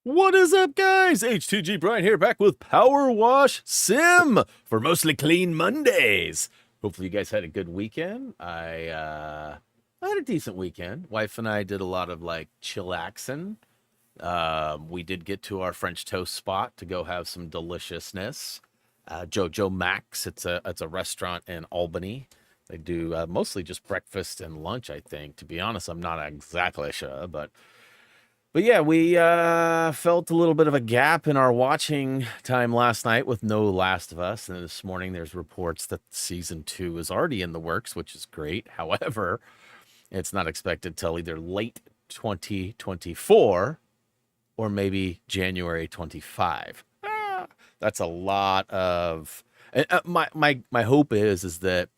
What is up, guys? HTG Brian here, back with PowerWash Sim for Mostly Clean Mondays. Hopefully you guys had a good weekend. I had a decent weekend. Wife and I did a lot of like chillaxing. We did get to our French toast spot to go have some deliciousness. Joe Max. It's a restaurant in Albany. They do mostly just breakfast and lunch, I think. To be honest, I'm not exactly sure, but yeah, we felt a little bit of a gap in our watching time last night with no Last of Us. And this morning there's reports that season 2 is already in the works, which is great. However, it's not expected till either late 2024 or maybe January 25. That's a lot of... my hope is that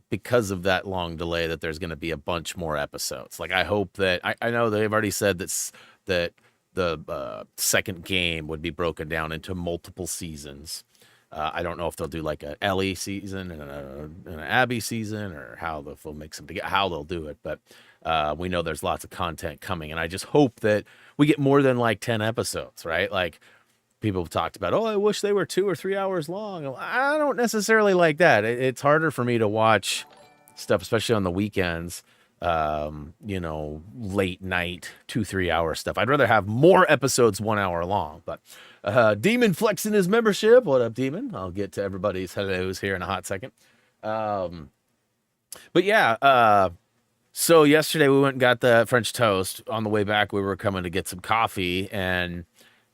because of that long delay that there's going to be a bunch more episodes. Like I hope that I know they've already said that the second game would be broken down into multiple seasons. I don't know if they'll do like a Ellie season and an Abby season, or how they'll mix them together, how they'll do it. But we know there's lots of content coming, and I just hope that we get more than like 10 episodes, right? Like people have talked about, oh, I wish they were 2 or 3 hours long. I don't necessarily like that. It's harder for me to watch stuff, especially on the weekends, late night, 2-3 hour stuff. I'd rather have more episodes 1 hour long. But Demon flexing his membership. What up, Demon? I'll get to everybody's hellos here in a hot second. But yeah, so yesterday we went and got the French toast. On the way back, we were coming to get some coffee, and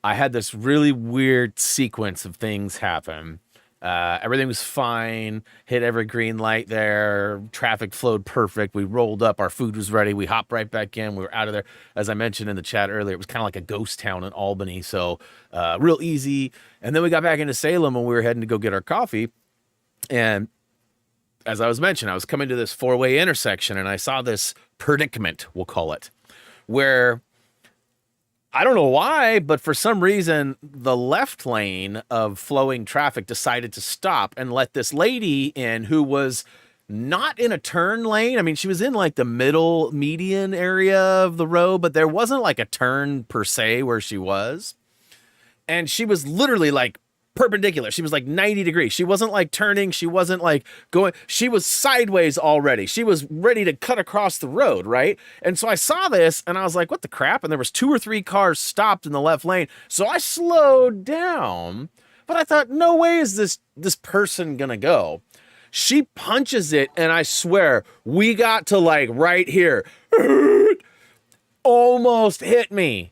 I had this really weird sequence of things happen. Everything was fine, hit every green light there, traffic flowed perfect, we rolled up, our food was ready, we hopped right back in, we were out of there. As I mentioned in the chat earlier, it was kind of like a ghost town in Albany, so real easy. And then we got back into Salem and we were heading to go get our coffee, and as I was mentioning, I was coming to this 4-way intersection, and I saw this predicament, we'll call it, where I don't know why, but for some reason, the left lane of flowing traffic decided to stop and let this lady in who was not in a turn lane. I mean, she was in like the middle median area of the road, but there wasn't like a turn per se where she was. And she was literally like perpendicular. She was like 90 degrees. She wasn't like turning. She wasn't like going. She was sideways already. She was ready to cut across the road, right? And so I saw this and I was like, what the crap? And there was 2 or 3 cars stopped in the left lane. So I slowed down, but I thought, no way is this person gonna go. She punches it, and I swear we got to like right here. Almost hit me.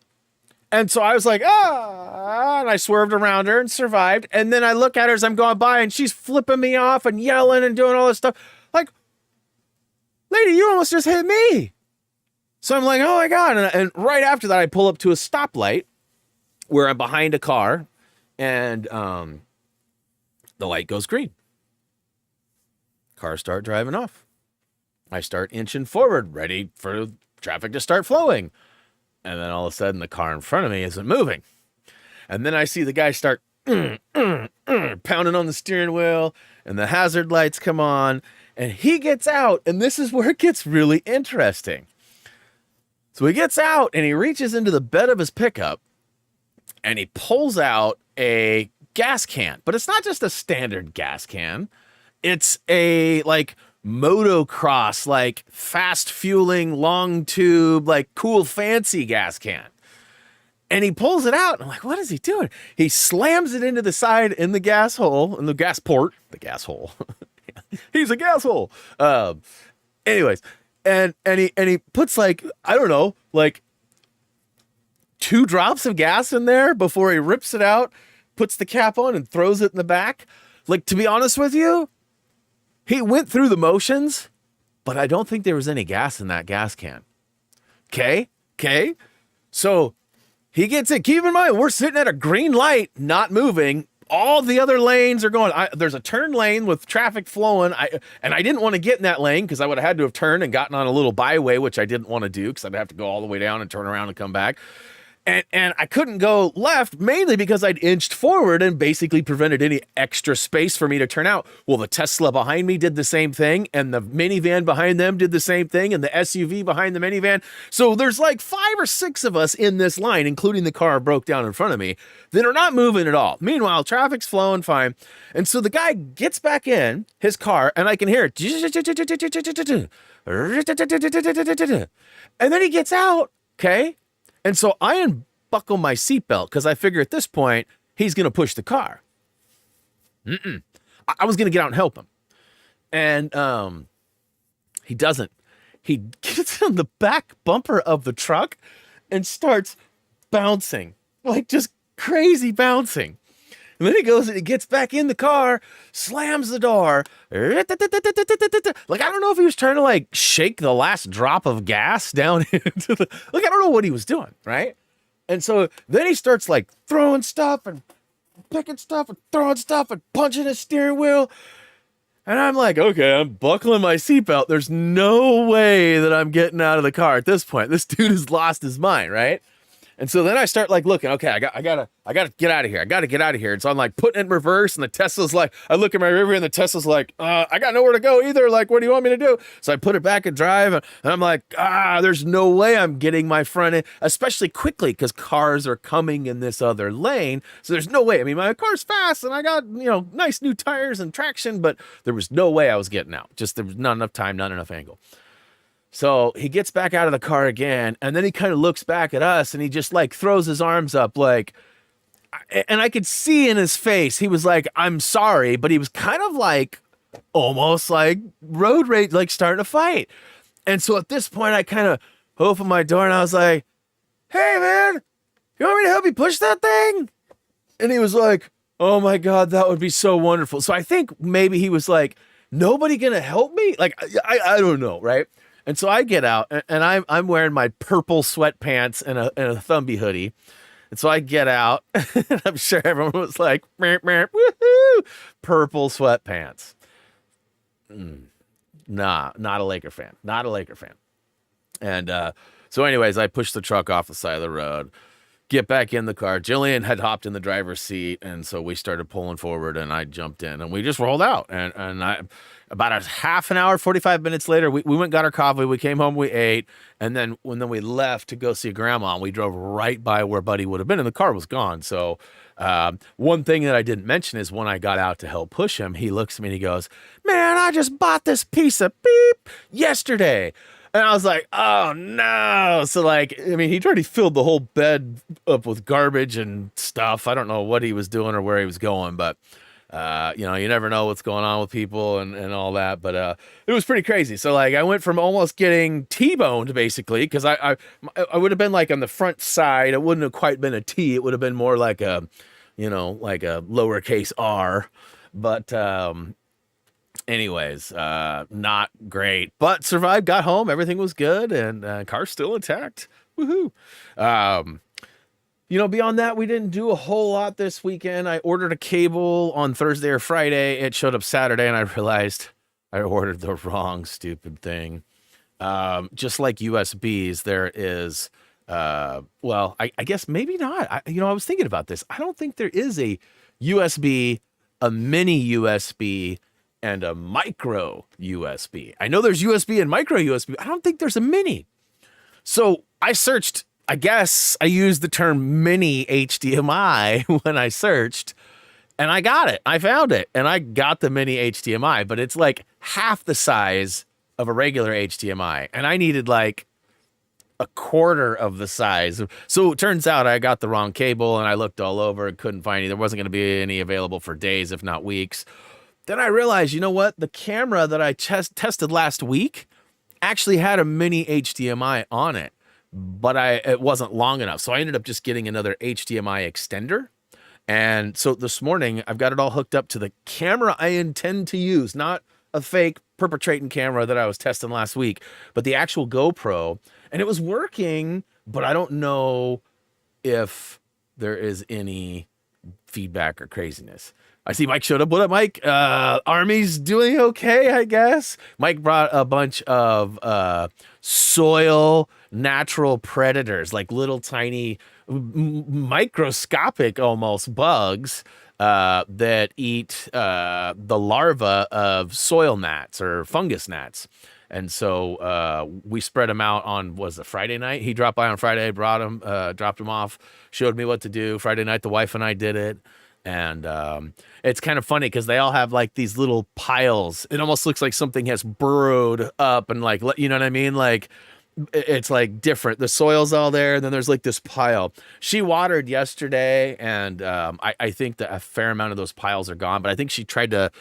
And so I was like, and I swerved around her and survived. And then I look at her as I'm going by, and she's flipping me off and yelling and doing all this stuff. Like, lady, you almost just hit me. So I'm like, oh my God. And right after that, I pull up to a stoplight where I'm behind a car, and the light goes green. Cars start driving off. I start inching forward, ready for traffic to start flowing. And then all of a sudden, the car in front of me isn't moving. And then I see the guy start pounding on the steering wheel, and the hazard lights come on, and he gets out, and this is where it gets really interesting. So he gets out, and he reaches into the bed of his pickup, and he pulls out a gas can. But it's not just a standard gas can. It's a, like, motocross, like fast fueling, long tube, like cool fancy gas can. And he pulls it out. And I'm like, what is he doing? He slams it into the side in the gas hole, in the gas port, the gas hole. He's a gas hole. Anyways, and he puts like, I don't know, like 2 drops of gas in there before he rips it out, puts the cap on, and throws it in the back. Like, to be honest with you, he went through the motions, but I don't think there was any gas in that gas can. Okay? So he gets in. Keep in mind, we're sitting at a green light, not moving. All the other lanes are going. There's a turn lane with traffic flowing. And I didn't want to get in that lane because I would have had to have turned and gotten on a little byway, which I didn't want to do because I'd have to go all the way down and turn around and come back. And I couldn't go left mainly because I'd inched forward and basically prevented any extra space for me to turn out. Well, the Tesla behind me did the same thing, and the minivan behind them did the same thing, and the SUV behind the minivan. So there's like 5 or 6 of us in this line, including the car broke down in front of me, that are not moving at all. Meanwhile, traffic's flowing fine. And so the guy gets back in his car, and I can hear it. And then he gets out, okay? And so I unbuckle my seatbelt because I figure at this point, he's going to push the car. I was going to get out and help him. And he doesn't. He gets on the back bumper of the truck and starts bouncing, like just crazy bouncing. And then he goes and he gets back in the car, slams the door. Like, I don't know if he was trying to like shake the last drop of gas down into the, like, I don't know what he was doing, right? And so then he starts like throwing stuff and picking stuff and throwing stuff and punching his steering wheel. And I'm like, okay, I'm buckling my seatbelt. There's no way that I'm getting out of the car at this point. This dude has lost his mind, right? And so then I start like looking, okay, I gotta get out of here. I gotta get out of here. And so I'm like putting it in reverse, and the Tesla's like, I look at my rearview and the Tesla's like, I got nowhere to go either. Like, what do you want me to do? So I put it back in drive, and I'm like, there's no way I'm getting my front end, especially quickly because cars are coming in this other lane. So there's no way. I mean, my car's fast and I got, nice new tires and traction, but there was no way I was getting out. Just there was not enough time, not enough angle. So he gets back out of the car again, and then he kind of looks back at us, and he just like throws his arms up like, and I could see in his face, he was like, I'm sorry, but he was kind of like, almost like road rage, like starting to fight. And so at this point, I kind of opened my door, and I was like, hey man, you want me to help you push that thing? And he was like, oh my God, that would be so wonderful. So I think maybe he was like, nobody gonna help me? Like, I don't know, right? And so I get out, and I'm wearing my purple sweatpants and a Thumbie hoodie. And so I get out, and I'm sure everyone was like, woohoo, purple sweatpants. Nah, not a Laker fan. Not a Laker fan. And so anyways, I pushed the truck off the side of the road, get back in the car. Jillian had hopped in the driver's seat, and so we started pulling forward, and I jumped in, and we just rolled out. And I, about a half an hour, 45 minutes later, we went and got our coffee. We came home, we ate, and then when we left to go see Grandma, we drove right by where Buddy would have been, and the car was gone. So one thing that I didn't mention is when I got out to help push him, he looks at me and he goes, man, I just bought this piece of beep yesterday. And I was like, oh no. So like, I mean, he'd already filled the whole bed up with garbage and stuff. I don't know what he was doing or where he was going, but you never know what's going on with people and all that. But it was pretty crazy. So like, I went from almost getting T-boned basically, because I would have been like on the front side. It wouldn't have quite been a T. It would have been more like a, like a lowercase R. But anyways, not great, but survived, got home, everything was good, and car's still intact. Woohoo. Beyond that, we didn't do a whole lot this weekend. I ordered a cable on Thursday or Friday. It showed up Saturday, and I realized I ordered the wrong stupid thing. Just like USBs, there is, I guess maybe not. I was thinking about this. I don't think there is a USB, a mini USB, and a micro USB. I know there's USB and micro USB. I don't think there's a mini. So I searched, I guess I used the term mini HDMI when I searched, and I got it. I found it, and I got the mini HDMI, but it's like half the size of a regular HDMI, and I needed like a quarter of the size. So it turns out I got the wrong cable, and I looked all over and couldn't find any. There wasn't going to be any available for days, if not weeks. Then I realized, you know what? The camera that I tested last week actually had a mini HDMI on it, but it wasn't long enough. So I ended up just getting another HDMI extender. And so this morning, I've got it all hooked up to the camera I intend to use, not a fake perpetrating camera that I was testing last week, but the actual GoPro. And it was working, but I don't know if there is any feedback or craziness. I see Mike showed up. What up, Mike? Army's doing okay, I guess. Mike brought a bunch of soil natural predators, like little tiny, microscopic almost bugs that eat the larva of soil gnats or fungus gnats. And so we spread them out on, was it Friday night? He dropped by on Friday, brought them, dropped them off, showed me what to do. Friday night, the wife and I did it. And it's kind of funny because they all have like these little piles. It almost looks like something has burrowed up and like, you know what I mean? Like it's like different. The soil's all there, and then there's like this pile. She watered yesterday, and I think that a fair amount of those piles are gone, but I think she tried to,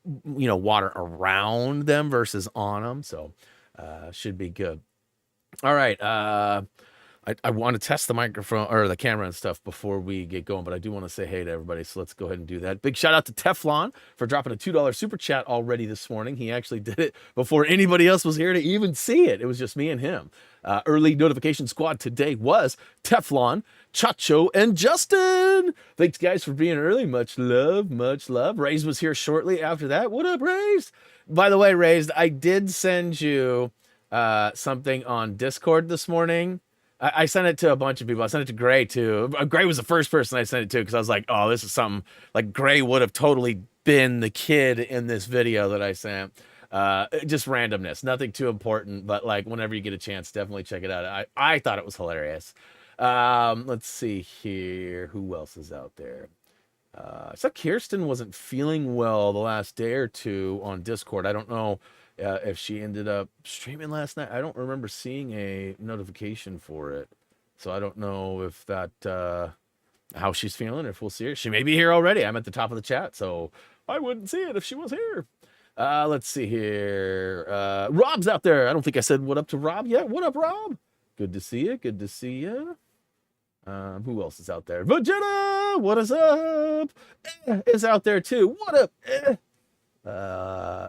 water around them versus on them. So should be good. All right. I want to test the microphone or the camera and stuff before we get going, but I do want to say hey to everybody. So let's go ahead and do that. Big shout out to Teflon for dropping a $2 super chat already this morning. He actually did it before anybody else was here to even see it. It was just me and him. Early notification squad today was Teflon, Chacho, and Justin. Thanks, guys, for being early. Much love, much love. Raised was here shortly after that. What up, Raised? By the way, Raised, I did send you something on Discord this morning. I sent it to a bunch of people. I sent it to Gray too. Gray was the first person I sent it to because I was like, oh, this is something like Gray would have totally been the kid in this video that I sent. Just randomness, nothing too important, but like whenever you get a chance, definitely check it out. I thought it was hilarious. Let's see here. Who else is out there? I saw Kirsten wasn't feeling well the last day or two on Discord. I don't know if she ended up streaming last night. I don't remember seeing a notification for it. So I don't know if that, how she's feeling, if we'll see her. She may be here already. I'm at the top of the chat, so I wouldn't see it if she was here. Let's see here. Rob's out there. I don't think I said what up to Rob yet. What up, Rob? Good to see you. Good to see you. Who else is out there? Vegeta, what is up? Is out there too. What up?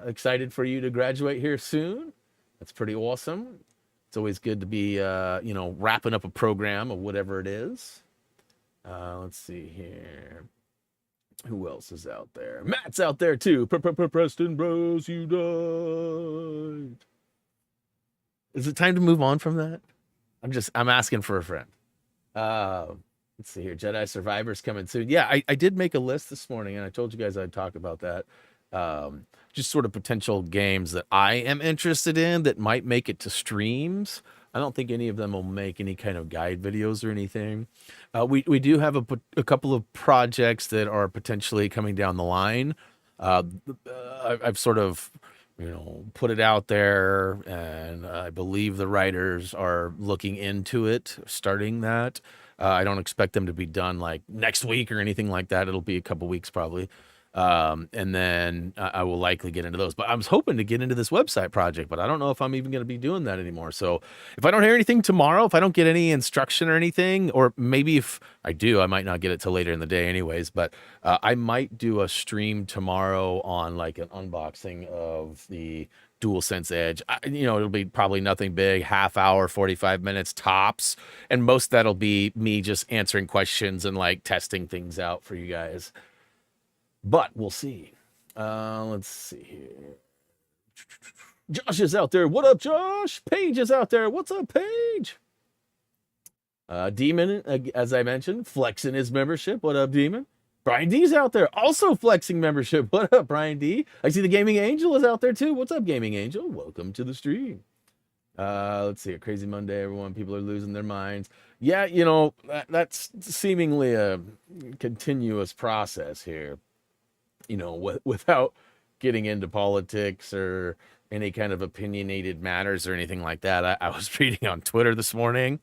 Excited for you to graduate here soon. That's pretty awesome. It's always good to be, wrapping up a program of whatever it is. Let's see here. Who else is out there? Matt's out there too. Preston Bros, you died. Is it time to move on from that? I'm asking for a friend. Let's see here. Jedi Survivor's coming soon. Yeah, I did make a list this morning, and I told you guys I'd talk about that. Just sort of potential games that I am interested in that might make it to streams. I don't think any of them will make any kind of guide videos or anything. We do have a couple of projects that are potentially coming down the line. I've sort of, put it out there, and I believe the writers are looking into it, starting that. I don't expect them to be done like next week or anything like that. It'll be a couple weeks probably. And then I will likely get into those, but I was hoping to get into this website project, but I don't know if I'm even going to be doing that anymore. So if I don't hear anything tomorrow, if I don't get any instruction or anything, or maybe if I do, I might not get it till later in the day anyways, but I might do a stream tomorrow on like an unboxing of the DualSense Edge. It'll be probably nothing big, half hour, 45 minutes tops. And most of that'll be me just answering questions and like testing things out for you guys. But we'll see. Let's see here. Josh is out there. What up, Josh? Paige is out there. What's up, Paige? Demon, as I mentioned, flexing his membership. What up, Demon? Brian D's out there, also flexing membership. What up, Brian D? I see the Gaming Angel is out there too. What's up, Gaming Angel? Welcome to the stream. Let's see. A crazy Monday, everyone. People are losing their minds. Yeah, that's seemingly a continuous process here. Without getting into politics or any kind of opinionated matters or anything like that. I was reading on Twitter this morning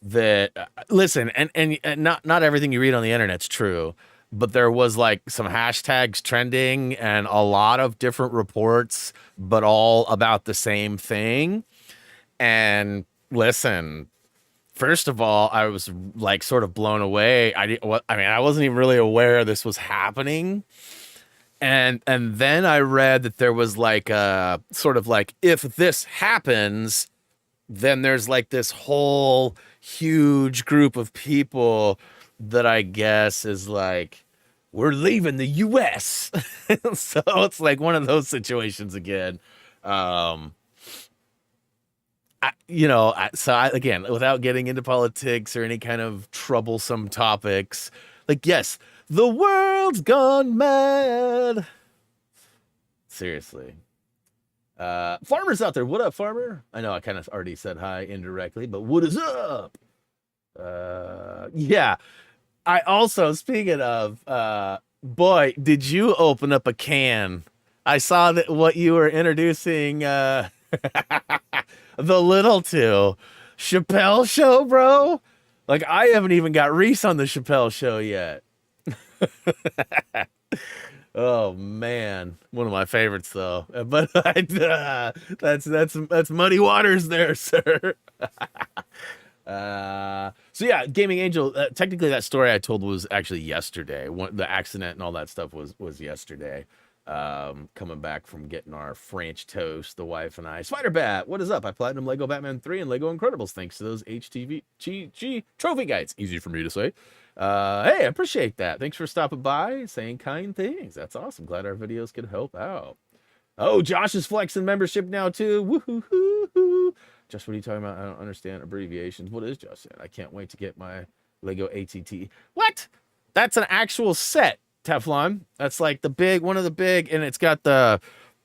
that, listen, and not everything you read on the internet's true, but there was like some hashtags trending and a lot of different reports, but all about the same thing. And listen, first of all, I was like sort of blown away. I wasn't even really aware this was happening. And then I read that there was like a sort of like, if this happens, then there's like this whole huge group of people that I guess is like we're leaving the U.S. So it's like one of those situations again. Um, again, without getting into politics or any kind of troublesome topics, like, yes, the world's gone mad. Seriously. Farmer's out there. What up, farmer? I know I kind of already said hi indirectly, but what is up? Yeah. I also, speaking of, boy, did you open up a can? I saw that what you were introducing, the little to Chappelle Show, bro. Like, I haven't even got Reese on the Chappelle Show yet. Oh man, one of my favorites though. But that's muddy waters there, sir. So yeah, Gaming Angel. Technically, that story I told was actually yesterday. The accident and all that stuff was yesterday. Coming back from getting our French toast, the wife and I. Spider Bat, what is up? I platinum Lego Batman 3 and Lego Incredibles thanks to those HTG trophy guides. Easy for me to say. Hey, I appreciate that. Thanks for stopping by, saying kind things. That's awesome. Glad our videos could help out. Oh, Josh is flexing membership now too. Woohoo! Josh, what are you talking about? I don't understand abbreviations. What is Josh saying? I can't wait to get my Lego ATT. What? That's an actual set, Teflon. That's like one of the big, and it's got the,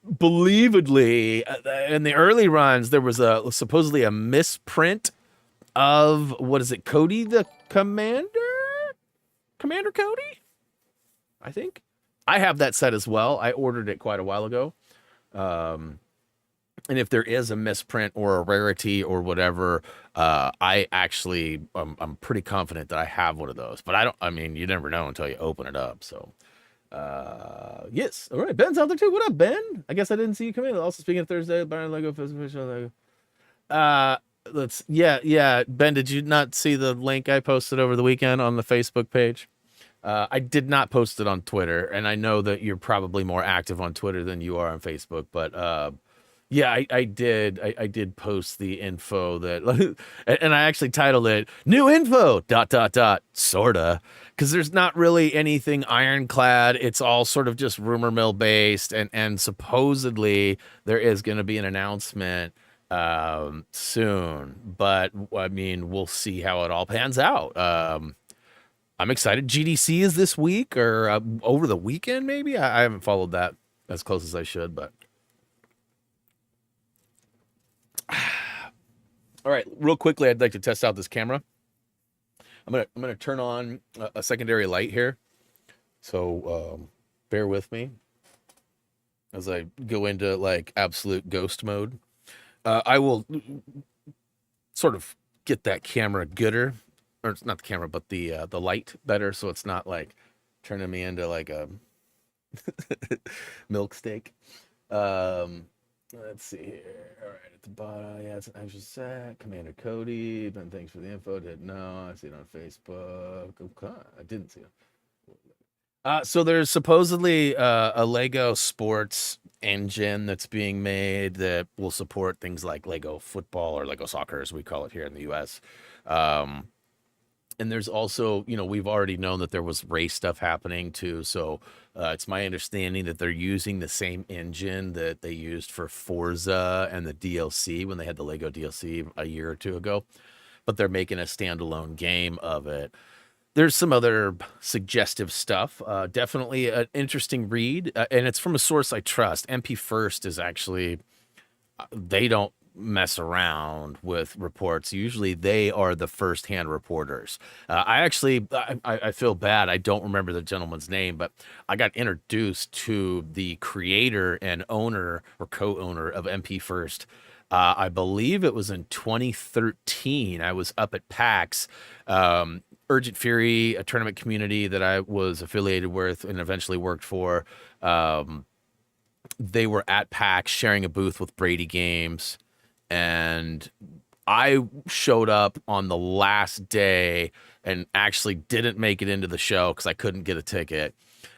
believably, in the early runs, there was supposedly a misprint of, what is it, Cody the Commander? Commander Cody? I think. I have that set as well. I ordered it quite a while ago. And if there is a misprint or a rarity or whatever, I actually, I'm pretty confident that I have one of those. But you never know until you open it up. So, yes. All right. Ben's out there too. What up, Ben? I guess I didn't see you come in. Also, speaking of Thursday, buying Lego Physical Lego. Yeah. Ben, did you not see the link I posted over the weekend on the Facebook page? I did not post it on Twitter, and I know that you're probably more active on Twitter than you are on Facebook, but yeah, I did post the info that, and I actually titled it "New Info." ... Sorta, because there's not really anything ironclad. It's all sort of just rumor mill based, and supposedly there is going to be an announcement soon, but I mean, we'll see how it all pans out. I'm excited. GDC is this week or over the weekend, maybe. I haven't followed that as close as I should, but all right, real quickly, I'd like to test out this camera. I'm gonna turn on a secondary light here, so bear with me as I go into like absolute ghost mode. I will sort of get that camera gooder, or it's not the camera, but the light better, so it's not like turning me into like a milk steak. Let's see here. All right, at the bottom, yeah, it's an extra set. Commander Cody, Ben, thanks for the info. Didn't know. I see it on Facebook. Okay, I didn't see it. So there's supposedly a Lego sports engine that's being made that will support things like Lego football or Lego soccer, as we call it here in the U.S. And there's also, we've already known that there was race stuff happening too. So it's my understanding that they're using the same engine that they used for Forza and the DLC when they had the Lego DLC a year or two ago. But they're making a standalone game of it. There's some other suggestive stuff. Definitely an interesting read. And it's from a source I trust. MP First is actually, they don't mess around with reports. Usually they are the first-hand reporters. I feel bad. I don't remember the gentleman's name, but I got introduced to the creator and owner or co-owner of MP First. I believe it was in 2013. I was up at PAX, Urgent Fury, a tournament community that I was affiliated with and eventually worked for. They were at PAX sharing a booth with Brady Games. And I showed up on the last day and actually didn't make it into the show because I couldn't get a ticket.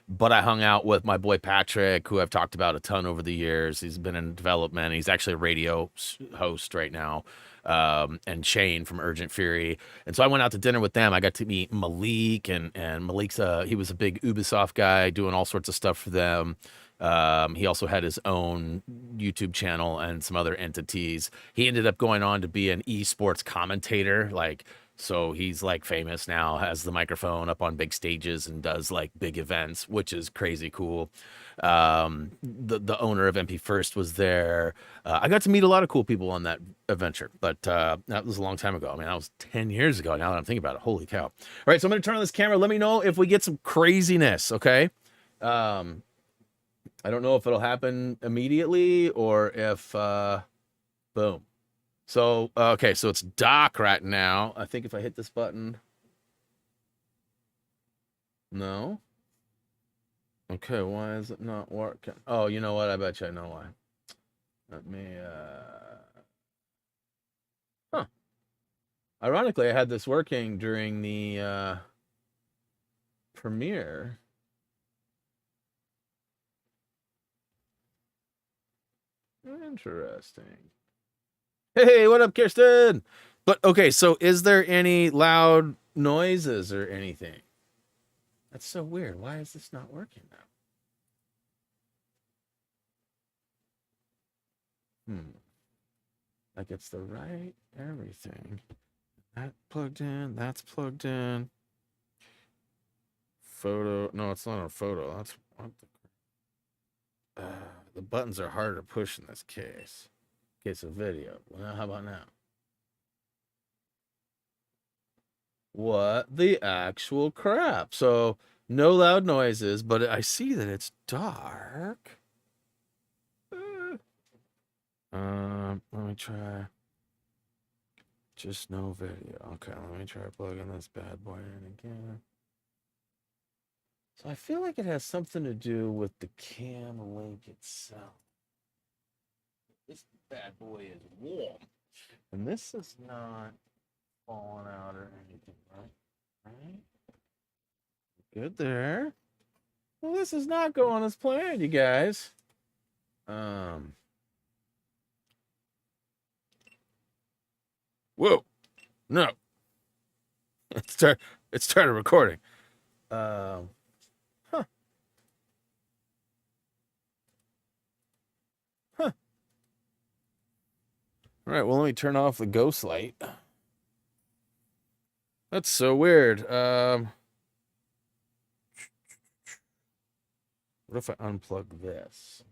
but I hung out with my boy Patrick, who I've talked about a ton over the years. He's been in development. He's actually a radio host right now. And Shane from Urgent Fury. And so I went out to dinner with them. I got to meet Malik, and Malik's he was a big Ubisoft guy doing all sorts of stuff for them. He also had his own YouTube channel and some other entities. He ended up going on to be an esports commentator, like, so he's like famous now, has the microphone up on big stages and does like big events, which is crazy cool. The owner of MP First was there. I got to meet a lot of cool people on that adventure, but that was a long time ago. I mean, that was 10 years ago. Now that I'm thinking about it, holy cow. All right, so I'm going to turn on this camera. Let me know if we get some craziness, okay? I don't know if it'll happen immediately or if, boom. So, okay, so it's dark right now. I think if I hit this button, no. Okay, why is it not working? Oh, you know what? I bet you I know why. Let me, huh. Ironically, I had this working during the, premiere. Interesting. Hey, what up, Kirsten? But, okay, so is there any loud noises or anything? That's so weird. Why is this not working now? Like it's the right everything. That plugged in. That's plugged in. Photo. No, it's not a photo. That's what the buttons are harder to push in this case. Case of video. Well, how about now? What the actual crap? So no loud noises, but I see that it's dark. Let me try. Just no video. Okay, let me try plugging this bad boy in again. So I feel like it has something to do with the cam link itself. This bad boy is warm. And this is not falling out or anything, right? Right? Good there. Well, this is not going as planned, you guys. Whoa. No. It started recording. Huh. Huh. All right, well, let me turn off the ghost light. That's so weird. What if I unplug this?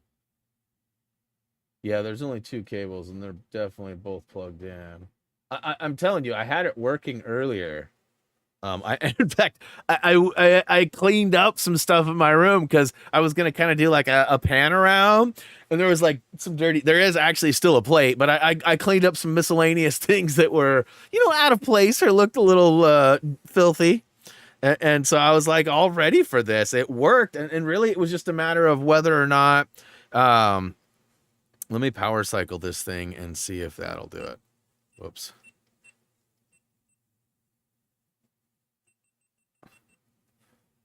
Yeah, there's only two cables, and they're definitely both plugged in. I'm telling you, I had it working earlier. In fact, I cleaned up some stuff in my room because I was gonna kind of do like a pan around, and there was like some dirty. There is actually still a plate, but I cleaned up some miscellaneous things that were, you know, out of place or looked a little filthy. And so I was like all ready for this. It worked, and really it was just a matter of whether or not. Let me power cycle this thing and see if that'll do it. Whoops.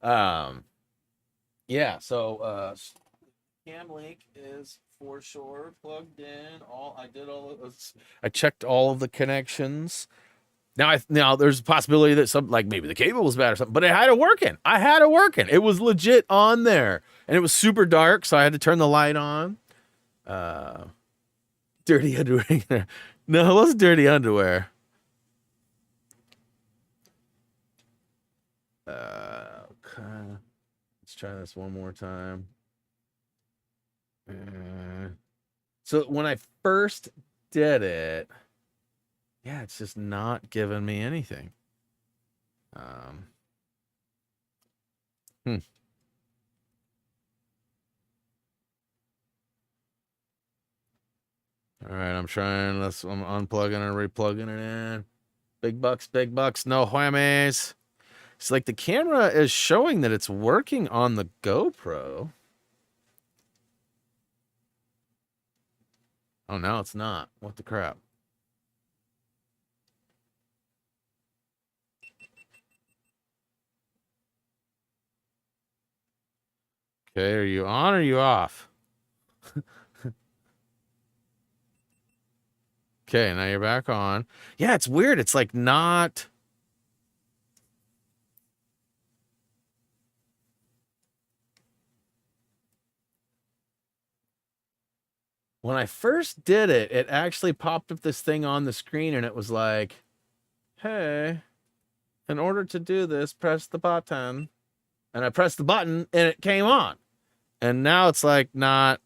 Yeah, so cam link is for sure plugged in. I checked all of the connections. Now there's a possibility that some, like, maybe the cable was bad or something, but I had it working. It was legit on there, and it was super dark, so I had to turn the light on. Dirty underwear. No, it wasn't dirty underwear. Okay. Let's try this one more time. So when I first did it, yeah, it's just not giving me anything. All right, I'm trying this. I'm unplugging and replugging it in. Big bucks, no whammies. It's like the camera is showing that it's working on the GoPro. Oh, no, it's not. What the crap? Okay, are you on or are you off? Okay, now you're back on. Yeah, it's weird. It's like not... When I first did it, it actually popped up this thing on the screen and it was like, hey, in order to do this, press the button. And I pressed the button and it came on. And now it's like not...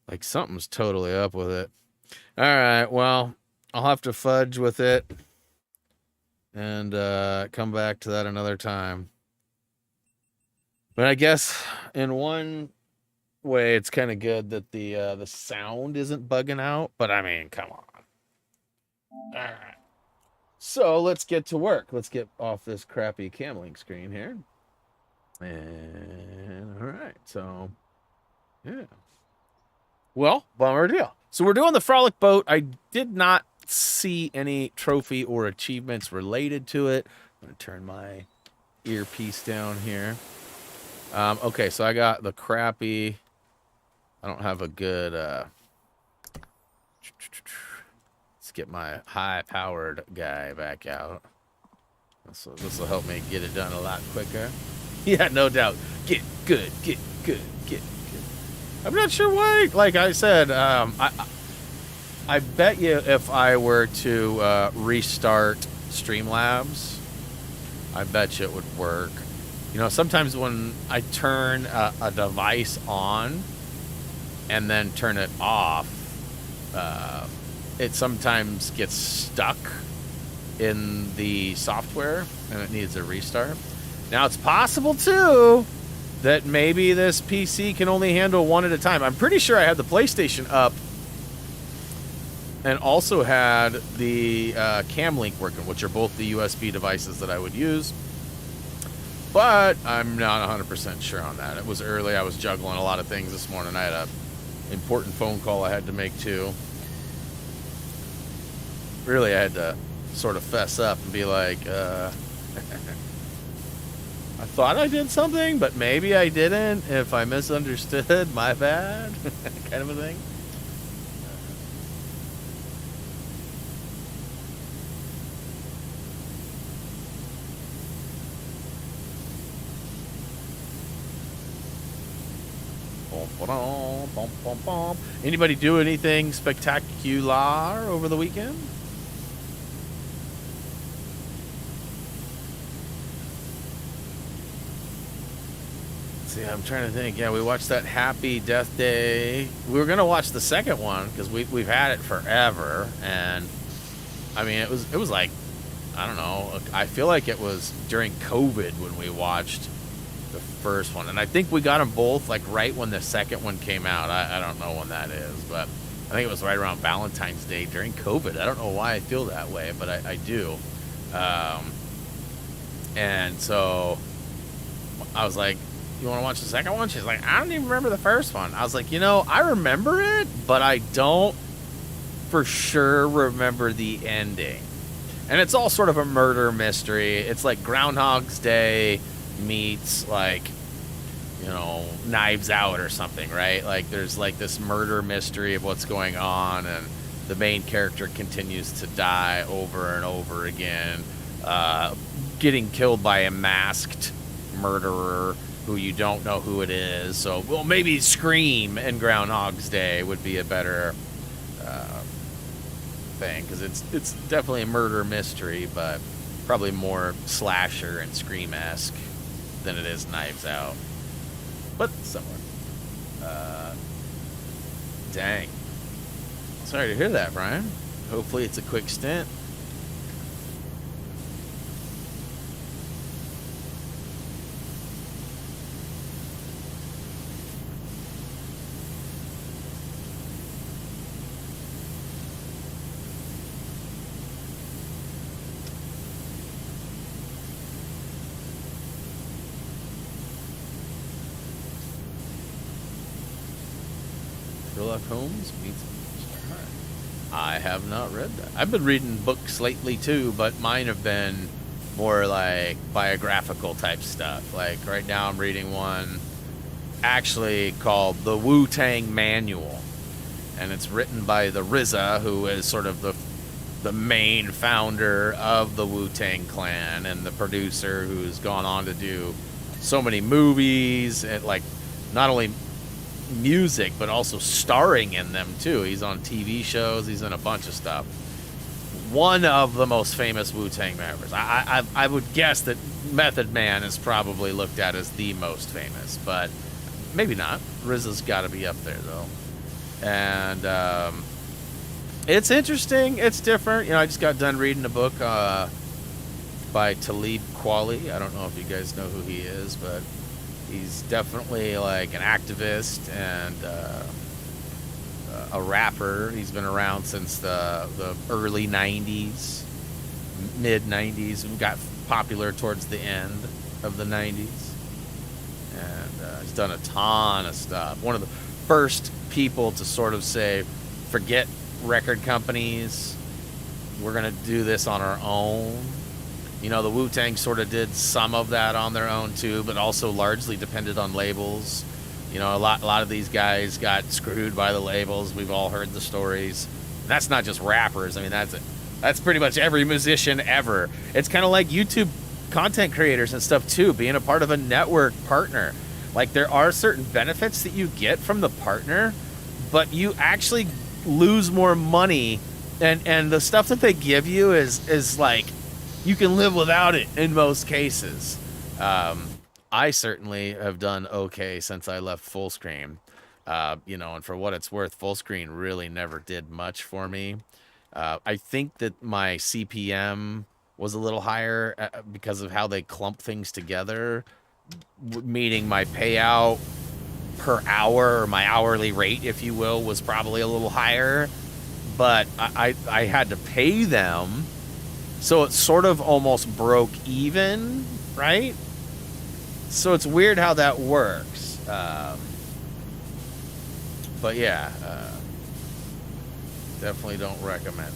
Like something's totally up with it. All right, well, I'll have to fudge with it and come back to that another time. But I guess in one way, it's kind of good that the sound isn't bugging out. But I mean, come on. All right. So let's get to work. Let's get off this crappy Camlink screen here. And all right, so yeah. Well, bummer deal. So we're doing the Frolic boat. I did not see any trophy or achievements related to it. I'm going to turn my earpiece down here. Okay, so I got the crappy... I don't have a good... Let's get my high-powered guy back out. This will help me get it done a lot quicker. Yeah, no doubt. Get good, get good, get good. I'm not sure why. Like I said, I bet you if I were to restart Streamlabs, I bet you it would work. You know, sometimes when I turn a device on and then turn it off, it sometimes gets stuck in the software and it needs a restart. Now, it's possible, too, that maybe this PC can only handle one at a time. I'm pretty sure I had the PlayStation up and also had the Camlink working, which are both the USB devices that I would use. But I'm not 100% sure on that. It was early. I was juggling a lot of things this morning. I had an important phone call I had to make, too. Really, I had to sort of fess up and be like, I thought I did something, but maybe I didn't. If I misunderstood, my bad. Kind of a thing. Anybody do anything spectacular over the weekend? See, I'm trying to think. Yeah, we watched that Happy Death Day. We were gonna watch the second one because we've had it forever, and I mean it was like, I don't know. I feel like it was during COVID when we watched the first one, and I think we got them both like right when the second one came out. I don't know when that is, but I think it was right around Valentine's Day during COVID. I don't know why I feel that way, but I do. And so I was like, you want to watch the second one? She's like, I don't even remember the first one. I was like, you know, I remember it, but I don't for sure remember the ending. And it's all sort of a murder mystery. It's like Groundhog's Day meets like, you know, Knives Out or something, right? Like there's like this murder mystery of what's going on, and the main character continues to die over and over again, getting killed by a masked murderer who you don't know who it is. So, well, maybe Scream and Groundhog's Day would be a better thing, because it's definitely a murder mystery, but probably more slasher and Scream-esque than it is Knives Out. But similar. Dang. Sorry to hear that, Brian. Hopefully it's a quick stint. Sherlock Holmes meets... I have not read that. I've been reading books lately too, but mine have been more like biographical type stuff. Like right now I'm reading one actually called The Wu-Tang Manual, and it's written by the RZA, who is sort of the main founder of the Wu-Tang Clan and the producer who's gone on to do so many movies and like not only music but also starring in them too. He's on TV shows, he's in a bunch of stuff. One of the most famous Wu-Tang members. I would guess that Method Man is probably looked at as the most famous, but maybe not. RZA's got to be up there though. And it's interesting. It's different. You know, I just got done reading a book by Talib Kweli. I don't know if you guys know who he is, but he's definitely like an activist and a rapper. He's been around since the early 90s, mid 90s, and got popular towards the end of the 90s. And he's done a ton of stuff. One of the first people to sort of say, forget record companies, we're gonna do this on our own. You know, the Wu-Tang sort of did some of that on their own too, but also largely depended on labels. You know, a lot of these guys got screwed by the labels. We've all heard the stories. That's not just rappers. I mean, that's pretty much every musician ever. It's kind of like YouTube content creators and stuff too, being a part of a network partner. Like, there are certain benefits that you get from the partner, but you actually lose more money, and the stuff that they give you is like, you can live without it in most cases. I certainly have done okay since I left Fullscreen. You know, and for what it's worth, Fullscreen really never did much for me. I think that my CPM was a little higher because of how they clump things together, meaning my payout per hour, or my hourly rate, if you will, was probably a little higher, but I had to pay them, so it sort of almost broke even, right? So it's weird how that works. But yeah, definitely don't recommend it.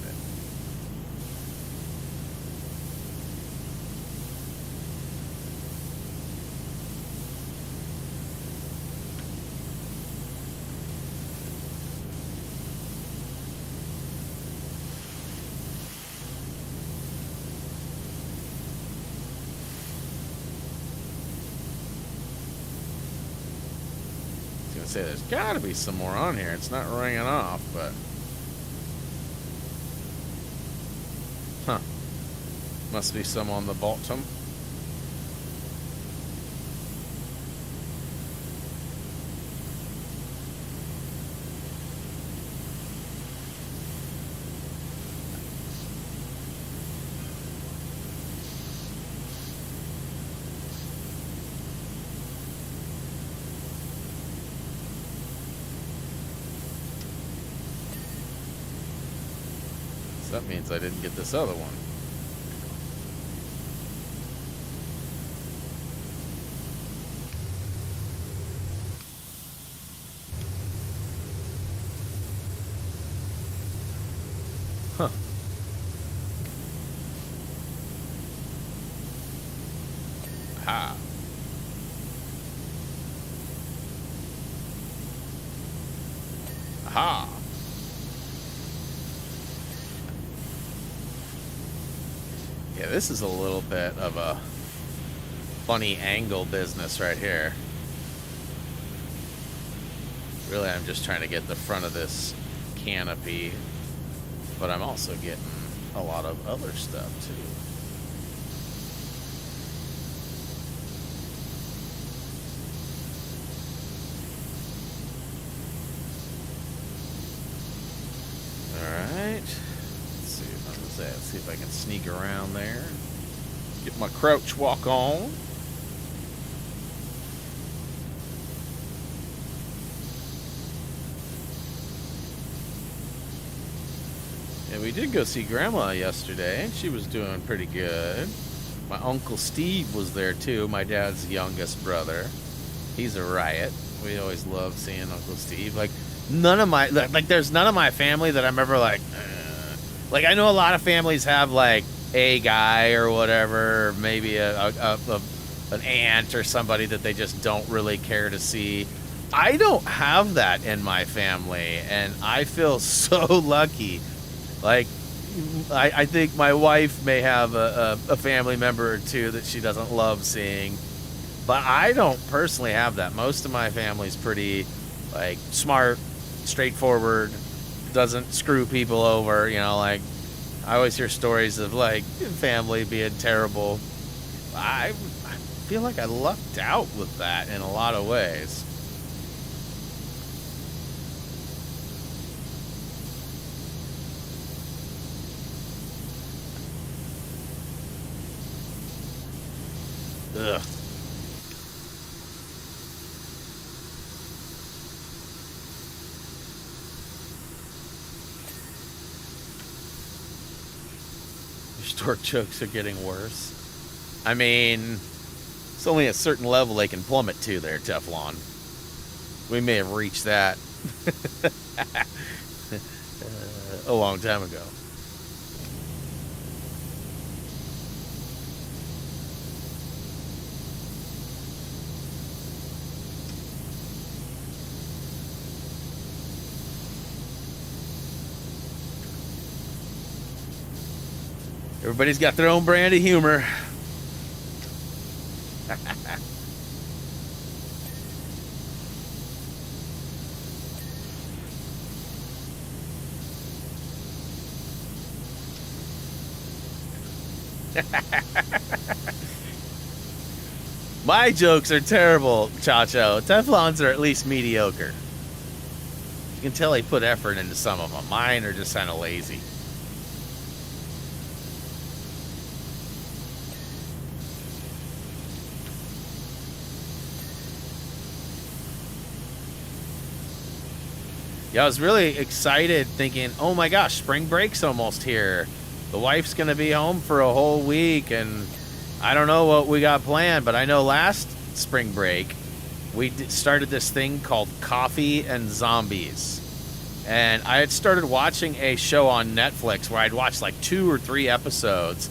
Say there's got to be some more on here. It's not ringing off, but must be some on the bottom. That means I didn't get this other one. Huh. Ha. Aha. Yeah, this is a little bit of a funny angle business right here. Really, I'm just trying to get the front of this canopy, but I'm also getting a lot of other stuff too. Alright. Let's see if I can sneak around there. Get my crouch walk on. Yeah, we did go see Grandma yesterday, and she was doing pretty good. My Uncle Steve was there too, my dad's youngest brother. He's a riot. We always love seeing Uncle Steve. Like, there's none of my family that I'm ever like, I know a lot of families have, like, a guy or whatever, maybe an aunt or somebody that they just don't really care to see. I don't have that in my family, and I feel so lucky. Like, I think my wife may have a family member or two that she doesn't love seeing, but I don't personally have that. Most of my family's pretty, like, smart, straightforward, doesn't screw people over, you know, like, I always hear stories of, like, family being terrible. I feel like I lucked out with that in a lot of ways. Ugh. Your stork jokes are getting worse. I mean, it's only a certain level they can plummet to there, Teflon. We may have reached that a long time ago. Everybody's got their own brand of humor. My jokes are terrible, Chacho. Teflon's are at least mediocre. You can tell he put effort into some of them. Mine are just kind of lazy. Yeah, I was really excited thinking, oh my gosh, spring break's almost here. The wife's going to be home for a whole week, and I don't know what we got planned, but I know last spring break, we started this thing called Coffee and Zombies. And I had started watching a show on Netflix where I'd watched like 2 or 3 episodes.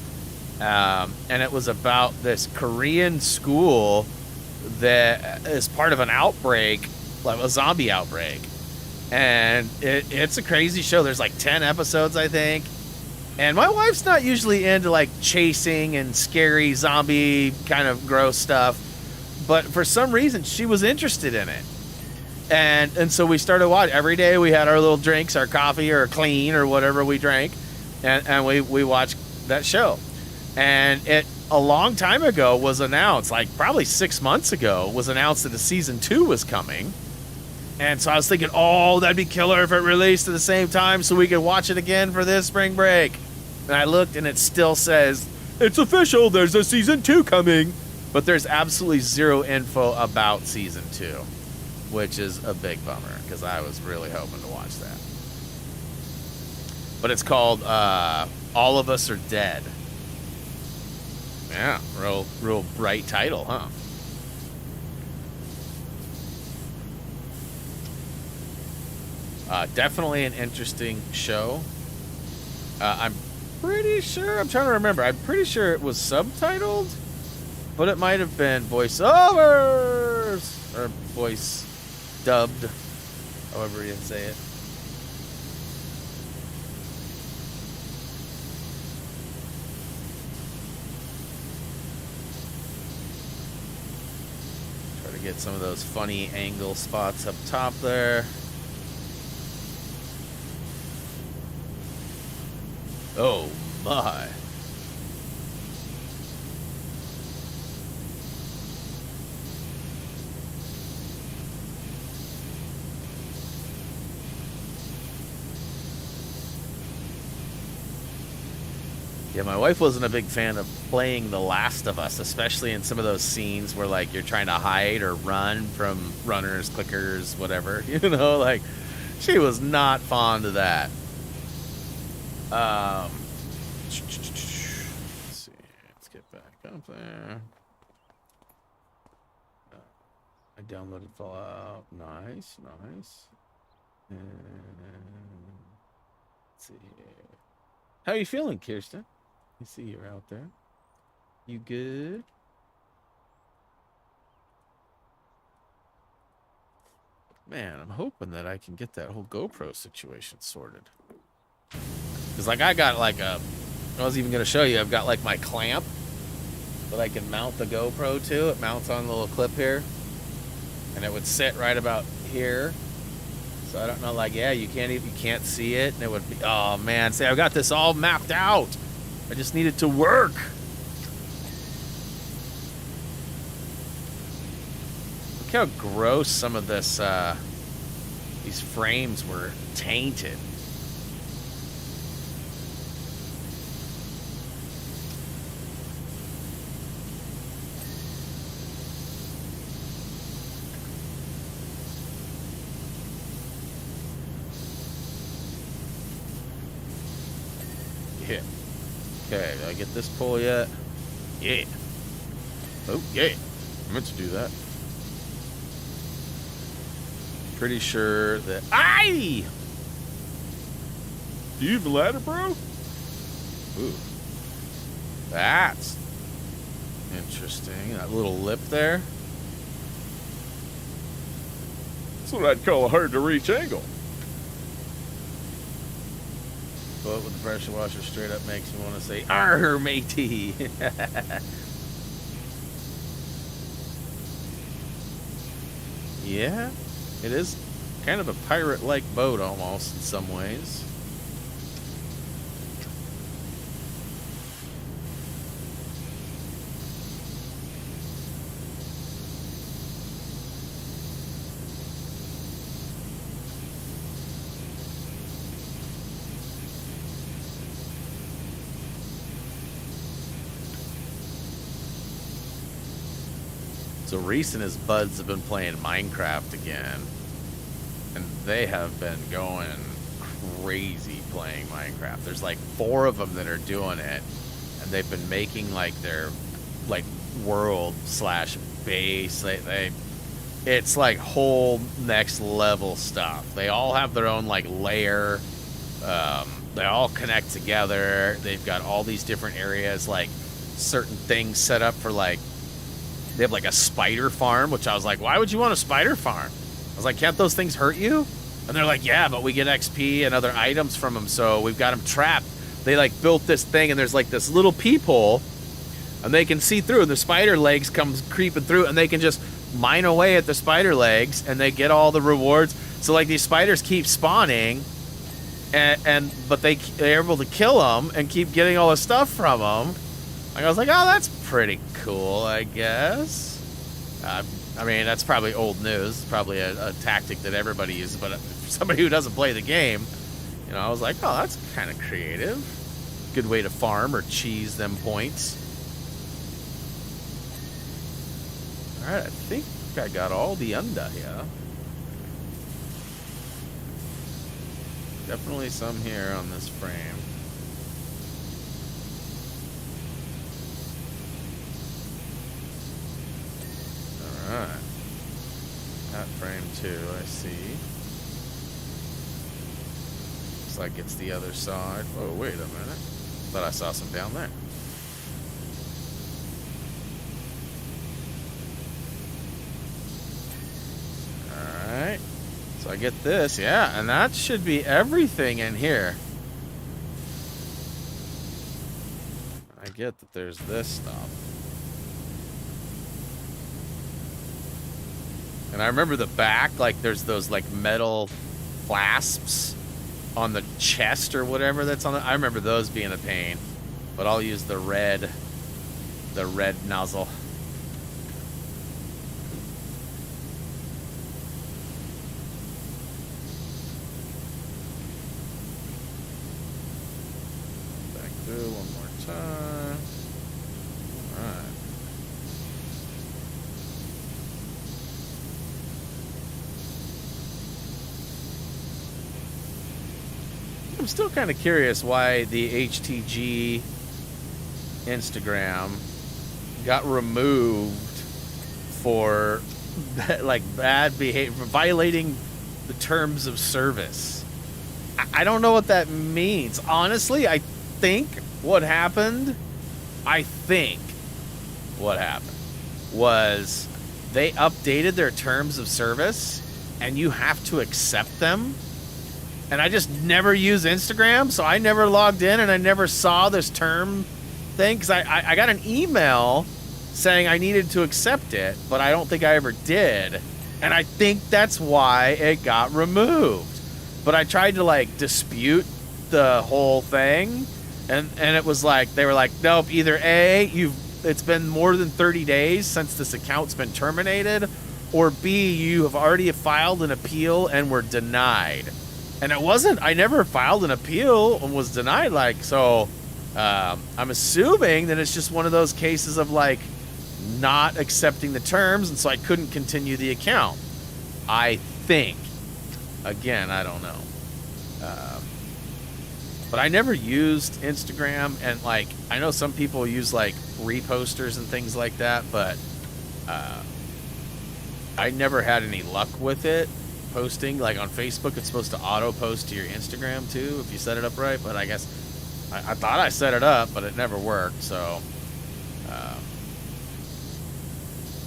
And it was about this Korean school that is part of an outbreak, like a zombie outbreak. And it's a crazy show. There's like 10 episodes, I think. And my wife's not usually into like chasing and scary zombie kind of gross stuff. But for some reason, she was interested in it. And so we started watching. Every day we had our little drinks, our coffee or clean or whatever we drank. And we watched that show. And it, a long time ago, was announced, like probably 6 months ago, was announced that a season 2 was coming. And so I was thinking, oh, that'd be killer if it released at the same time so we could watch it again for this spring break. And I looked and it still says, it's official, there's a season 2 coming. But there's absolutely zero info about season 2, which is a big bummer because I was really hoping to watch that. But it's called All of Us Are Dead. Yeah, real bright title, huh? Definitely an interesting show. I'm pretty sure, I'm trying to remember, I'm pretty sure it was subtitled, but it might have been voiceovers, or voice dubbed, however you say it. Try to get some of those funny angle spots up top there. Oh my. Yeah, my wife wasn't a big fan of playing The Last of Us, especially in some of those scenes where, like, you're trying to hide or run from runners, clickers, whatever. You know, like, she was not fond of that. Let's see. Let's get back up there. I downloaded Fallout. Nice, nice. And let's see here. How are you feeling, Kirsten? I see you're out there. You good? Man, I'm hoping that I can get that whole GoPro situation sorted. Because, like, I got, like, I was even going to show you, I've got, like, my clamp that I can mount the GoPro to. It mounts on the little clip here. And it would sit right about here. So I don't know, like, yeah, you can't see it. And it would be, oh, man, see, I've got this all mapped out. I just need it to work. Look how gross some of this, these frames were tainted. Yeah. Okay, did I get this pull yet? Yeah. Oh, yeah. I meant to do that. Pretty sure that... Aye! Do you have a ladder, bro? Ooh. That's interesting. That little lip there. That's what I'd call a hard-to-reach angle. But with the pressure washer straight up makes me want to say, "Arr, matey." Yeah, it is kind of a pirate-like boat almost in some ways. So Reese and his buds have been playing Minecraft again, and they have been going crazy playing Minecraft. There's like 4 of them that are doing it, and they've been making like their like world slash base. It's like whole next level stuff. They all have their own like layer. They all connect together. They've got all these different areas, like certain things set up for like. They have like a spider farm, which I was like, why would you want a spider farm? I was like, can't those things hurt you? And they're like, yeah, but we get XP and other items from them, so we've got them trapped. They like built this thing, and there's like this little peephole, and they can see through, and the spider legs comes creeping through, and they can just mine away at the spider legs, and they get all the rewards. So like these spiders keep spawning, but they're able to kill them and keep getting all the stuff from them. Like, I was like, oh, that's pretty cool, I guess. I mean, that's probably old news. Probably a tactic that everybody uses. But for somebody who doesn't play the game, you know, I was like, oh, that's kind of creative. Good way to farm or cheese them points. All right, I think I got all the under here. Definitely some here on this frame. Alright. That frame too, I see. Looks like it's the other side. Oh, wait a minute. Thought I saw some down there. Alright. So I get this, yeah, and that should be everything in here. I get that there's this stuff. And I remember the back, like there's those like metal clasps on the chest or whatever that's on it. I remember those being a pain, but I'll use the red nozzle. Back through one more time. All right. I'm still kind of curious why the HTG Instagram got removed for like bad behavior, for violating the terms of service. I don't know what that means. Honestly, I think what happened was they updated their terms of service and you have to accept them. And I just never use Instagram, so I never logged in and I never saw this term thing because I got an email saying I needed to accept it, but I don't think I ever did. And I think that's why it got removed. But I tried to like dispute the whole thing, and it was like they were like, nope, either A, it's been more than 30 days since this account's been terminated, or B, you have already filed an appeal and were denied. And it wasn't, I never filed an appeal and was denied, like, so I'm assuming that it's just one of those cases of like not accepting the terms, and so I couldn't continue the account. I think. Again, I don't know. But I never used Instagram, and like I know some people use like reposters and things like that, but I never had any luck with it posting. Like on Facebook, it's supposed to auto post to your Instagram too if you set it up right, but I guess I thought I set it up, but it never worked. So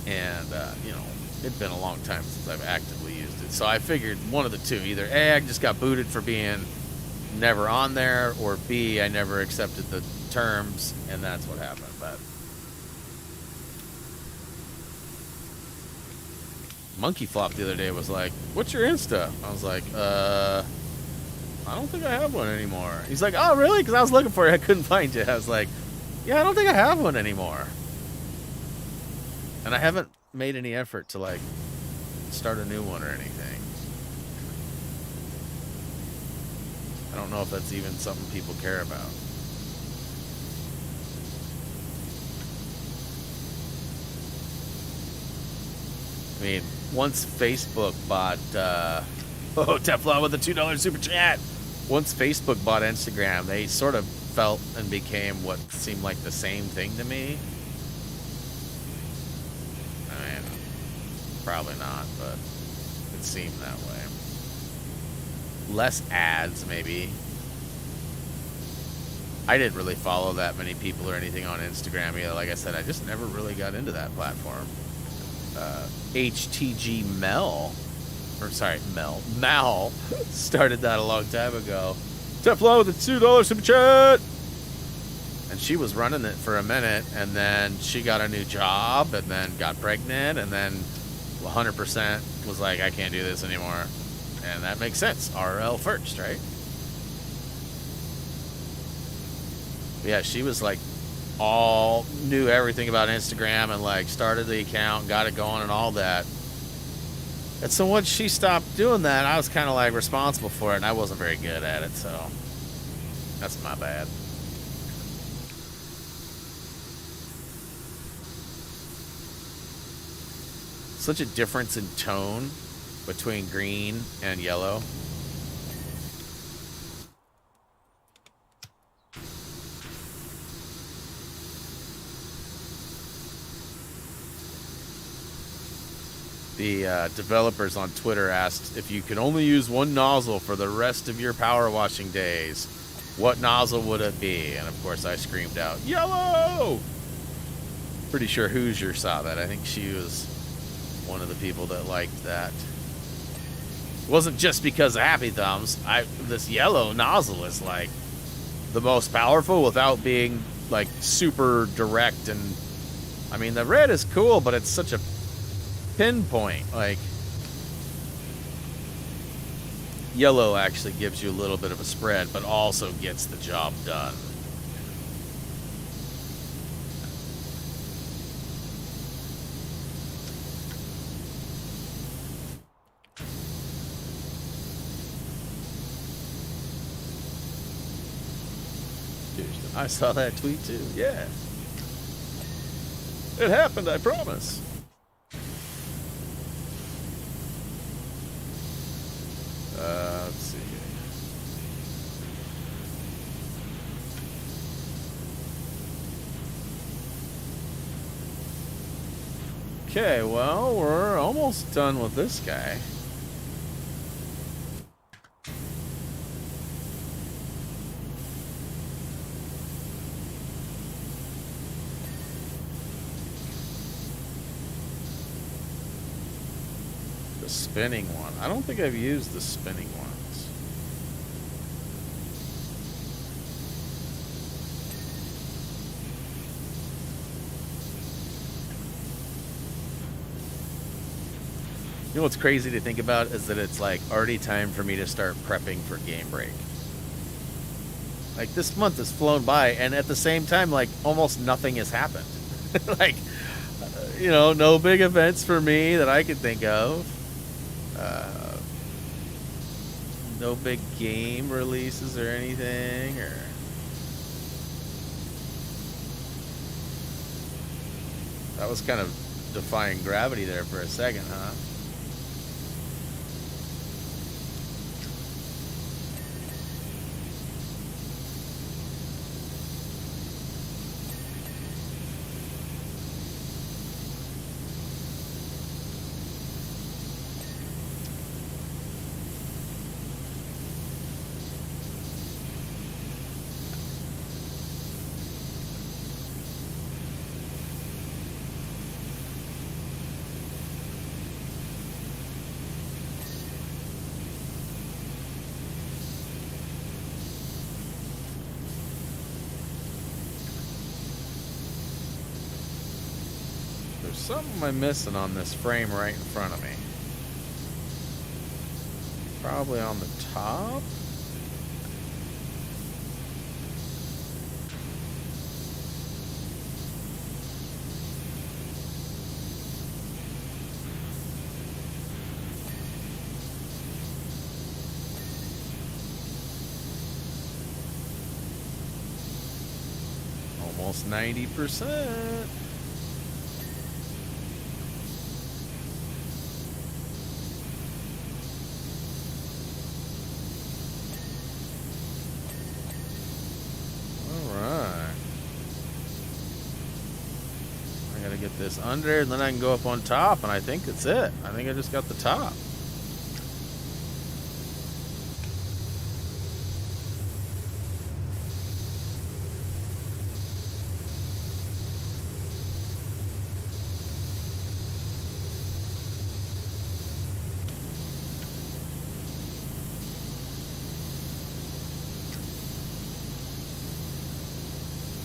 you know, it'd been a long time since I've actively used it, so I figured one of the two: either A, I just got booted for being never on there, or B, I never accepted the terms, and that's what happened. But Monkey Flop the other day was like, "What's your Insta?" I was like, I don't think I have one anymore." He's like, "Oh, really?" Because I was looking for it, I couldn't find it. I was like, "Yeah, I don't think I have one anymore." And I haven't made any effort to like start a new one or anything. I don't know if that's even something people care about. I mean, once Facebook bought Teflon with a $2 super chat. Once Facebook bought Instagram, they sort of felt and became what seemed like the same thing to me. I mean, probably not, but it seemed that way. Less ads, maybe. I didn't really follow that many people or anything on Instagram either. Like I said, I just never really got into that platform. HTG Mal started that a long time ago. Teflon with a $2 super chat. And she was running it for a minute, and then she got a new job, and then got pregnant, and then 100% was like, I can't do this anymore. And that makes sense. RL first, right? But yeah, she was like knew everything about Instagram and like started the account, got it going and all that. And so once she stopped doing that, I was kind of like responsible for it, and I wasn't very good at it, so that's my bad. Such a difference in tone between green and yellow. The developers on Twitter asked if you could only use one nozzle for the rest of your power washing days, what nozzle would it be? And of course I screamed out, yellow! Pretty sure Hoosier saw that. I think she was one of the people that liked that. It wasn't just because of Happy Thumbs. This yellow nozzle is like the most powerful without being like super direct. And I mean, the red is cool, but it's such a pinpoint. Like, yellow actually gives you a little bit of a spread, but also gets the job done. I saw that tweet too. Yeah. It happened, I promise. Let's see. Okay, well, we're almost done with this guy. The spinning one. I don't think I've used the spinning ones. You know what's crazy to think about is that it's like already time for me to start prepping for game break. Like this month has flown by, and at the same time, like almost nothing has happened. Like, you know, no big events for me that I could think of. No big game releases or anything, or that was kind of defying gravity there for a second, huh? Something I'm missing on this frame right in front of me. Probably on the top. Almost 90%. Get this under, and then I can go up on top, and I think that's it. I think I just got the top.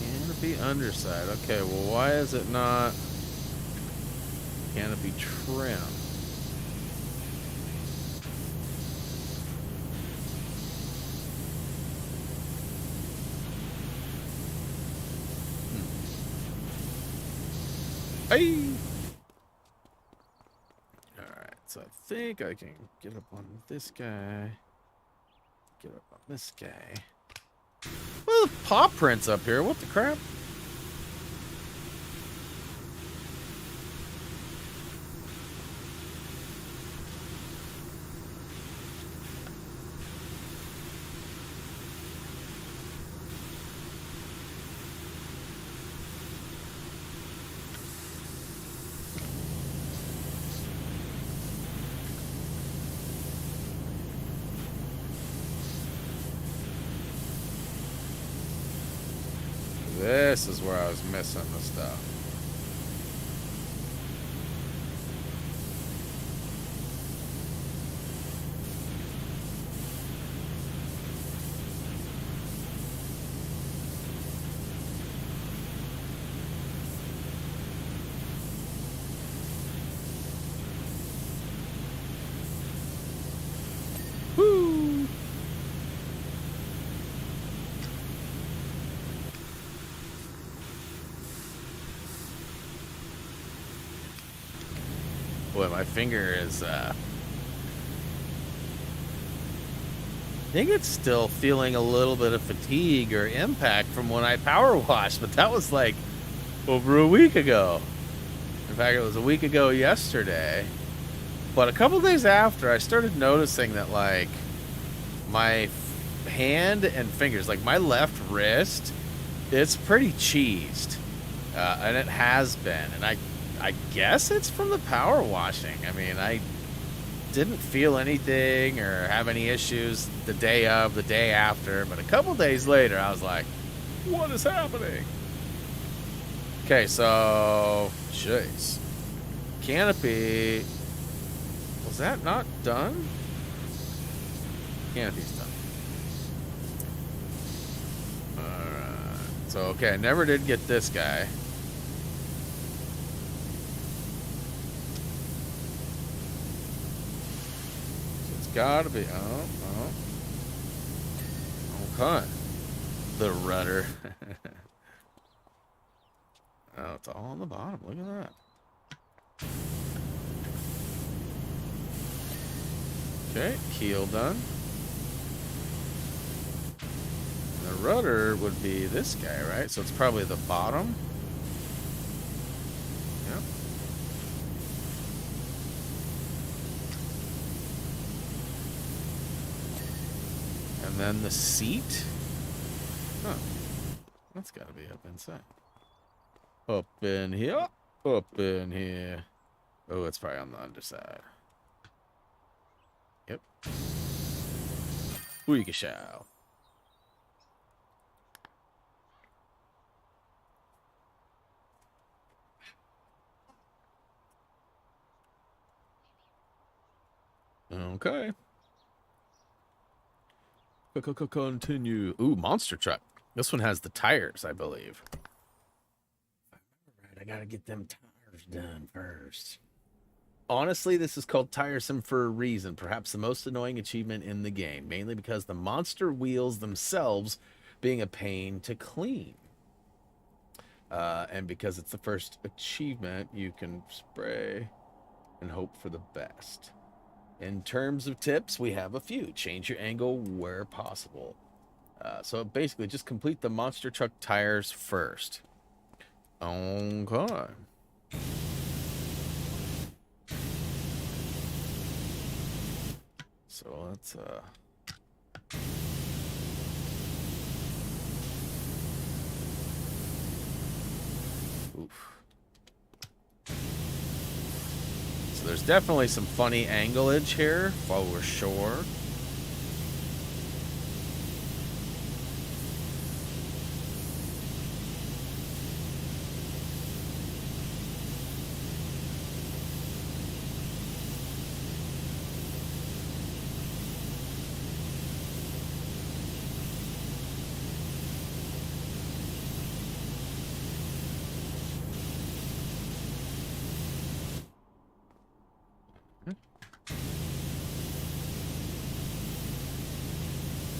Canopy underside. Okay, well, why is it not canopy trim? Hey! Alright, so I think I can get up on this guy. Get up on this guy. Well, the paw prints up here. What the crap? This is where I was missing the stuff. Woo! Boy, my finger is, I think it's still feeling a little bit of fatigue or impact from when I power washed, but that was like over a week ago. In fact, it was a week ago yesterday. But a couple days after, I started noticing that, like, my hand and fingers, like my left wrist, it's pretty cheesed. And it has been. And I guess it's from the power washing. I mean, I didn't feel anything or have any issues the day of, the day after, but a couple days later, I was like, what is happening? Okay, so, jeez. Canopy, Was that not done? Canopy's done. Alright. So, okay, I never did get this guy. So it's gotta be... Oh. Okay. The rudder. Oh, it's all on the bottom. Look at that. Okay, keel done. And the rudder would be this guy, right? So it's probably the bottom. Yep. And then the seat. Huh. That's got to be up inside. Up in here. Up in here. Oh, it's probably on the underside. Yep. Weekashow. Okay. Continue. Ooh, monster truck. This one has the tires, I believe. Right, I gotta get them tires done first. Honestly, this is called tiresome for a reason. Perhaps the most annoying achievement in the game, mainly because the monster wheels themselves being a pain to clean. And because it's the first achievement, you can spray and hope for the best. In terms of tips, we have a few. Change your angle where possible. So basically, just complete the monster truck tires first. Okay. So let's oof. So there's definitely some funny anglage here, for sure.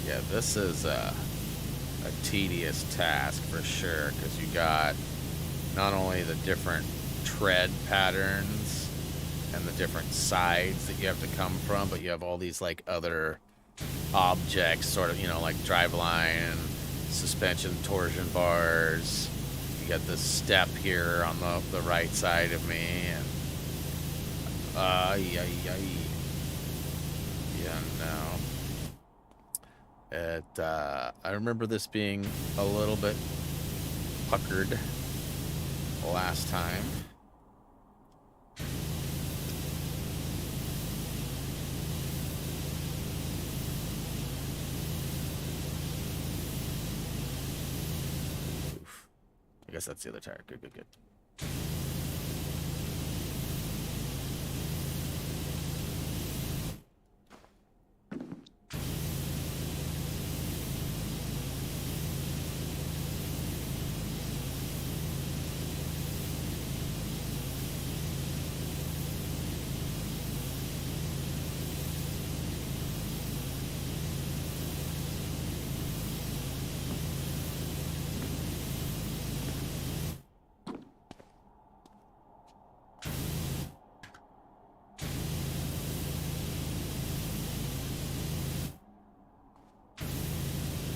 Yeah, this is a tedious task for sure, because you got not only the different tread patterns and the different sides that you have to come from, but you have all these like other objects, sort of, you know, like driveline, suspension torsion bars. You got this step here on the right side of me, and yeah, no. I remember this being a little bit puckered last time. Oof. I guess that's the other tire. Good.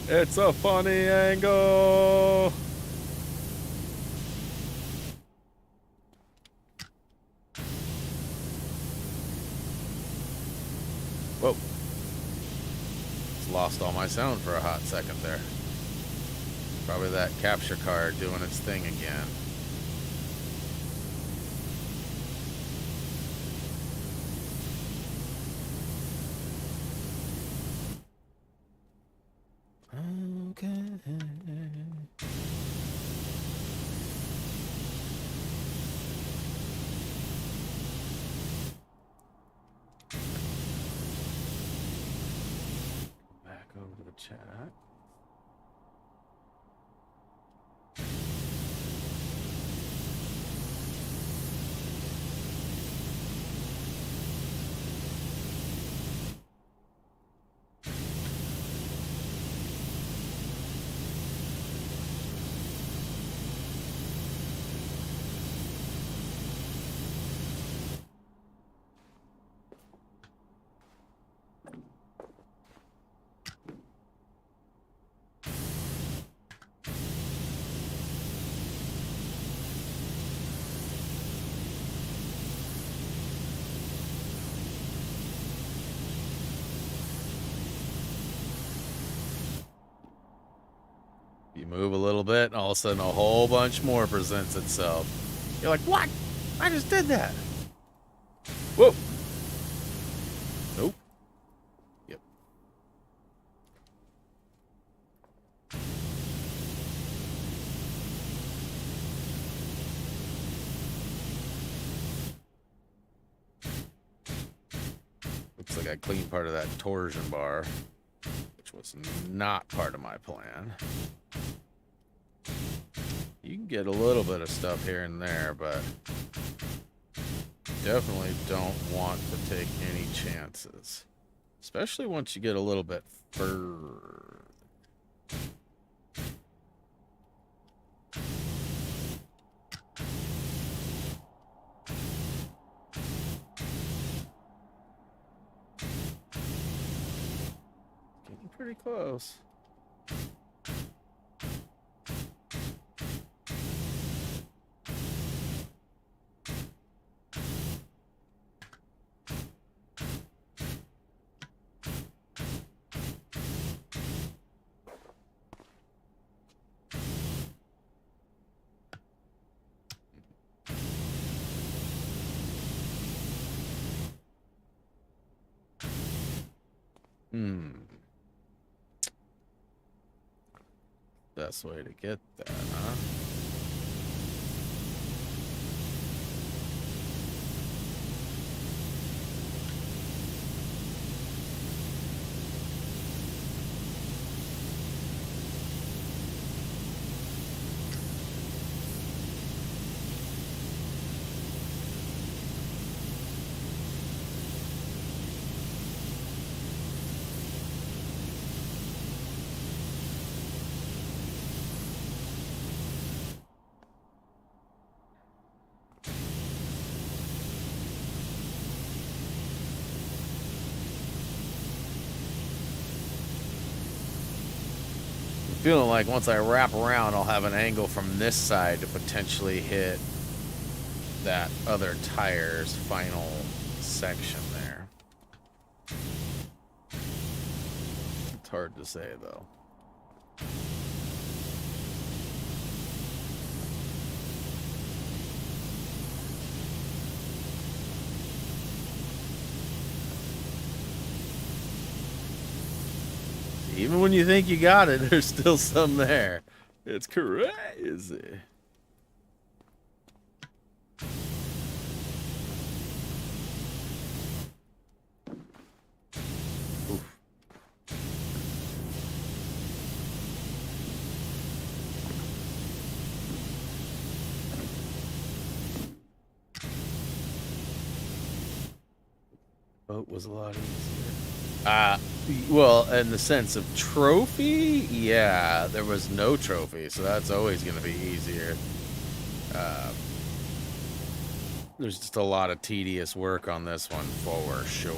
It's a funny angle. Whoa. Just lost all my sound for a hot second there. Probably that capture card doing its thing again. Okay. chat. You move a little bit, and all of a sudden a whole bunch more presents itself. You're like, what? I just did that. Whoa. Nope. Yep. Looks like I cleaned part of that torsion bar, which was not part of my plan. You can get a little bit of stuff here and there, but definitely don't want to take any chances. Especially once you get a little bit further. Getting pretty close. Best way to get that, huh? Feeling like once I wrap around, I'll have an angle from this side to potentially hit that other tire's final section there. It's hard to say, though. Even when you think you got it, there's still some there. It's crazy. Oof. Boat was a lot easier. Well, in the sense of trophy, yeah, there was no trophy, so that's always going to be easier. There's just a lot of tedious work on this one for sure.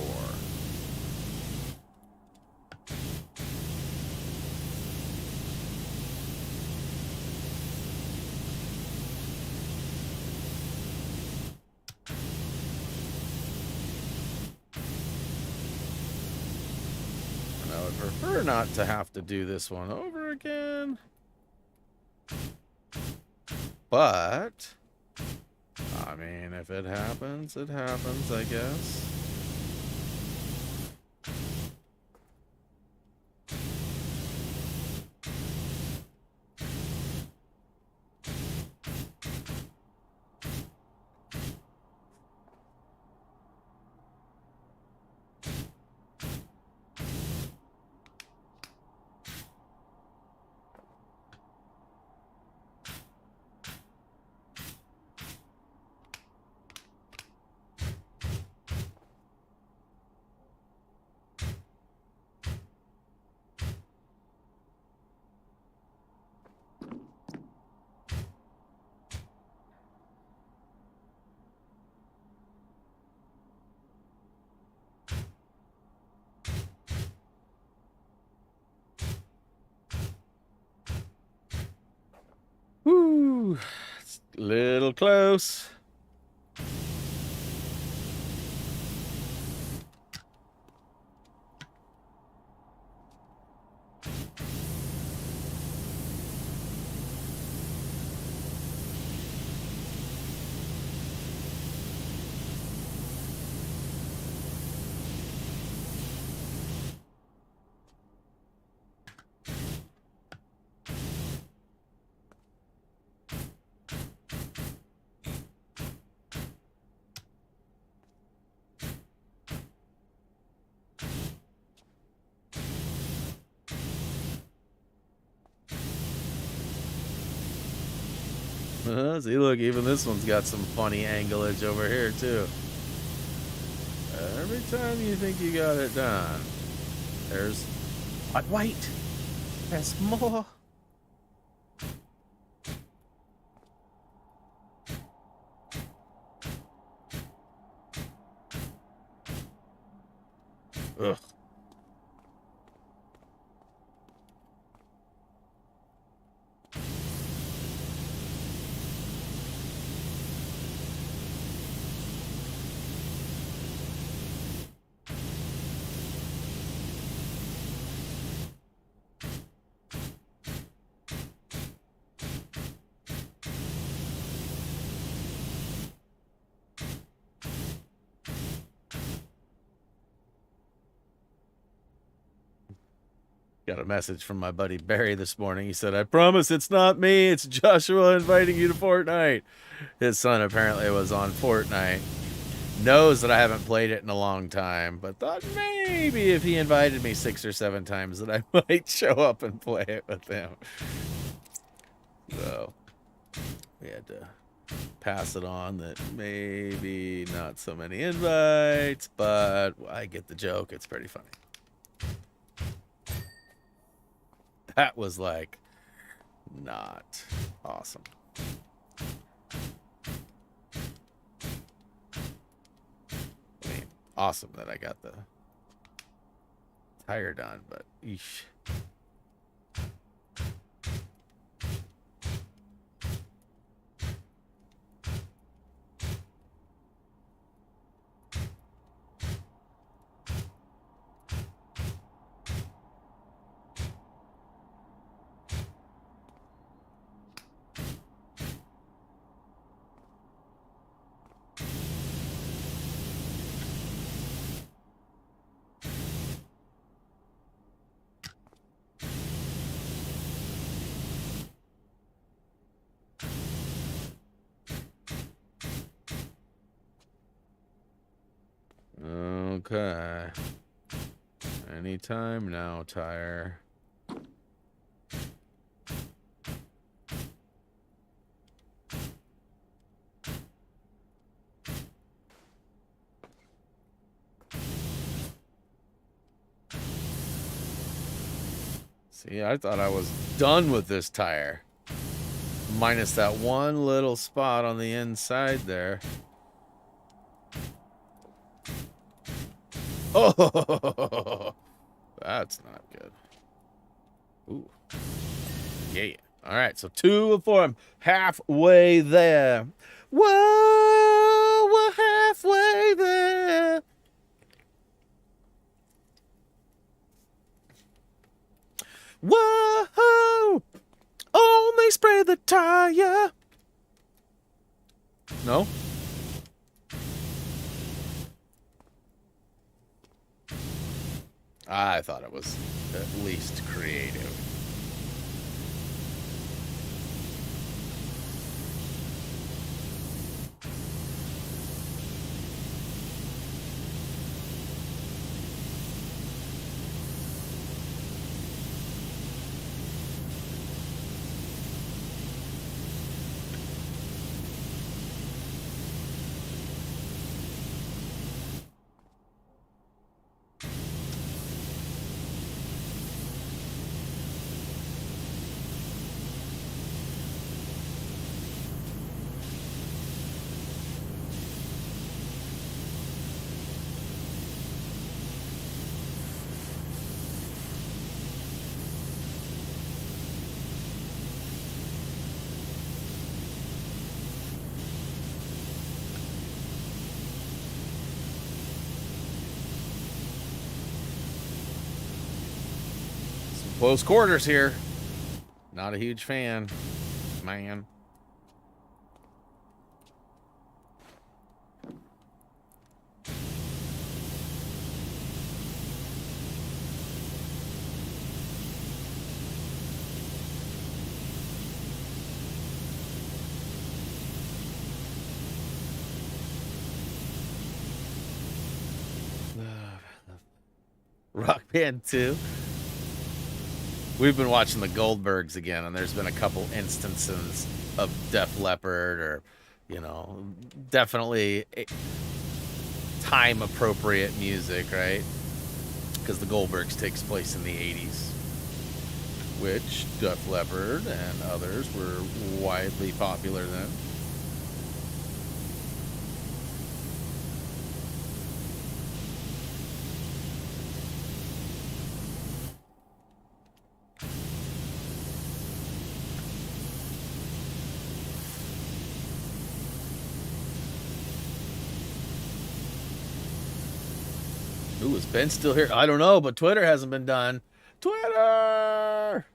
I would prefer not to have to do this one over again. But, I mean, if it happens, I guess. Woo! It's a little close. See, look, even this one's got some funny anglage over here, too. Every time you think you got it done, there's... But wait! There's more! Ugh. Got a message from my buddy Barry this morning. He said, I promise it's not me. It's Joshua inviting you to Fortnite. His son apparently was on Fortnite. Knows that I haven't played it in a long time, but thought maybe if he invited me 6 or 7 times that I might show up and play it with him. So we had to pass it on that maybe not so many invites, but I get the joke. It's pretty funny. That was like not awesome. I mean, awesome that I got the tire done, but eesh. Okay. Anytime now, tire. See, I thought I was done with this tire. Minus that one little spot on the inside there. Oh, that's not good. Ooh. Yeah. All right, so 2 of 4. I'm halfway there. Whoa, we're halfway there. Whoa, only spray the tire. No? I thought it was at least creative. Close quarters here. Not a huge fan, man. Rock Band 2. We've been watching the Goldbergs again, and there's been a couple instances of Def Leppard, or, you know, definitely time-appropriate music, right? Because the Goldbergs takes place in the 80s, which Def Leppard and others were widely popular then. Ooh, is Ben still here? I don't know, but Twitter hasn't been done. Twitter!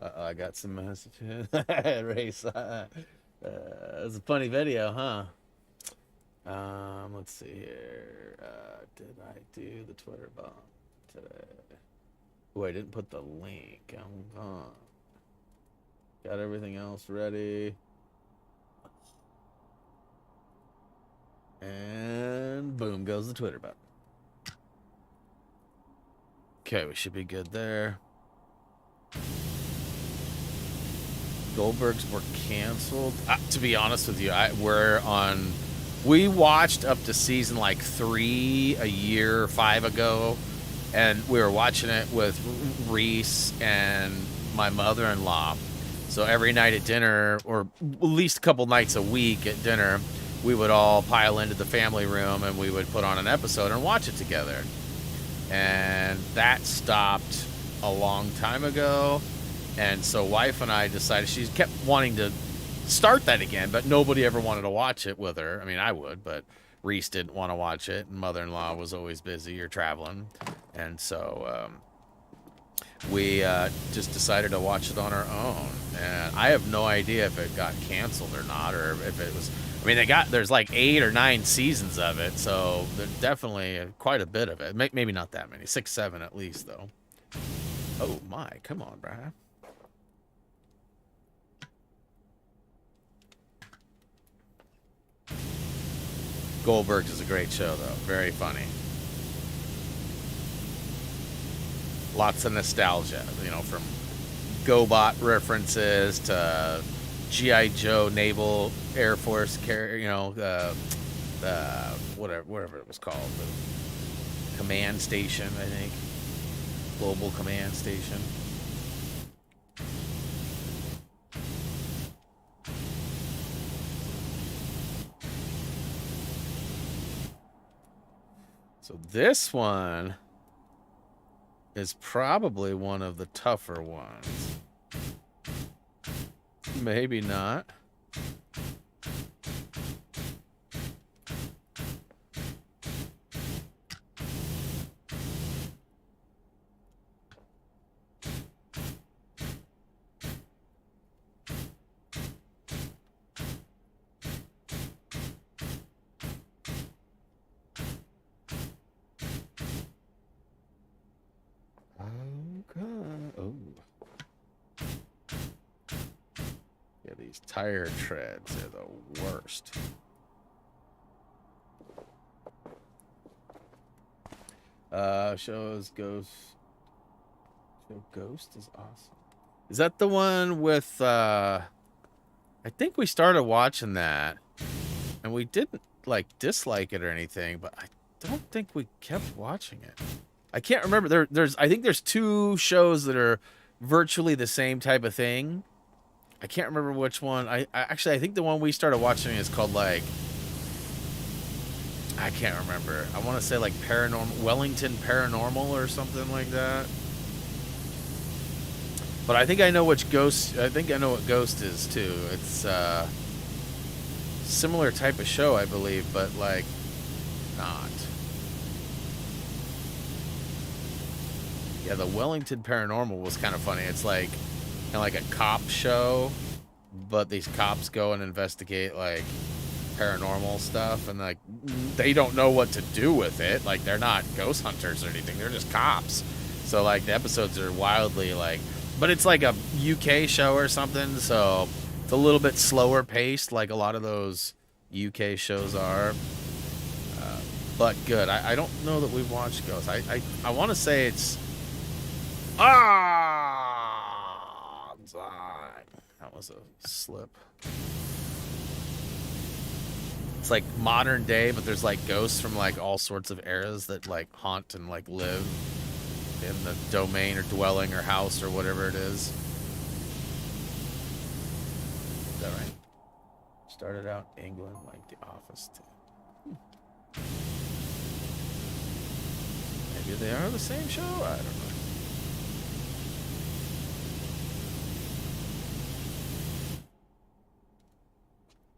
I got some messages. Race. It was a funny video, huh? Let's see here. Did I do the Twitter bomb today? Oh, I didn't put the link. I'm gone. Got everything else ready. And boom goes the Twitter button. Okay, we should be good there. Goldbergs were canceled. To be honest with you, we watched up to season like 3 a year, 5 ago, and we were watching it with Reese and my mother-in-law. So every night at dinner, or at least a couple nights a week at dinner, we would all pile into the family room and we would put on an episode and watch it together. And that stopped a long time ago, and so wife and I decided, she kept wanting to start that again, but nobody ever wanted to watch it with her. I mean, I would, but Reese didn't want to watch it, and mother-in-law was always busy or traveling, and so we just decided to watch it on our own. And I have no idea if it got canceled or not, or if it was, I mean, there's like 8 or 9 seasons of it, so there's definitely quite a bit of it. Maybe not that many, 6, 7 at least, though. Oh my, come on, Brian. Goldbergs is a great show, though. Very funny. Lots of nostalgia, you know, from GoBot references to G.I. Joe, Naval Air Force, whatever it was called, the command station, I think, global command station. So this one is probably one of the tougher ones. Maybe not. These tire treads are the worst. Shows Ghost. Show Ghost is awesome. Is that the one with I think we started watching that and we didn't like dislike it or anything, but I don't think we kept watching it. I can't remember. I think there's 2 shows that are virtually the same type of thing. I can't remember which one. I think the one we started watching is called, like, I can't remember. I want to say like Wellington Paranormal or something like that. But I think I know which Ghost. I think I know what Ghost is too. It's similar type of show, I believe, but like not. Yeah, the Wellington Paranormal was kind of funny. It's like kind of like a cop show, but these cops go and investigate like paranormal stuff, and like they don't know what to do with it. Like they're not ghost hunters or anything. They're just cops. So like the episodes are wildly like, but it's like a UK show or something. So it's a little bit slower paced, like a lot of those UK shows are. But good. I don't know that we've watched Ghost. I want to say it's that was a slip. It's like modern day, but there's like ghosts from like all sorts of eras that like haunt and like live in the domain or dwelling or house or whatever it is. Is that right? Started out England like The Office too. Maybe they are the same show? I don't know.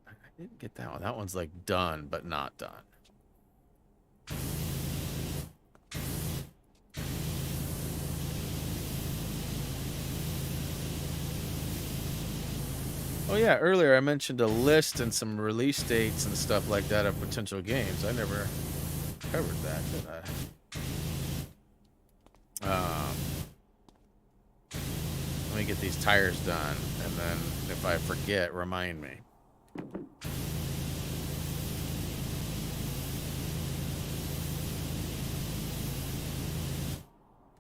I didn't get that one. That one's like done, but not done. Oh yeah, earlier I mentioned a list and some release dates and stuff like that of potential games. I never covered that, did I? Let me get these tires done, and then if I forget, remind me.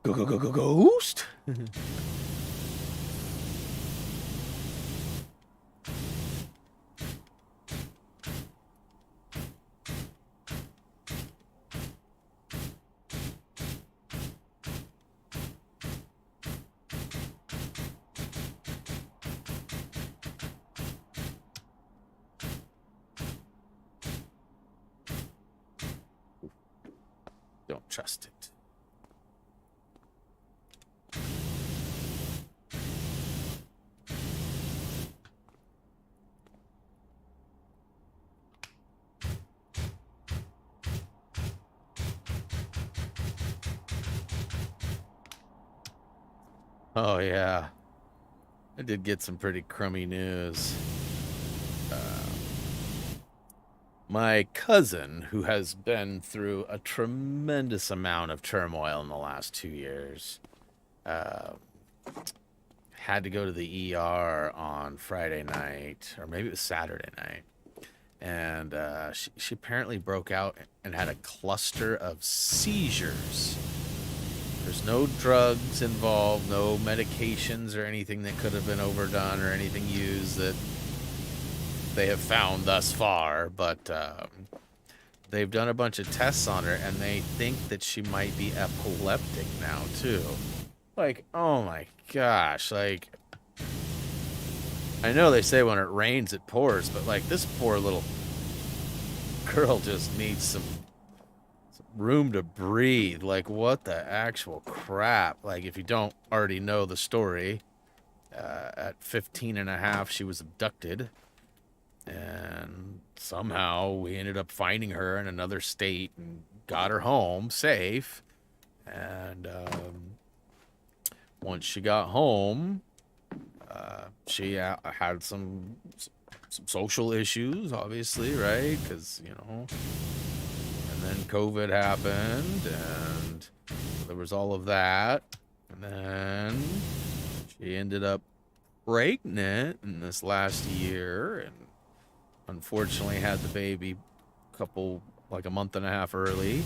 Ghost? Don't trust it. Oh yeah, I did get some pretty crummy news. My cousin, who has been through a tremendous amount of turmoil in the last 2 years, had to go to the ER on Friday night, or maybe it was Saturday night. And she apparently broke out and had a cluster of seizures. There's no drugs involved, no medications or anything that could have been overdone or anything used that they have found thus far, but they've done a bunch of tests on her, and they think that she might be epileptic now, too. Like, oh my gosh, like, I know they say when it rains it pours, but like this poor little girl just needs some room to breathe. Like, what the actual crap? Like, if you don't already know the story, at 15 and a half, she was abducted. And somehow we ended up finding her in another state and got her home safe. And once she got home, she had some social issues, obviously, right? Because, you know, and then COVID happened, and there was all of that. And then she ended up pregnant in this last year, and unfortunately had the baby like a month and a half early.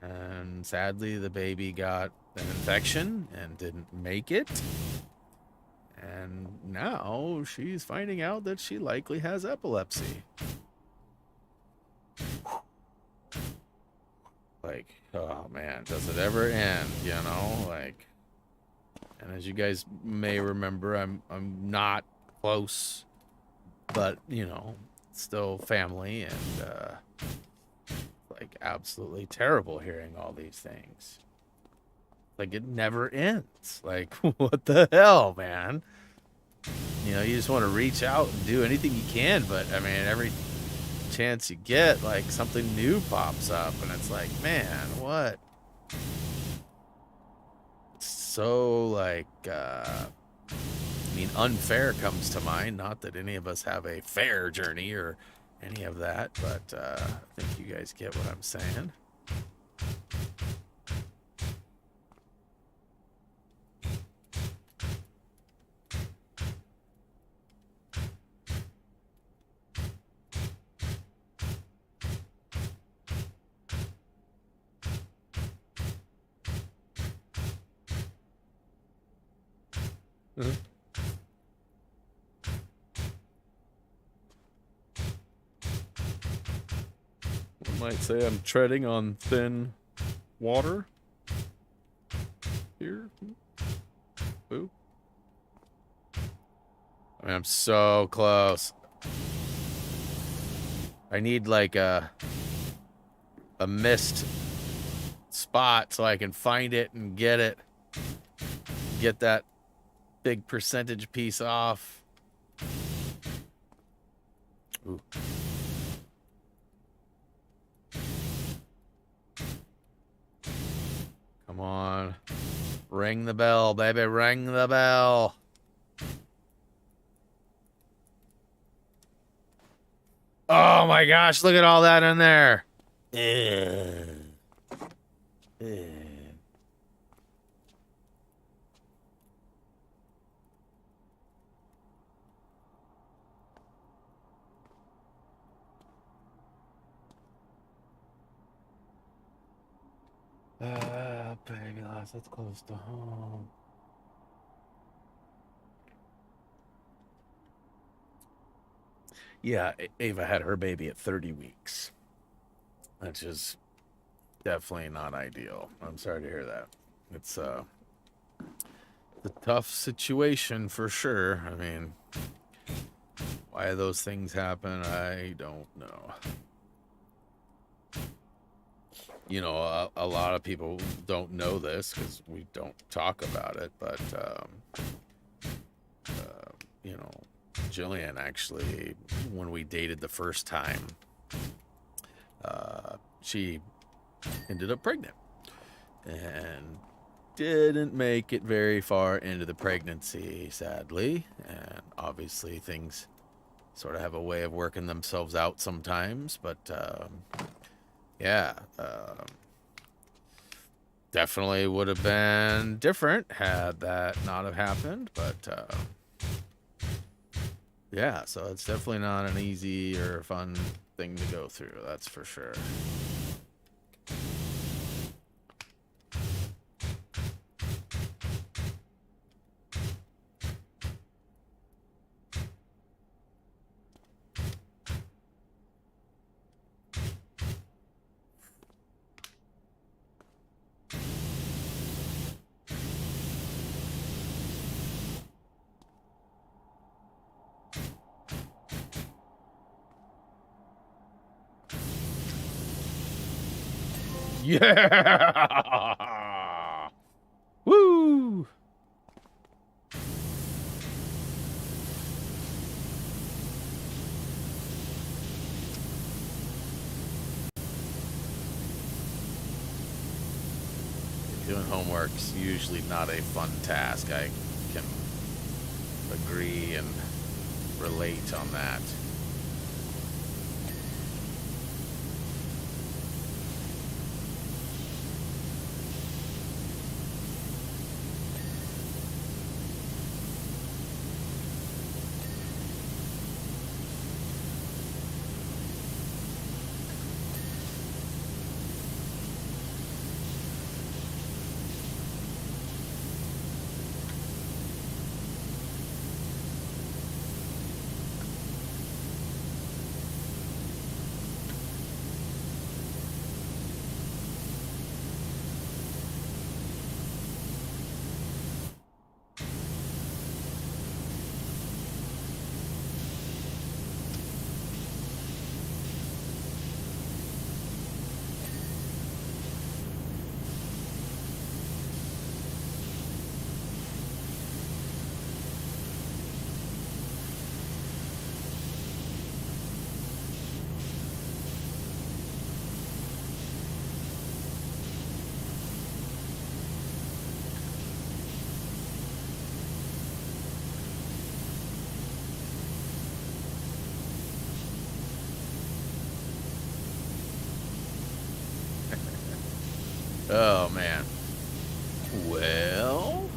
And sadly, the baby got an infection and didn't make it. And now she's finding out that she likely has epilepsy. Like, oh man, does it ever end, you know? Like, and as you guys may remember, I'm not close, but you know, still family, and like absolutely terrible hearing all these things. Like, it never ends. Like, what the hell, man? You know, you just want to reach out and do anything you can, but I mean, every chance you get, like, something new pops up, and it's like, man, what? so like, I mean, unfair comes to mind. Not that any of us have a fair journey or any of that, but I think you guys get what I'm saying. One might say I'm treading on thin water here. Boo. I mean, I'm so close. I need like a missed spot so I can find it and get it. Get that big percentage piece off. Ooh. Come on. Ring the bell, baby. Ring the bell. Oh my gosh, look at all that in there. Baby, that's close to home. Yeah, Ava had her baby at 30 weeks. Which is definitely not ideal. I'm sorry to hear that. It's a tough situation for sure. I mean, why those things happen, I don't know. You know, a lot of people don't know this because we don't talk about it, but, you know, Jillian actually, when we dated the first time, she ended up pregnant and didn't make it very far into the pregnancy, sadly. And obviously things sort of have a way of working themselves out sometimes, but, yeah, definitely would have been different had that not have happened, but, yeah, so it's definitely not an easy or fun thing to go through, that's for sure. Yeah! Woo! Doing homework's usually not a fun task. I can agree and relate on that. Oh, man. Well,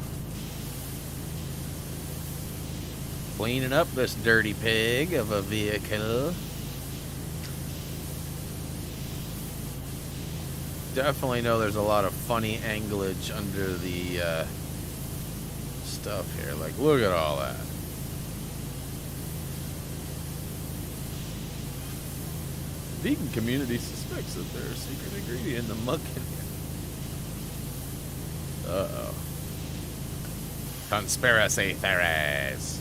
cleaning up this dirty pig of a vehicle. Definitely know there's a lot of funny anglage under the stuff here. Like, look at all that. Vegan community suspects that there's a secret ingredient in the muck. Uh-oh. Conspiracy theories.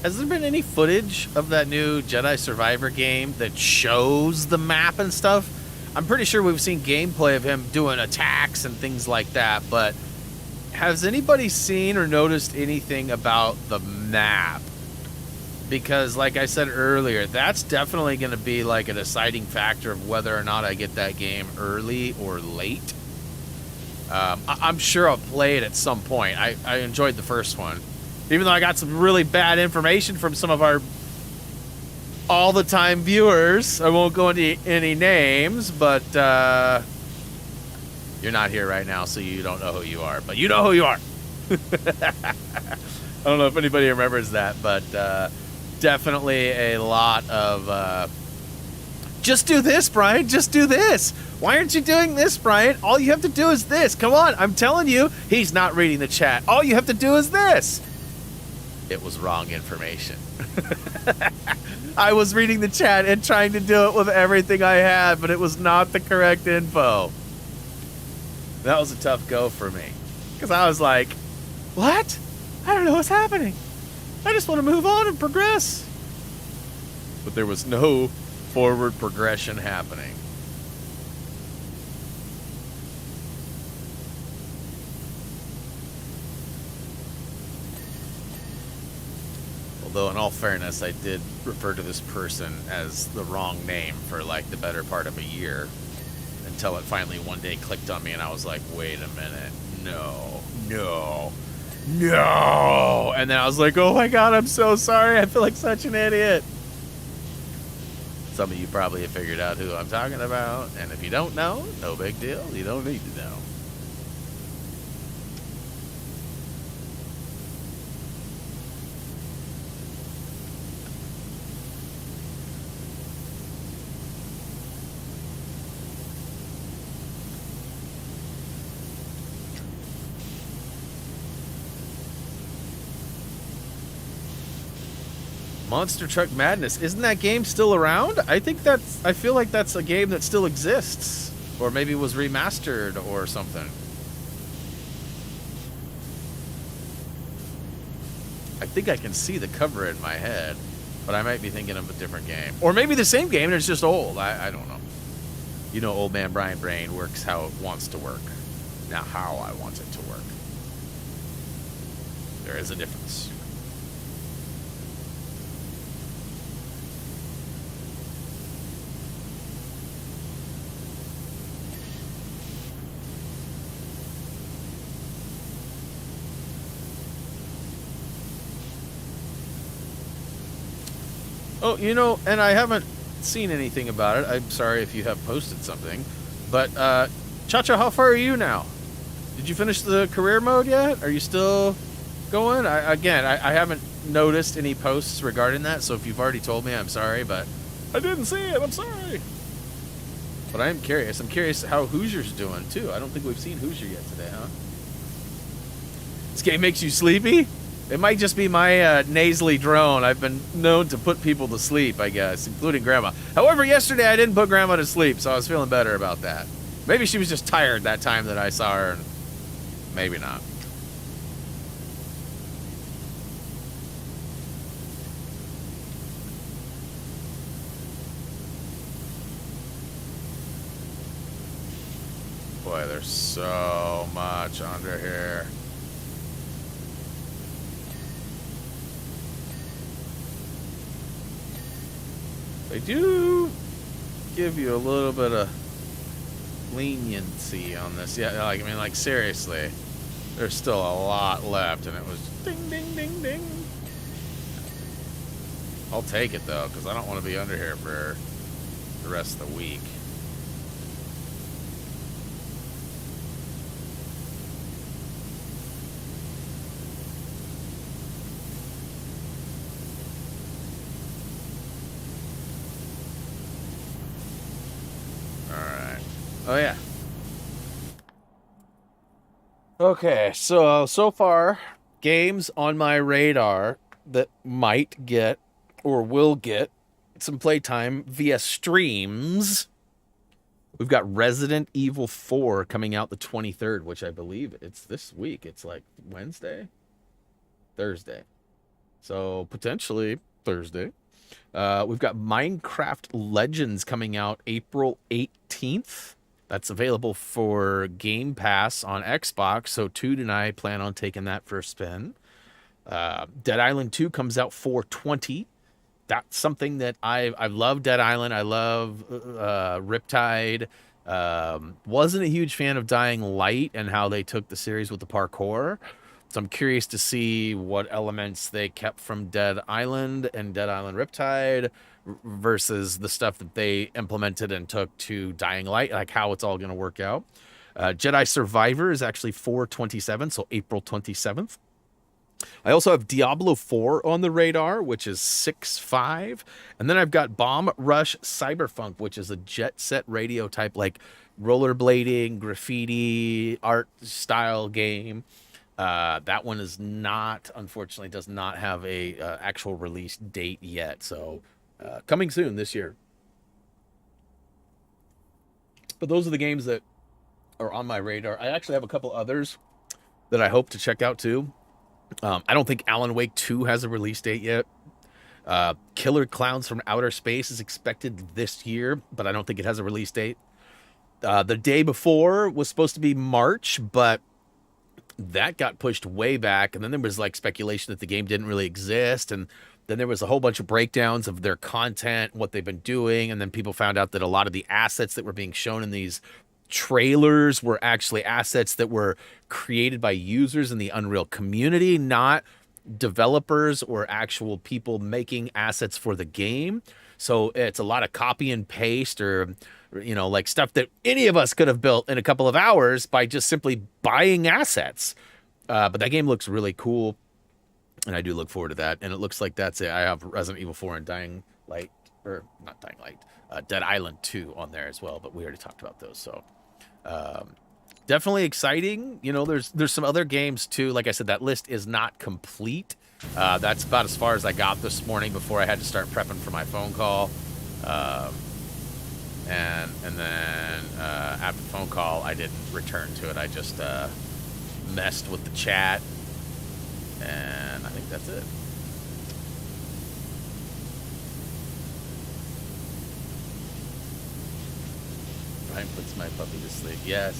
Has there been any footage of that new Jedi Survivor game that shows the map and stuff? I'm pretty sure we've seen gameplay of him doing attacks and things like that, but has anybody seen or noticed anything about the map? Because, like I said earlier, that's definitely going to be like a deciding factor of whether or not I get that game early or late. I'm sure I'll play it at some point. I enjoyed the first one. Even though I got some really bad information from some of our all-the-time viewers. I won't go into any names, but you're not here right now, so you don't know who you are. But you know who you are. I don't know if anybody remembers that, but definitely a lot of... just do this, Brian. Just do this. Why aren't you doing this, Brian? All you have to do is this. Come on. I'm telling you, he's not reading the chat. All you have to do is this. It was wrong information. I was reading the chat and trying to do it with everything I had, but it was not the correct info. That was a tough go for me. Because I was like, what? I don't know what's happening. I just want to move on and progress. But there was no forward progression happening. Although, in all fairness, I did refer to this person as the wrong name for, like, the better part of a year. Until it finally one day clicked on me and I was like, wait a minute. No. And then I was like, oh my god, I'm so sorry. I feel like such an idiot. Some of you probably have figured out who I'm talking about. And if you don't know, no big deal. You don't need to know. Monster Truck Madness. Isn't that game still around? I feel like that's a game that still exists. Or maybe was remastered or something. I think I can see the cover in my head. But I might be thinking of a different game. Or maybe the same game and it's just old. I don't know. You know, old man Brian Brain works how it wants to work. Not how I want it to work. There is a difference. Oh, you know, and I haven't seen anything about it. I'm sorry if you have posted something. But, Chacha, how far are you now? Did you finish the career mode yet? Are you still going? I haven't noticed any posts regarding that, so if you've already told me, I'm sorry, but I didn't see it. I'm sorry. But I am curious. I'm curious how Hoosier's doing, too. I don't think we've seen Hoosier yet today, huh? This game makes you sleepy? It might just be my nasally drone. I've been known to put people to sleep, I guess, including Grandma. However, yesterday I didn't put Grandma to sleep, so I was feeling better about that. Maybe she was just tired that time that I saw her, and maybe not. Boy, there's so much under here. They do give you a little bit of leniency on this. Yeah, like, I mean, like, seriously, there's still a lot left, and it was ding, ding, ding, ding. I'll take it, though, because I don't want to be under here for the rest of the week. Alright. Oh, yeah. Okay, so far, games on my radar that might get or will get some playtime via streams. We've got Resident Evil 4 coming out the 23rd, which I believe it's this week. It's like Wednesday? Thursday. So potentially Thursday. We've got Minecraft Legends coming out April 18th. That's available for Game Pass on Xbox, so Toot and I plan on taking that for a spin. Dead Island 2 comes out 4/20. That's something that I love. Dead Island. I love Riptide. Wasn't a huge fan of Dying Light and how they took the series with the parkour. So I'm curious to see what elements they kept from Dead Island and Dead Island Riptide versus the stuff that they implemented and took to Dying Light, like how it's all going to work out. Jedi Survivor is actually 4/27, so April 27th. I also have Diablo 4 on the radar, which is 6/5. And then I've got Bomb Rush Cyberpunk, which is a jet set radio type, like rollerblading, graffiti, art style game. That one is not, unfortunately, does not have a actual release date yet. So coming soon this year. But those are the games that are on my radar. I actually have a couple others that I hope to check out too. I don't think Alan Wake 2 has a release date yet. Killer Clowns from Outer Space is expected this year, but I don't think it has a release date. The day before was supposed to be March, but that got pushed way back. And then there was like speculation that the game didn't really exist. And then there was a whole bunch of breakdowns of their content, what they've been doing. And then people found out that a lot of the assets that were being shown in these trailers were actually assets that were created by users in the Unreal community, not developers or actual people making assets for the game. So it's a lot of copy and paste or, you know, like stuff that any of us could have built in a couple of hours by just simply buying assets. But that game looks really cool, and I do look forward to that. And it looks like that's it. I have Resident Evil 4 and Dying Light, or not Dying Light, Dead Island 2 on there as well, but we already talked about those. So definitely exciting. You know, there's some other games too. Like I said, that list is not complete. That's about as far as I got this morning before I had to start prepping for my phone call. And then after the phone call, I didn't return to it. I just messed with the chat, and I think that's it. Ryan puts my puppy to sleep. Yes.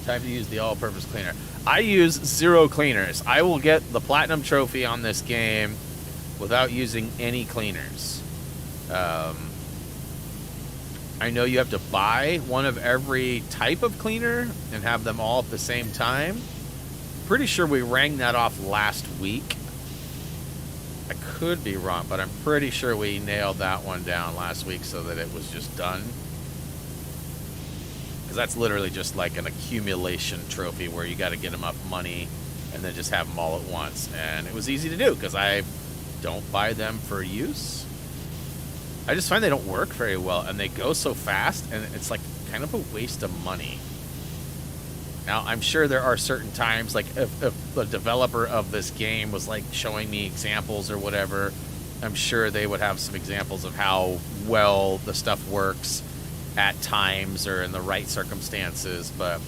Time to use the all-purpose cleaner. I use 0 cleaners. I will get the platinum trophy on this game without using any cleaners. I know you have to buy one of every type of cleaner and have them all at the same time. Pretty sure we rang that off last week. I could be wrong, but I'm pretty sure we nailed that one down last week so that it was just done. Because that's literally just like an accumulation trophy where you got to get enough money and then just have them all at once. And it was easy to do because I don't buy them for use. I just find they don't work very well, and they go so fast, and it's like kind of a waste of money. Now, I'm sure there are certain times, like if the developer of this game was like showing me examples or whatever, I'm sure they would have some examples of how well the stuff works at times or in the right circumstances. But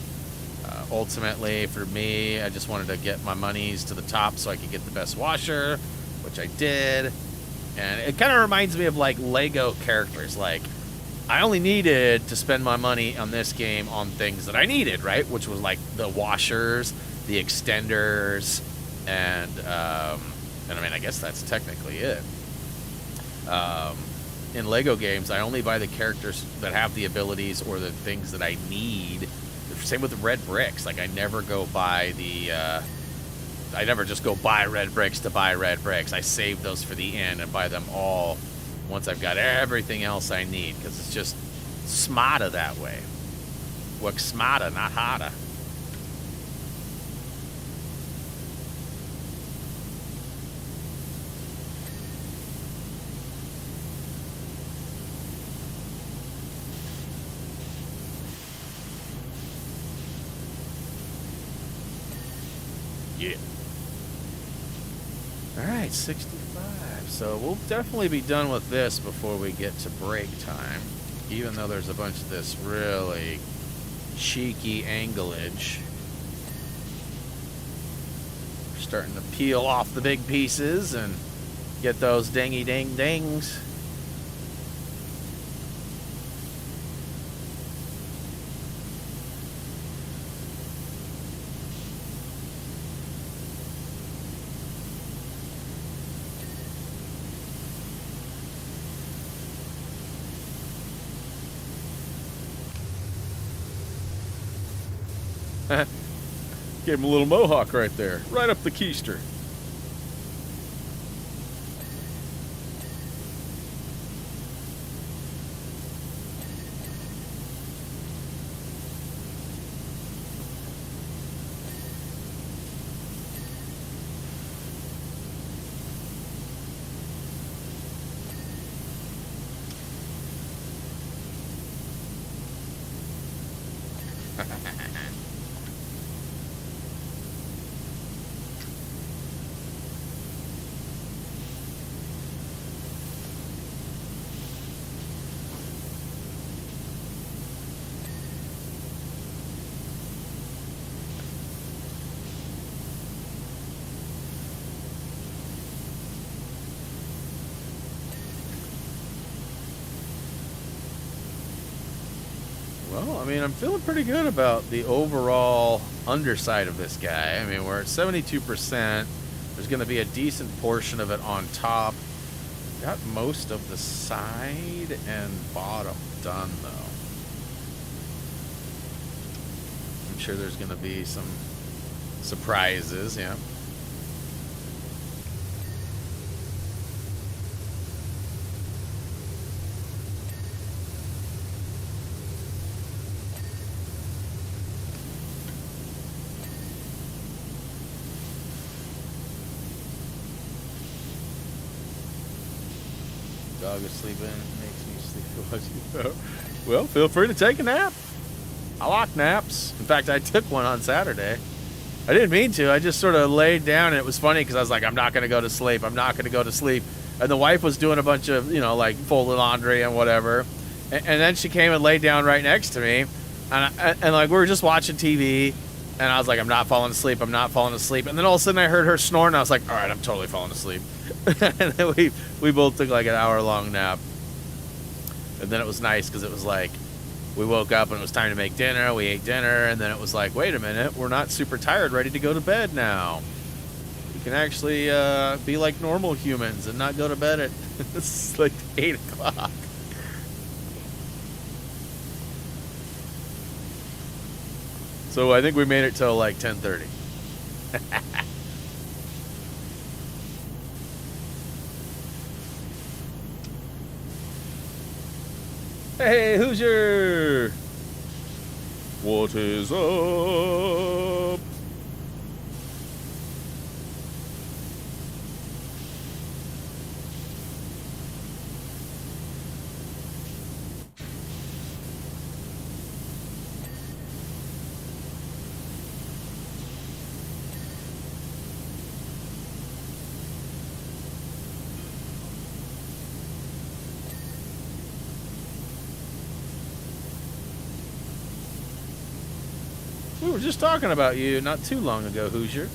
ultimately, for me, I just wanted to get my monies to the top so I could get the best washer, which I did. And it kind of reminds me of like Lego characters. Like, I only needed to spend my money on this game on things that I needed, right? Which was like the washers, the extenders, and I mean, I guess that's technically it. in Lego games, I only buy the characters that have the abilities or the things that I need. Same with the red bricks. Like, I never go buy the, I never just go buy red bricks to buy red bricks. I save those for the end and buy them all once I've got everything else I need, because it's just smarter that way. Work smarter, not harder. Yeah. Alright, 65. So we'll definitely be done with this before we get to break time. Even though there's a bunch of this really cheeky anglage. We're starting to peel off the big pieces and get those dingy ding dings. Gave him a little mohawk right there, right up the keister. Well, I mean, I'm feeling pretty good about the overall underside of this guy. I mean, we're at 72%. There's going to be a decent portion of it on top. Got most of the side and bottom done, though. I'm sure there's going to be some surprises, yeah. Dog is sleeping, makes me sleep. Well, feel free to take a nap. I like naps. In fact, I took one on Saturday. I didn't mean to. I just sort of laid down, and it was funny because I was like, I'm not going to go to sleep. I'm not going to go to sleep. And the wife was doing a bunch of, you know, like folded laundry and whatever. And then she came and laid down right next to me. And like, we were just watching TV. And I was like, I'm not falling asleep. I'm not falling asleep. And then all of a sudden I heard her snore, and I was like, all right, I'm totally falling asleep. And then we both took like an hour-long nap. And then it was nice because it was like, we woke up and it was time to make dinner. We ate dinner, and then it was like, wait a minute, we're not super tired, ready to go to bed now. We can actually be like normal humans and not go to bed at it's like 8 o'clock. So I think we made it till like 10:30. Hey, Hoosier! What is up? We were just talking about you not too long ago, Hoosier.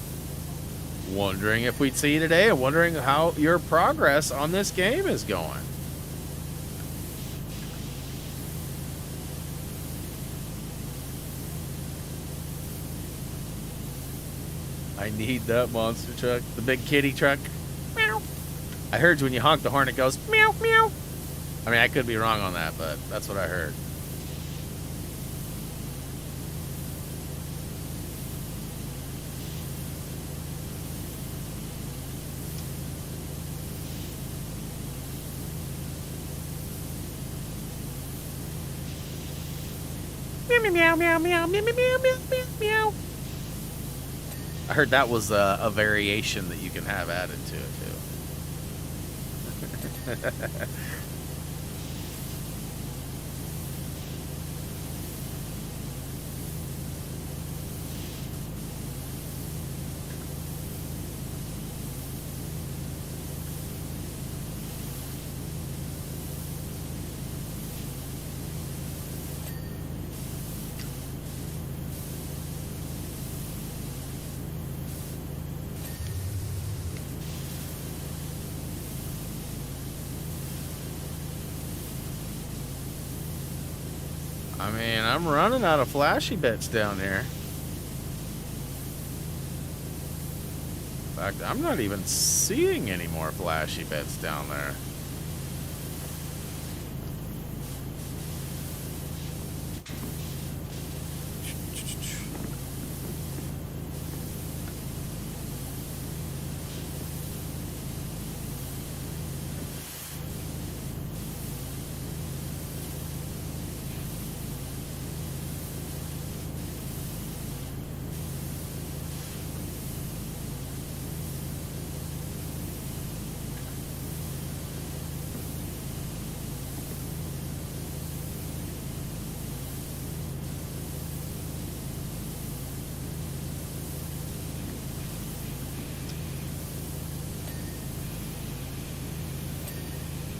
Wondering if we'd see you today and wondering how your progress on this game is going. I need that monster truck, the big kitty truck. Meow. I heard when you honk the horn, it goes meow, meow. I mean, I could be wrong on that, but that's what I heard. Meow, meow, meow, meow, meow, meow, meow, meow, meow. I heard that was a variation that you can have added to it, too. I mean, I'm running out of flashy bits down here. In fact, I'm not even seeing any more flashy bits down there.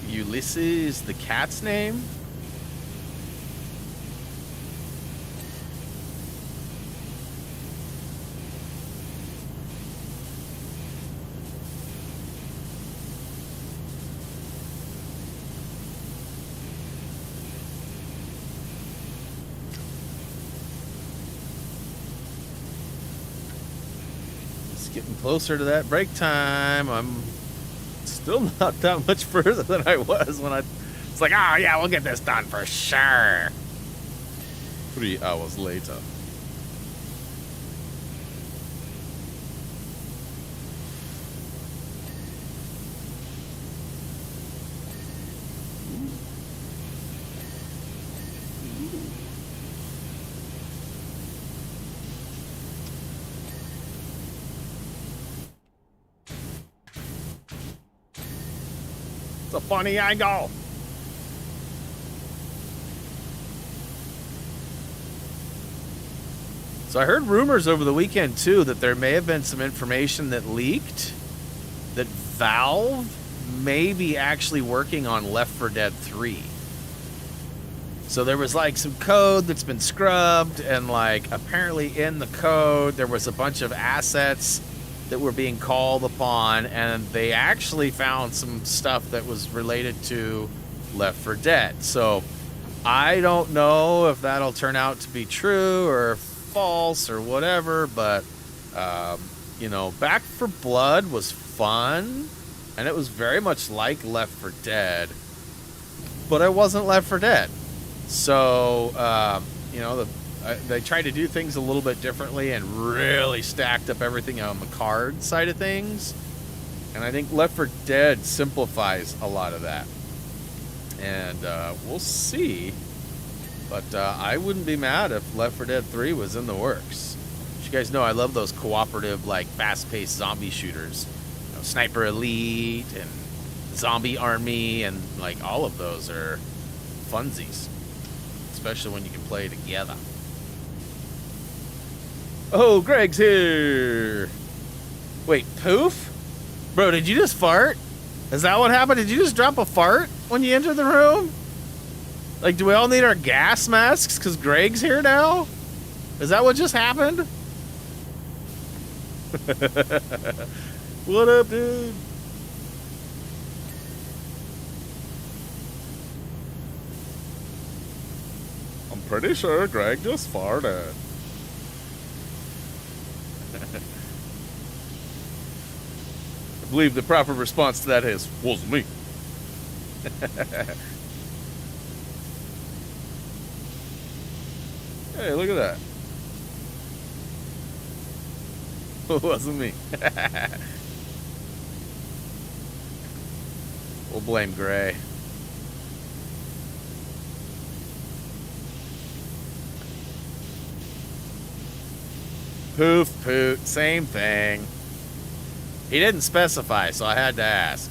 Ulysses, the cat's name? It's getting closer to that break time. I'm still not that much further than I was when it's like, oh yeah, we'll get this done for sure. 3 hours later. It's a funny angle. So I heard rumors over the weekend too that there may have been some information that leaked that Valve may be actually working on Left 4 Dead 3. So there was like some code that's been scrubbed, and like apparently in the code there was a bunch of assets that were being called upon, and they actually found some stuff that was related to Left 4 Dead. So I don't know if that'll turn out to be true or false or whatever, but you know, Back 4 Blood was fun, and it was very much like Left 4 Dead, but it wasn't Left 4 Dead. So you know, they tried to do things a little bit differently and really stacked up everything on the card side of things. And I think Left 4 Dead simplifies a lot of that. And we'll see. But I wouldn't be mad if Left 4 Dead 3 was in the works. As you guys know, I love those cooperative, like, fast-paced zombie shooters. You know, Sniper Elite and Zombie Army, and, like, all of those are funsies. Especially when you can play together. Oh, Greg's here. Wait, poof? Bro, did you just fart? Is that what happened? Did you just drop a fart when you entered the room? Like, do we all need our gas masks because Greg's here now? Is that what just happened? What up, dude? I'm pretty sure Greg just farted. I believe the proper response to that is, wasn't me. Hey, look at that. It wasn't me. We'll blame Gray. Poof, poot, same thing. He didn't specify, so I had to ask.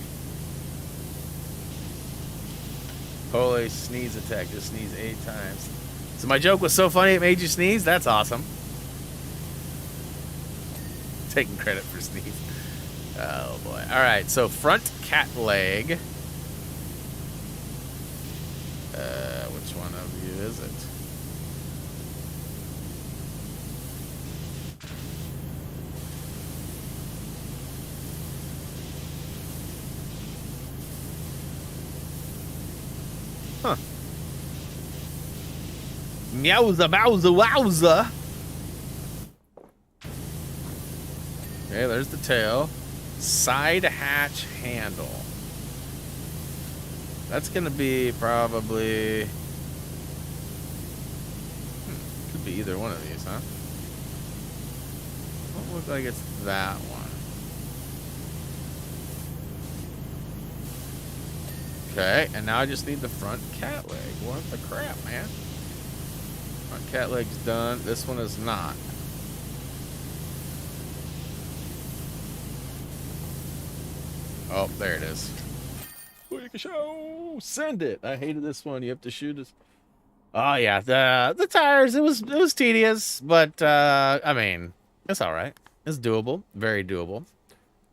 Holy sneeze attack, just sneeze 8 times. So my joke was so funny it made you sneeze? That's awesome. Taking credit for sneeze. Oh boy. Alright, so front cat leg. Which one of you is it? Huh. Meowza, bowza, wowza. Okay, there's the tail. Side hatch handle. That's gonna be probably... could be either one of these, huh? Don't look like it's that one. Okay, and now I just need the front cat leg. What the crap, man? Front cat leg's done. This one is not. Oh, there it is. Quick show! Send it! I hated this one. You have to shoot us. Oh yeah, the tires. It was tedious, but I mean, it's all right. It's doable. Very doable.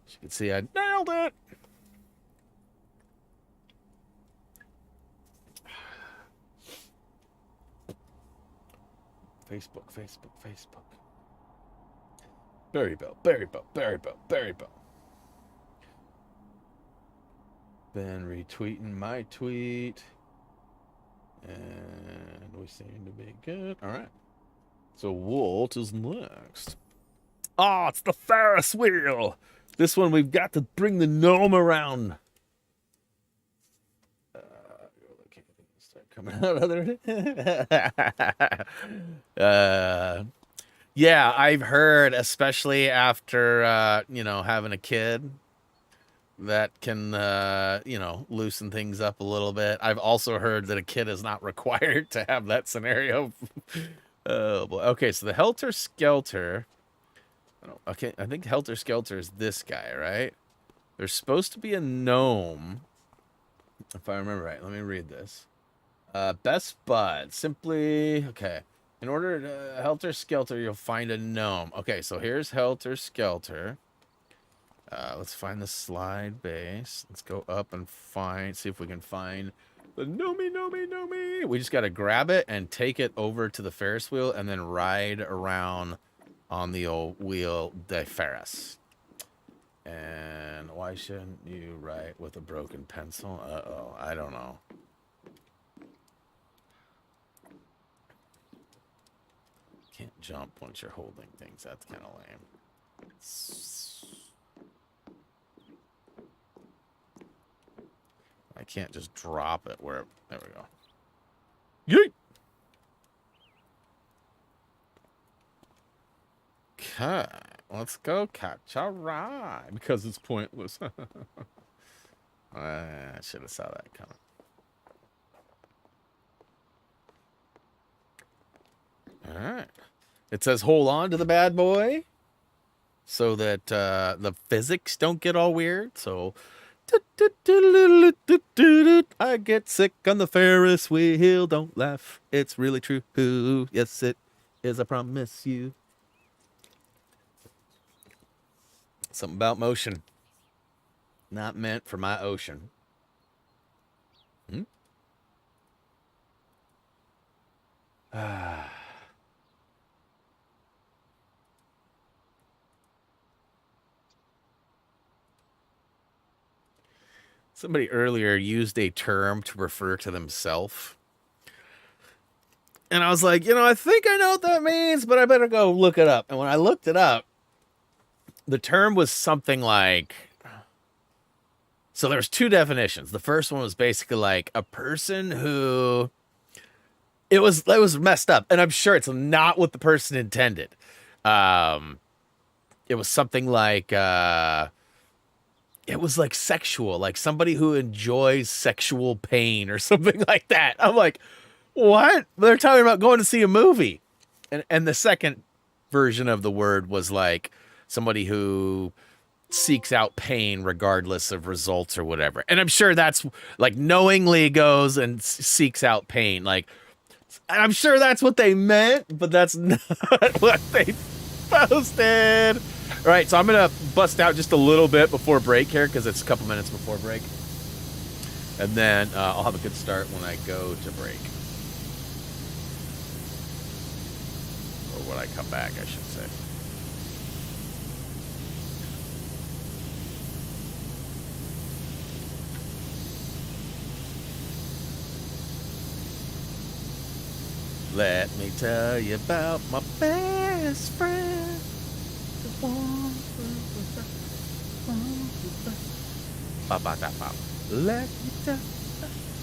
As you can see, I nailed it. Facebook. Berry Bell. Been retweeting my tweet. And we seem to be good. All right. So what is next? Oh, it's the Ferris wheel. This one we've got to bring the gnome around. Start coming out of there. Yeah, I've heard, especially after you know, having a kid, that can you know, loosen things up a little bit. I've also heard that a kid is not required to have that scenario. Oh boy. Okay, so the Helter Skelter. Okay, I think Helter Skelter is this guy, right? There's supposed to be a gnome, if I remember right. Let me read this. Best Bud. Simply, okay. In order to Helter Skelter, you'll find a gnome. Okay, so here's Helter Skelter. Let's find the slide base. Let's go up and see if we can find the gnome. We just got to grab it and take it over to the Ferris wheel and then ride around on the old wheel de Ferris. And why shouldn't you write with a broken pencil? Uh-oh, I don't know. Can't jump once you're holding things. That's kind of lame. I can't just drop it where... There we go. Yeet! Okay, let's go catch a ride. Because it's pointless. I should have saw that coming. Alright. It says hold on to the bad boy so that the physics don't get all weird. So... I get sick on the Ferris wheel. Don't laugh. It's really true. Yes, it is. I promise you. Something about motion. Not meant for my ocean. Somebody earlier used a term to refer to themselves. And I was like, you know, I think I know what that means, but I better go look it up. And when I looked it up, the term was something like... So there's two definitions. The first one was basically like a person who it was messed up, and I'm sure it's not what the person intended. It was something like it was like sexual, like somebody who enjoys sexual pain or something like that. I'm like, what? They're talking about going to see a movie. And the second version of the word was like somebody who seeks out pain regardless of results or whatever. And I'm sure that's like knowingly goes and seeks out pain. Like, I'm sure that's what they meant, but that's not what they posted. All right, so I'm going to bust out just a little bit before break here because it's a couple minutes before break. And then I'll have a good start when I go to break. Or when I come back, I should say. Let me tell you about my best friend. Let me tell you,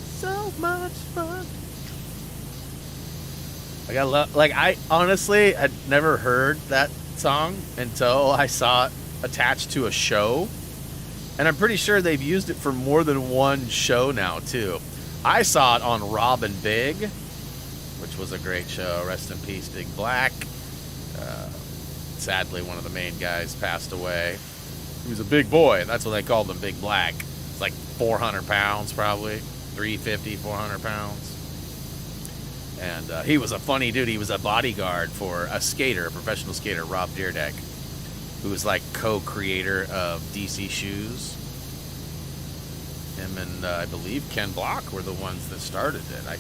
so much fun. I honestly had never heard that song until I saw it attached to a show. And I'm pretty sure they've used it for more than one show now, too. I saw it on Robin Big, which was a great show. Rest in peace, Big Black. Sadly, one of the main guys passed away. He was a big boy. That's what they called him, Big Black. It's like 400 pounds, probably. 350, 400 pounds. And he was a funny dude. He was a bodyguard for a skater, a professional skater, Rob Dyrdek, who was like co-creator of DC Shoes. Him and I believe Ken Block were the ones that started it. I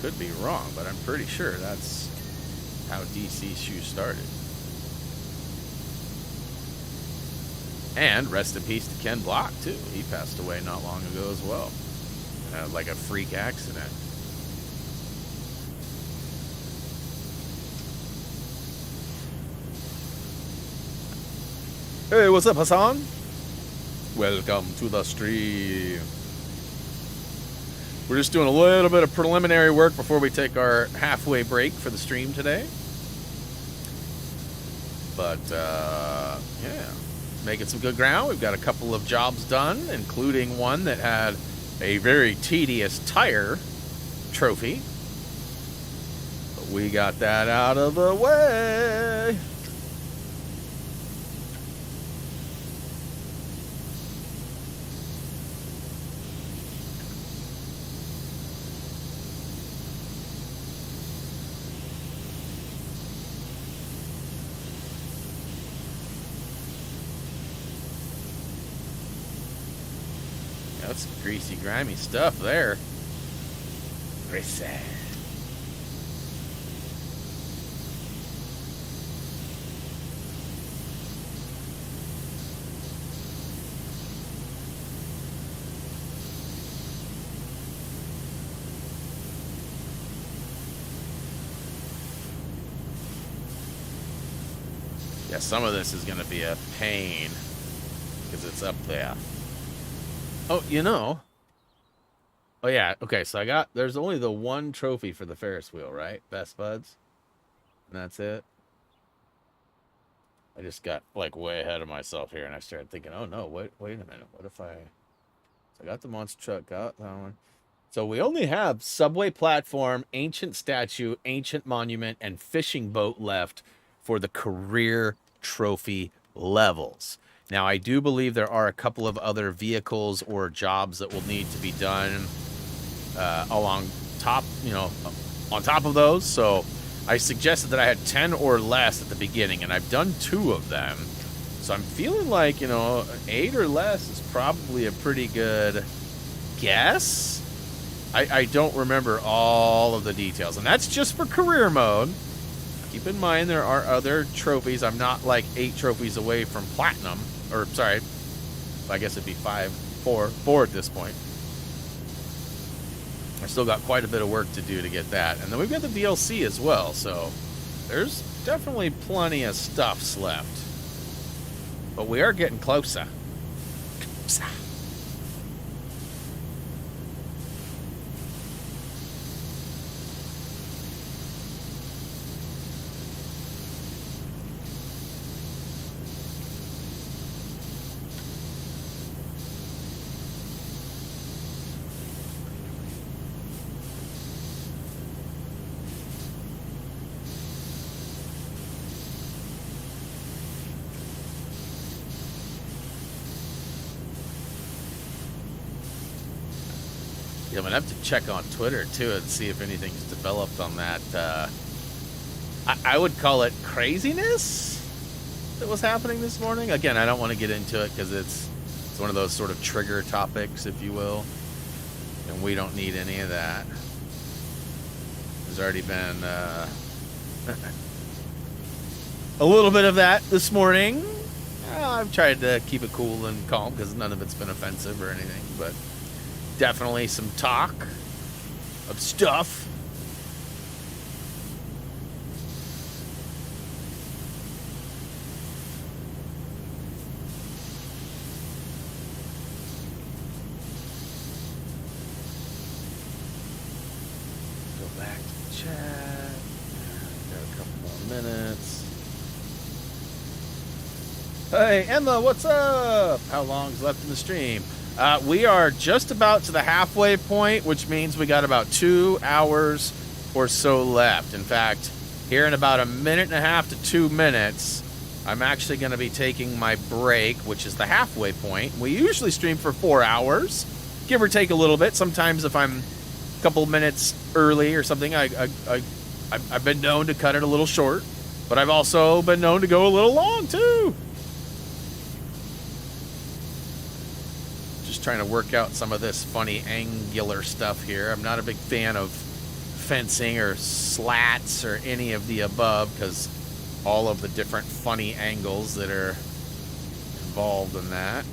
could be wrong, but I'm pretty sure that's how DC Shoes started. And rest in peace to Ken Block, too. He passed away not long ago as well. Like a freak accident. Hey, what's up, Hassan? Welcome to the stream. We're just doing a little bit of preliminary work before we take our halfway break for the stream today. But, yeah. Making some good ground. We've got a couple of jobs done, including one that had a very tedious tire trophy. But we got that out of the way. That's some greasy, grimy stuff there. Greasy. Yeah, some of this is going to be a pain because it's up there. Oh, you know. Oh, yeah. Okay, so there's only the one trophy for the Ferris wheel, right? Best Buds. And that's it. I just got, like, way ahead of myself here, and I started thinking, oh, no, wait a minute. What if I got the monster truck, got that one. So we only have subway platform, ancient statue, ancient monument, and fishing boat left for the career trophy levels. Now, I do believe there are a couple of other vehicles or jobs that will need to be done on top of those. So I suggested that I had 10 or less at the beginning, and I've done 2 of them. So I'm feeling like, 8 or less is probably a pretty good guess. I don't remember all of the details, and that's just for career mode. Keep in mind there are other trophies. I'm not like 8 trophies away from platinum. Or, sorry, I guess it'd be 4 at this point. I still got quite a bit of work to do to get that. And then we've got the DLC as well, so there's definitely plenty of stuffs left. But we are getting closer. Yeah, I'm gonna have to check on Twitter too and see if anything's developed on that. I would call it craziness that was happening this morning. Again, I don't want to get into it because it's one of those sort of trigger topics, if you will, and we don't need any of that. There's already been a little bit of that this morning. I've tried to keep it cool and calm because none of it's been offensive or anything, but definitely some talk of stuff. Go back to the chat. Got a couple more minutes. Hey, Emma, what's up? How long's left in the stream? We are just about to the halfway point, which means we got about 2 hours or so left. In fact, here in about a minute and a half to 2 minutes, I'm actually going to be taking my break, which is the halfway point. We usually stream for 4 hours, give or take a little bit. Sometimes if I'm a couple minutes early or something, I've been known to cut it a little short, but I've also been known to go a little long, too. Trying to work out some of this funny angular stuff here. I'm not a big fan of fencing or slats or any of the above because all of the different funny angles that are involved in that.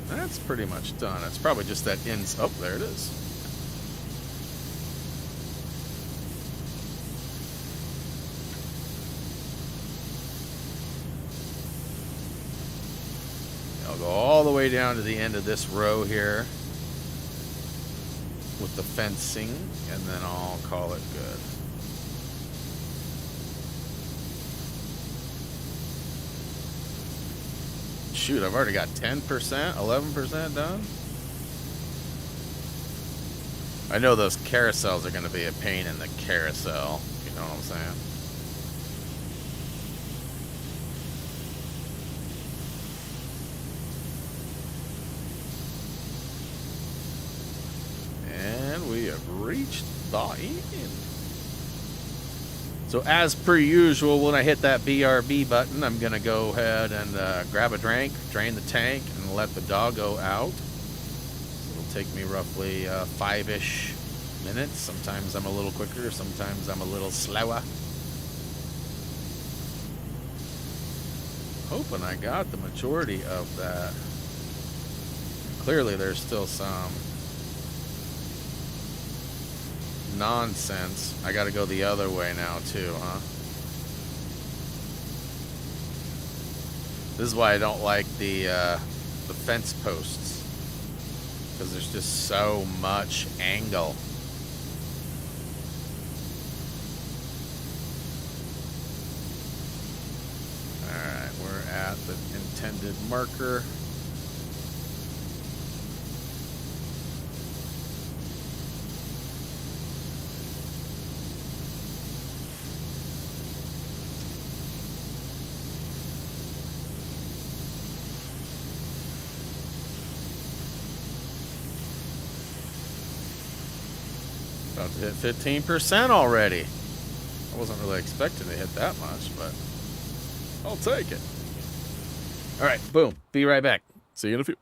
And that's pretty much done. It's probably just that ends. Oh, there it is. I'll go all the way down to the end of this row here with the fencing, and then I'll call it good. Shoot, I've already got 10%, 11% done. I know those carousels are going to be a pain in the carousel, you know what I'm saying? We have reached the end. So as per usual, when I hit that BRB button, I'm going to go ahead and grab a drink, drain the tank, and let the doggo out. So it'll take me roughly 5-ish minutes. Sometimes I'm a little quicker, sometimes I'm a little slower. Hoping I got the majority of that. Clearly there's still some nonsense. I gotta go the other way now too, huh? This is why I don't like the fence posts, because there's just so much angle. Alright, we're at the intended marker. About to hit 15% already. I wasn't really expecting to hit that much, but I'll take it. All right, boom. Be right back. See you in a few.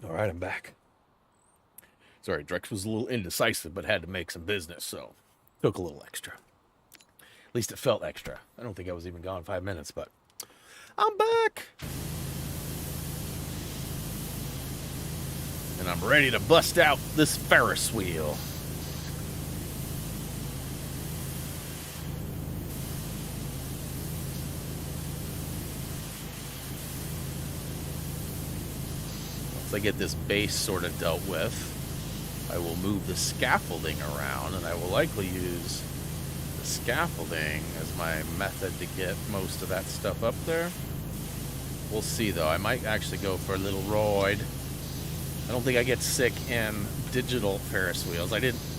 All right, I'm back. Sorry, Drex was a little indecisive, but had to make some business, so took a little extra. At least it felt extra. I don't think I was even gone 5 minutes, but I'm back. And I'm ready to bust out this Ferris wheel. Once I get this base sort of dealt with, I will move the scaffolding around, and I will likely use the scaffolding as my method to get most of that stuff up there. We'll see, though. I might actually go for a little ride. I don't think I get sick in digital Ferris wheels.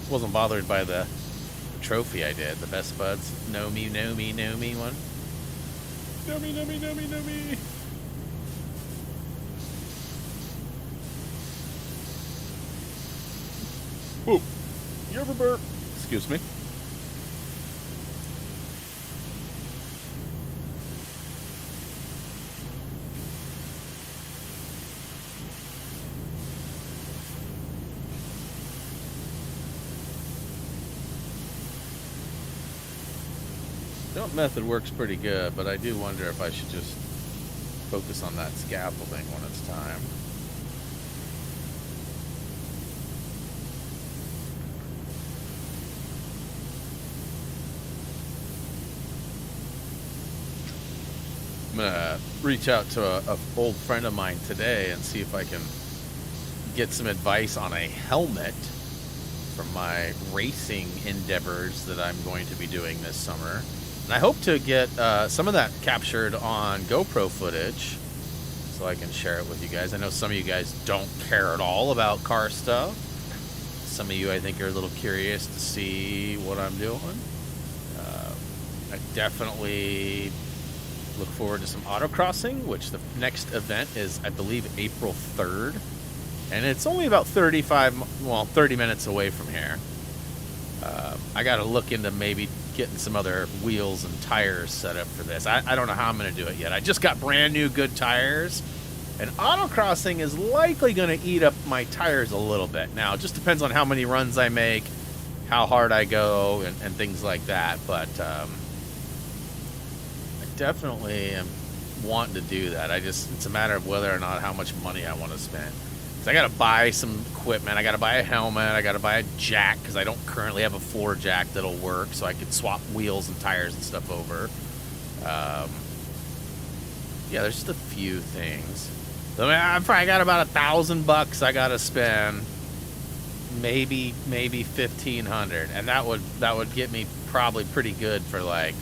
Wasn't bothered by the trophy I did, the Best Buds. Know me one. Know me. Whoa, you ever burp? Excuse me. Jump method works pretty good, but I do wonder if I should just focus on that scaffolding when it's time. I'm gonna reach out to an old friend of mine today and see if I can get some advice on a helmet for my racing endeavors that I'm going to be doing this summer. And I hope to get some of that captured on GoPro footage so I can share it with you guys. I know some of you guys don't care at all about car stuff. Some of you, I think, are a little curious to see what I'm doing. I definitely look forward to some autocrossing, which the next event is, I believe, April 3rd. And it's only about 30 minutes away from here. I got to look into maybe getting some other wheels and tires set up for this. I don't know how I'm going to do it yet. I just got brand new good tires. And autocrossing is likely going to eat up my tires a little bit. Now, it just depends on how many runs I make, how hard I go, and things like that. But I definitely am wanting to do that. It's a matter of whether or not how much money I want to spend. So I got to buy some equipment. I got to buy a helmet. I got to buy a jack because I don't currently have a floor jack that'll work, so I could swap wheels and tires and stuff over. Yeah, there's just a few things. So, I mean, I probably got about $1,000 I got to spend. Maybe $1,500, and that would get me probably pretty good for like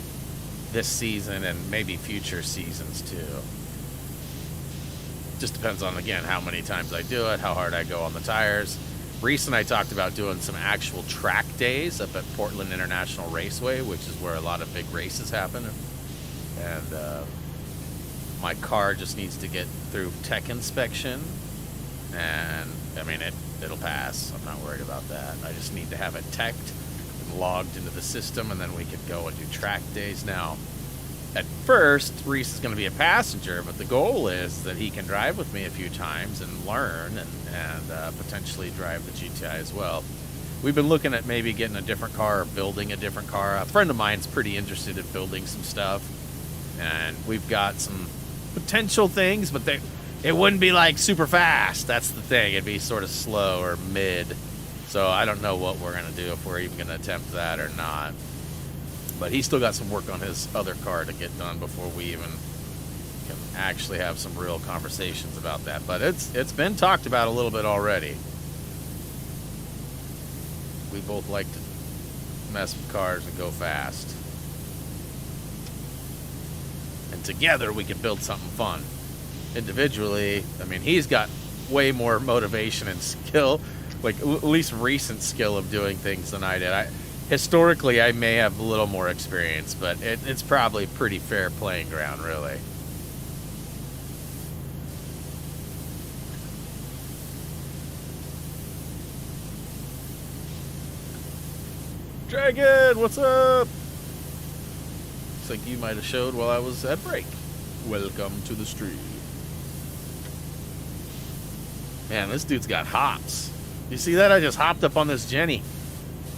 this season and maybe future seasons too. Just depends on, again, how many times I do it, how hard I go on the tires. Reese and I talked about doing some actual track days up at Portland International Raceway, which is where a lot of big races happen. And my car just needs to get through tech inspection, and I mean it'll pass. I'm not worried about that. I just need to have it teched and logged into the system, and then we could go and do track days. Now, at first, Reese is going to be a passenger, but the goal is that he can drive with me a few times and learn and potentially drive the GTI as well. We've been looking at maybe getting a different car or building a different car. A friend of mine's pretty interested in building some stuff, and we've got some potential things, but it wouldn't be like super fast. That's the thing. It'd be sort of slow or mid. So I don't know what we're going to do, if we're even going to attempt that or not. But he's still got some work on his other car to get done before we even can actually have some real conversations about that. But it's been talked about a little bit already. We both like to mess with cars and go fast. And together we can build something fun. Individually, I mean, he's got way more motivation and skill, like at least recent skill of doing things than I did. Historically, I may have a little more experience, but it's probably pretty fair playing ground, really. Dragon, what's up? Looks like you might have showed while I was at break. Welcome to the stream. Man, this dude's got hops. You see that? I just hopped up on this Jenny.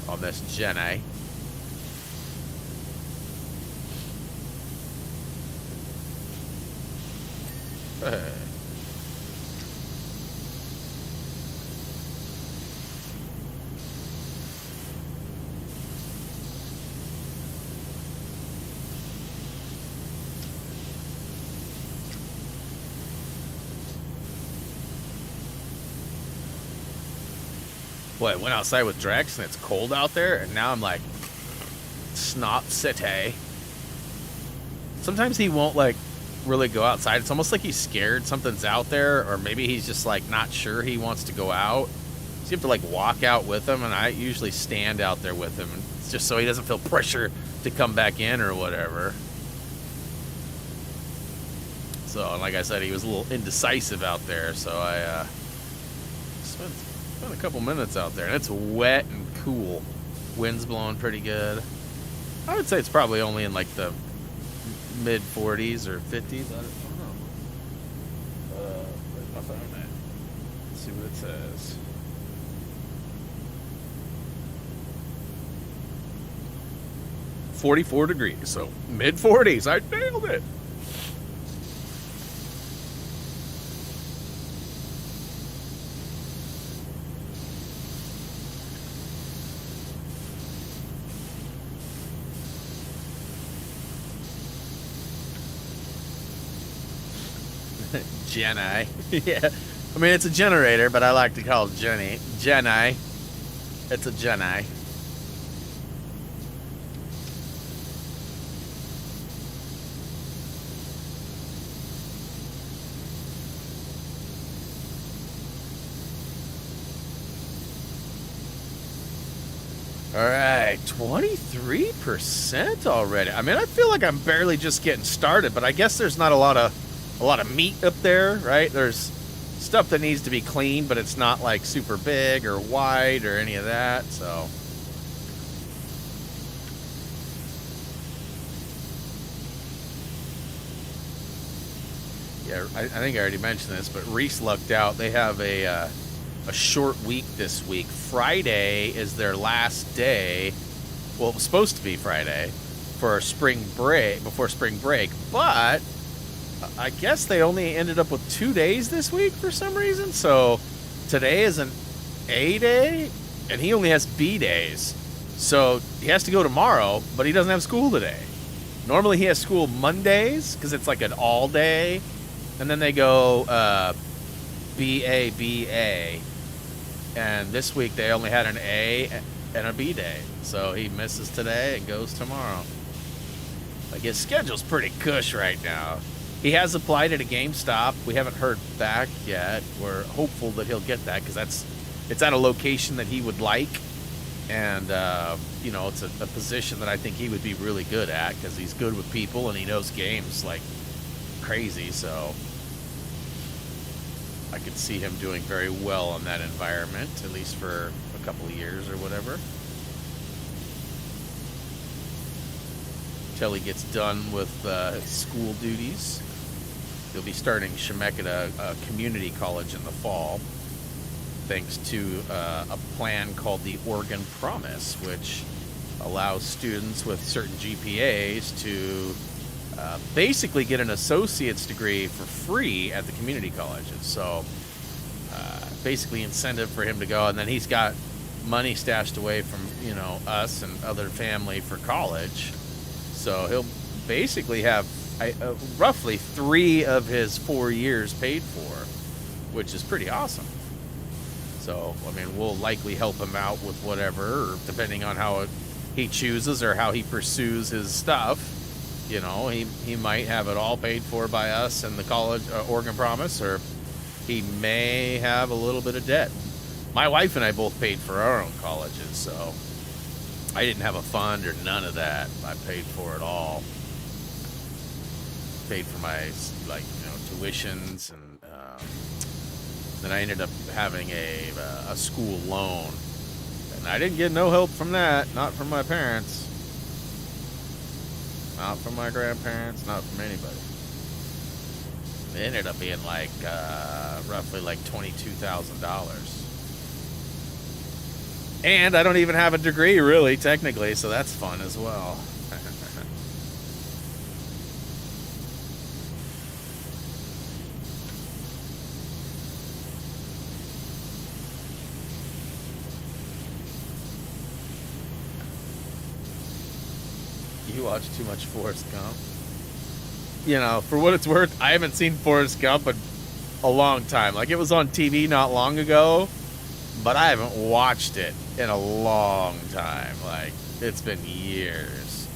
On this Jenny. Boy, I went outside with Drex and it's cold out there, and now I'm like, snot city. Sometimes he won't like really go outside. It's almost like he's scared something's out there, or maybe he's just like not sure he wants to go out. So you have to like walk out with him, and I usually stand out there with him, just so he doesn't feel pressure to come back in or whatever. So, like I said, he was a little indecisive out there, so I spent a couple minutes out there, and it's wet and cool. Wind's blowing pretty good. I would say it's probably only in like the mid 40s or 50s. I don't know. Where's my phone at? Let's see what it says. "44 degrees, so mid 40s. I nailed it. Jenny. Yeah. I mean, it's a generator, but I like to call it Jenny. Jenny. It's a Jenny. All right, 23% already. I mean, I feel like I'm barely just getting started, but I guess there's not a lot of meat up there, right? There's stuff that needs to be cleaned, but it's not like super big or wide or any of that, so. Yeah, I think I already mentioned this, but Reese lucked out. They have a short week this week. Friday is their last day. Well, it was supposed to be Friday for spring break, before spring break, but I guess they only ended up with 2 days this week for some reason. So today is an A day, and he only has B days. So he has to go tomorrow, but he doesn't have school today. Normally he has school Mondays because it's like an all day, and then they go BA. And this week they only had an A and a B day. So he misses today and goes tomorrow. Like, his schedule's pretty cush right now. He has applied at a GameStop. We haven't heard back yet. We're hopeful that he'll get that because it's at a location that he would like. And, you know, it's a position that I think he would be really good at because he's good with people and he knows games like crazy. So I could see him doing very well in that environment, at least for a couple of years or whatever. Till he gets done with his school duties. He'll be starting Chemeketa Community College in the fall, thanks to a plan called the Oregon Promise, which allows students with certain GPAs to basically get an associate's degree for free at the community colleges. So basically incentive for him to go, and then he's got money stashed away from, you know, us and other family for college. So he'll basically have roughly 3 of his 4 years paid for, which is pretty awesome. So, I mean, we'll likely help him out with whatever, depending on how he chooses or how he pursues his stuff. You know, he might have it all paid for by us and the college, Oregon Promise, or he may have a little bit of debt. My wife and I both paid for our own colleges, so I didn't have a fund or none of that. I paid for it all. Paid for my, like, you know, tuitions, and then I ended up having a school loan, and I didn't get no help from that. Not from my parents, not from my grandparents, not from anybody. It ended up being like roughly like $22,000. And I don't even have a degree, really, technically, so that's fun as well. You watch too much Forrest Gump. You know, for what it's worth, I haven't seen Forrest Gump in a long time. Like, it was on TV not long ago, but I haven't watched it in a long time. Like, it's been years.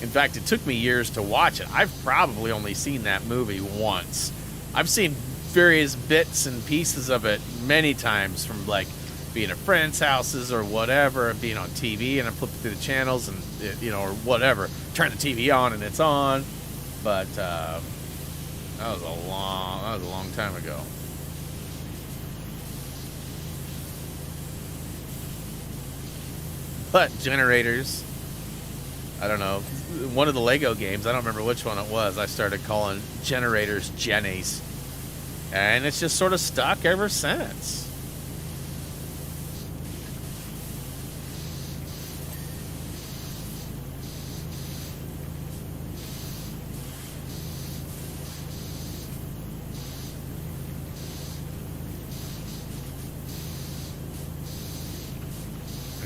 In fact, it took me years to watch it. I've probably only seen that movie once. I've seen various bits and pieces of it many times from, like, being at friends' houses or whatever, and being on TV, and I'm flipping through the channels and, you know, or whatever. Turn the TV on and it's on. But that was a long time ago. But generators, I don't know. One of the Lego games, I don't remember which one it was, I started calling generators Jennies. And it's just sort of stuck ever since.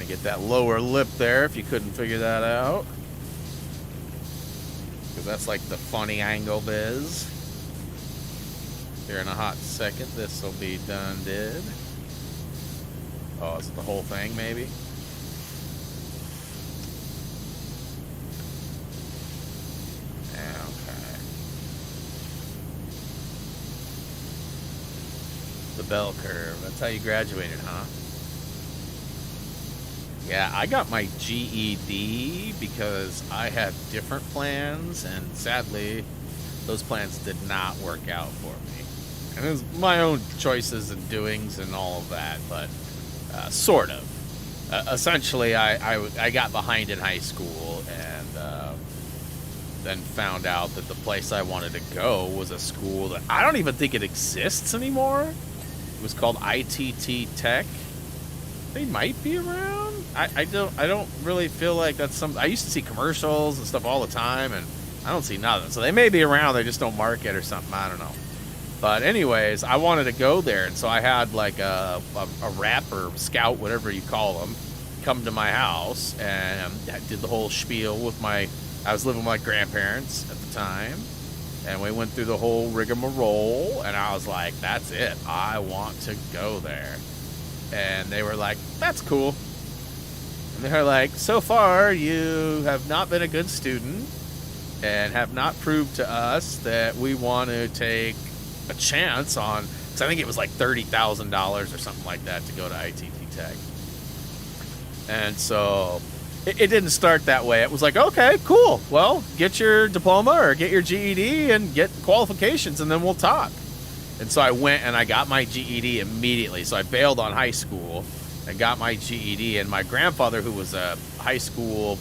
Get that lower lip there if you couldn't figure that out, because that's like the funny angle biz. Here in a hot second, this will be done. Oh, is it the whole thing maybe? Okay. The bell curve, that's how you graduated, huh? Yeah, I got my GED because I had different plans, and sadly, those plans did not work out for me. And it was my own choices and doings and all of that, but sort of. Essentially, I got behind in high school, and then found out that the place I wanted to go was a school that I don't even think it exists anymore. It was called ITT Tech. They might be around. I don't really feel like that's something. I used to see commercials and stuff all the time, and I don't see nothing. So they may be around, they just don't market or something. I don't know. But anyways, I wanted to go there, and so I had like a rep or scout, whatever you call them, come to my house, and I did the whole spiel with I was living with my grandparents at the time, and we went through the whole rigmarole, and I was like, that's it. I want to go there. And they were like, that's cool. And they're like, so far you have not been a good student and have not proved to us that we want to take a chance on, because I think it was like $30,000 or something like that to go to ITT Tech. And so it didn't start that way. It was like, okay, cool. Well, get your diploma or get your GED and get qualifications, and then we'll talk. And so I went and I got my GED immediately. So I bailed on high school and got my GED. And my grandfather, who was a high school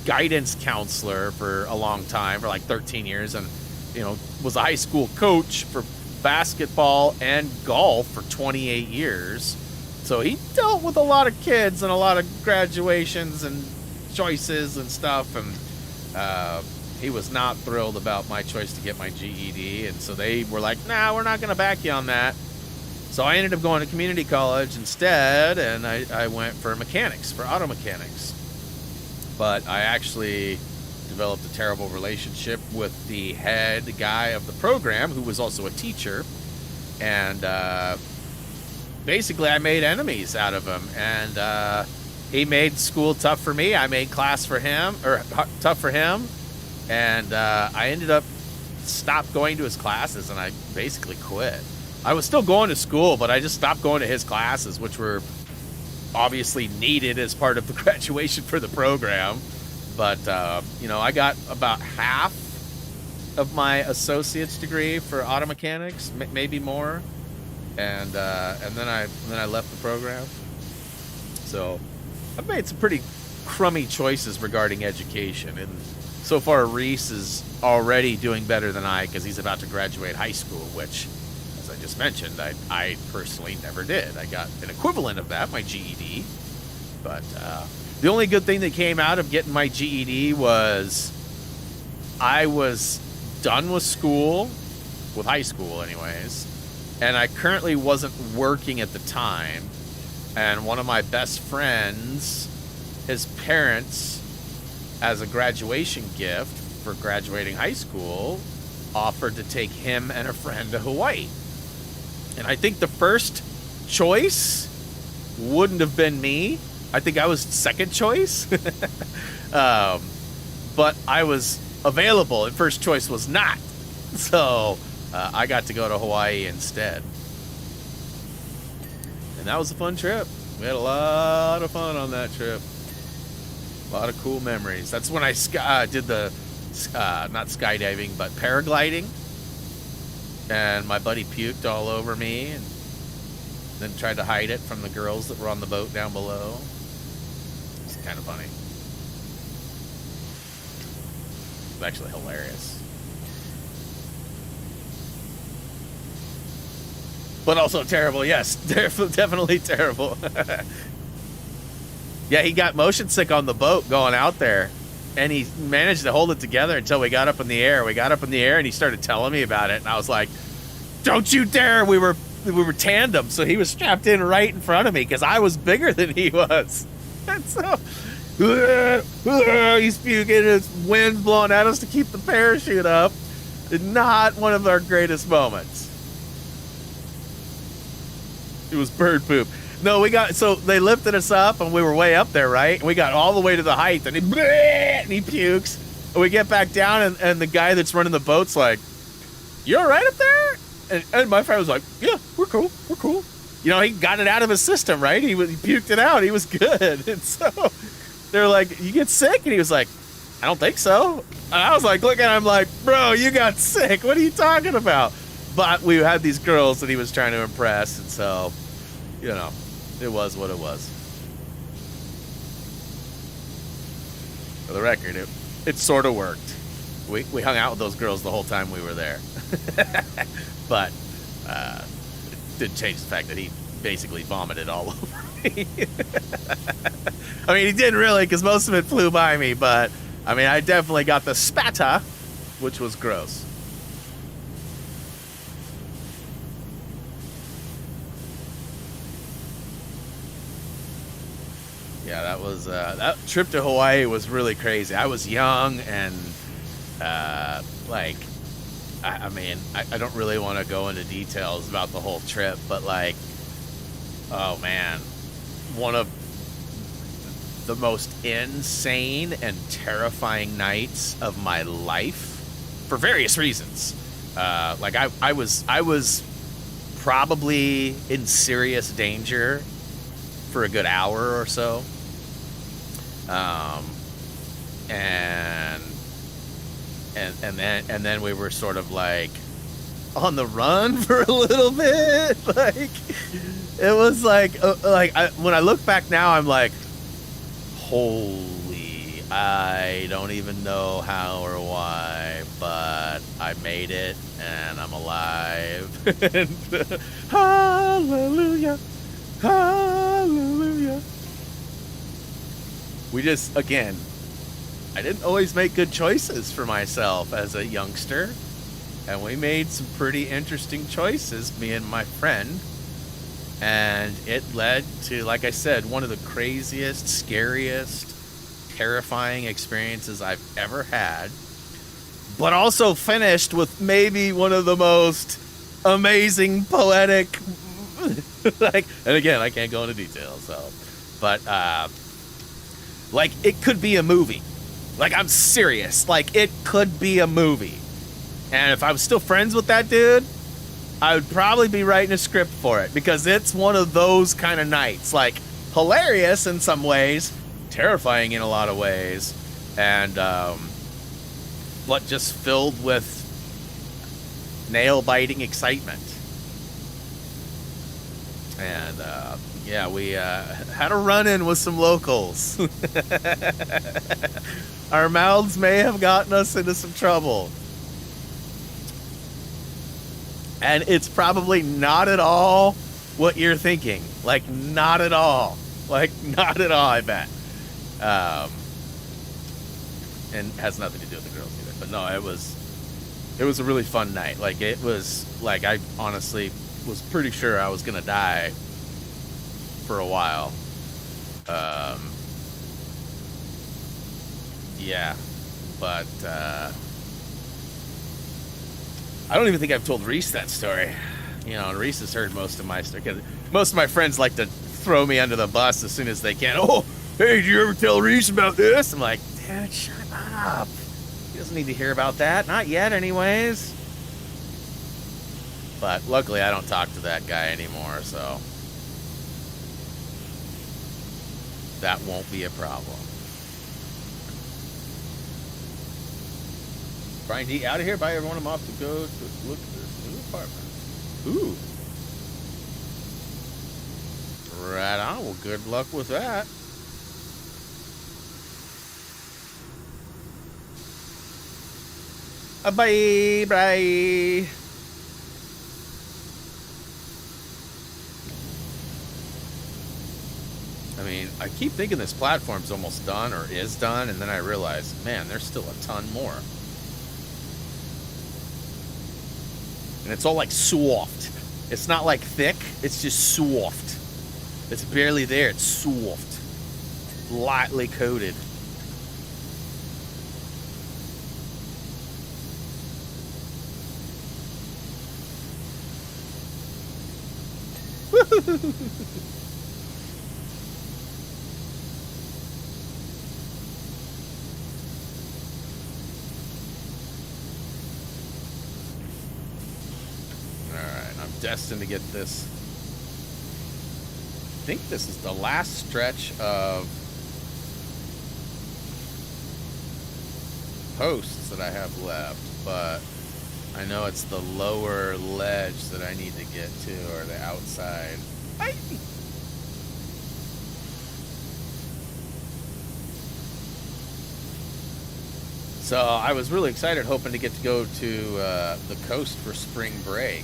guidance counselor for a long time, for like 13 years, and, you know, was a high school coach for basketball and golf for 28 years. So he dealt with a lot of kids and a lot of graduations and choices and stuff. And he was not thrilled about my choice to get my GED, and so they were like, nah, we're not going to back you on that. So I ended up going to community college instead, and I went for mechanics, for auto mechanics. But I actually developed a terrible relationship with the head guy of the program, who was also a teacher, and basically I made enemies out of him, and he made school tough for me. I made class for him, or tough for him. And I ended up stopped going to his classes, and I basically quit. I was still going to school, but I just stopped going to his classes, which were obviously needed as part of the graduation for the program. But, you know, I got about half of my associate's degree for auto mechanics, maybe more. And then I left the program. So I've made some pretty crummy choices regarding education, and so far Reese is already doing better than I because he's about to graduate high school, which, as I just mentioned, I personally never did. I got an equivalent of that, my GED. But the only good thing that came out of getting my GED was I was done with school, with high school anyways, and I currently wasn't working at the time. And one of my best friends, his parents, as a graduation gift for graduating high school, offered to take him and a friend to Hawaii. And I think the first choice wouldn't have been me. I think I was second choice. But I was available, and first choice was not. So I got to go to Hawaii instead. And that was a fun trip. We had a lot of fun on that trip. A lot of cool memories. That's when I did the, not skydiving, but paragliding. And my buddy puked all over me and then tried to hide it from the girls that were on the boat down below. It's kind of funny. It's actually hilarious. But also terrible, yes. Definitely terrible. Yeah, he got motion sick on the boat going out there. And he managed to hold it together until we got up in the air. We got up in the air and he started telling me about it. And I was like, don't you dare. We were tandem. So he was strapped in right in front of me because I was bigger than he was. And so he's puking. It's wind blowing at us to keep the parachute up. Not one of our greatest moments. It was bird poop. No, so they lifted us up and we were way up there, right? And we got all the way to the height and he pukes. And we get back down and the guy that's running the boat's like, you all right up there? And my friend was like, yeah, we're cool. You know, he got it out of his system, right? He puked it out. He was good. And so they're like, you get sick? And he was like, I don't think so. And I was like, look at him like, bro, you got sick. What are you talking about? But we had these girls that he was trying to impress. And so, you know, it was what it was. For the record, it sort of worked. We hung out with those girls the whole time we were there. But it didn't change the fact that he basically vomited all over me. I mean, he didn't really, because most of it flew by me, but I mean, I definitely got the spatter, which was gross. Yeah, that was that trip to Hawaii was really crazy. I was young and like, I mean, I don't really want to go into details about the whole trip, but like, oh man, one of the most insane and terrifying nights of my life for various reasons. Like I was probably in serious danger for a good hour or so. And then we were sort of like on the run for a little bit. Like it was like when I look back now, I'm like, holy, I don't even know how or why, but I made it and I'm alive. And, hallelujah, hallelujah. We just, again, I didn't always make good choices for myself as a youngster, and we made some pretty interesting choices, me and my friend, and it led to, like I said, one of the craziest, scariest, terrifying experiences I've ever had, but also finished with maybe one of the most amazing, poetic, like, and again, I can't go into detail, so, but, like, it could be a movie. Like, I'm serious. Like, it could be a movie. And if I was still friends with that dude, I would probably be writing a script for it, because it's one of those kind of nights. Like, hilarious in some ways, terrifying in a lot of ways, and but just filled with nail-biting excitement. And Yeah, we had a run-in with some locals. Our mouths may have gotten us into some trouble. And it's probably not at all what you're thinking. Like, not at all. Like, not at all, I bet. And has nothing to do with the girls either. But no, it was a really fun night. Like, it was, like, I honestly was pretty sure I was going to die for a while. Yeah. But, I don't even think I've told Reese that story. You know, and Reese has heard most of my story. Cause most of my friends like to throw me under the bus as soon as they can. Oh, hey, did you ever tell Reese about this? I'm like, dude, shut up. He doesn't need to hear about that. Not yet, anyways. But luckily, I don't talk to that guy anymore, so that won't be a problem. Brian D, out of here. Bye, everyone. I'm off to go to look at this new apartment. Ooh. Right on. Well, good luck with that. Bye, bye. I mean, I keep thinking this platform's almost done or is done, and then I realize, man, there's still a ton more. And it's all like soft. It's not like thick, it's just soft. It's barely there, it's soft. Lightly coated. Destined to get this. I think this is the last stretch of posts that I have left, but I know it's the lower ledge that I need to get to, or the outside. So I was really excited, hoping to get to go to the coast for spring break.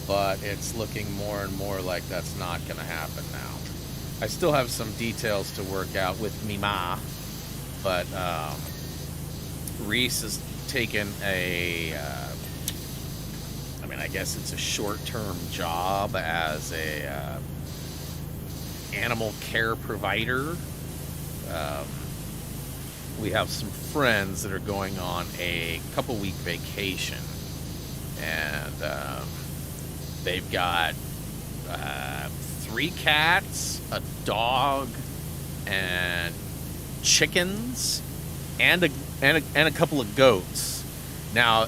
But it's looking more and more like that's not going to happen now. I still have some details to work out with me ma, but Reese has taken a, I mean, I guess it's a short-term job as a animal care provider. We have some friends that are going on a couple-week vacation, and they've got 3 cats, a dog, and chickens, and a couple of goats. Now,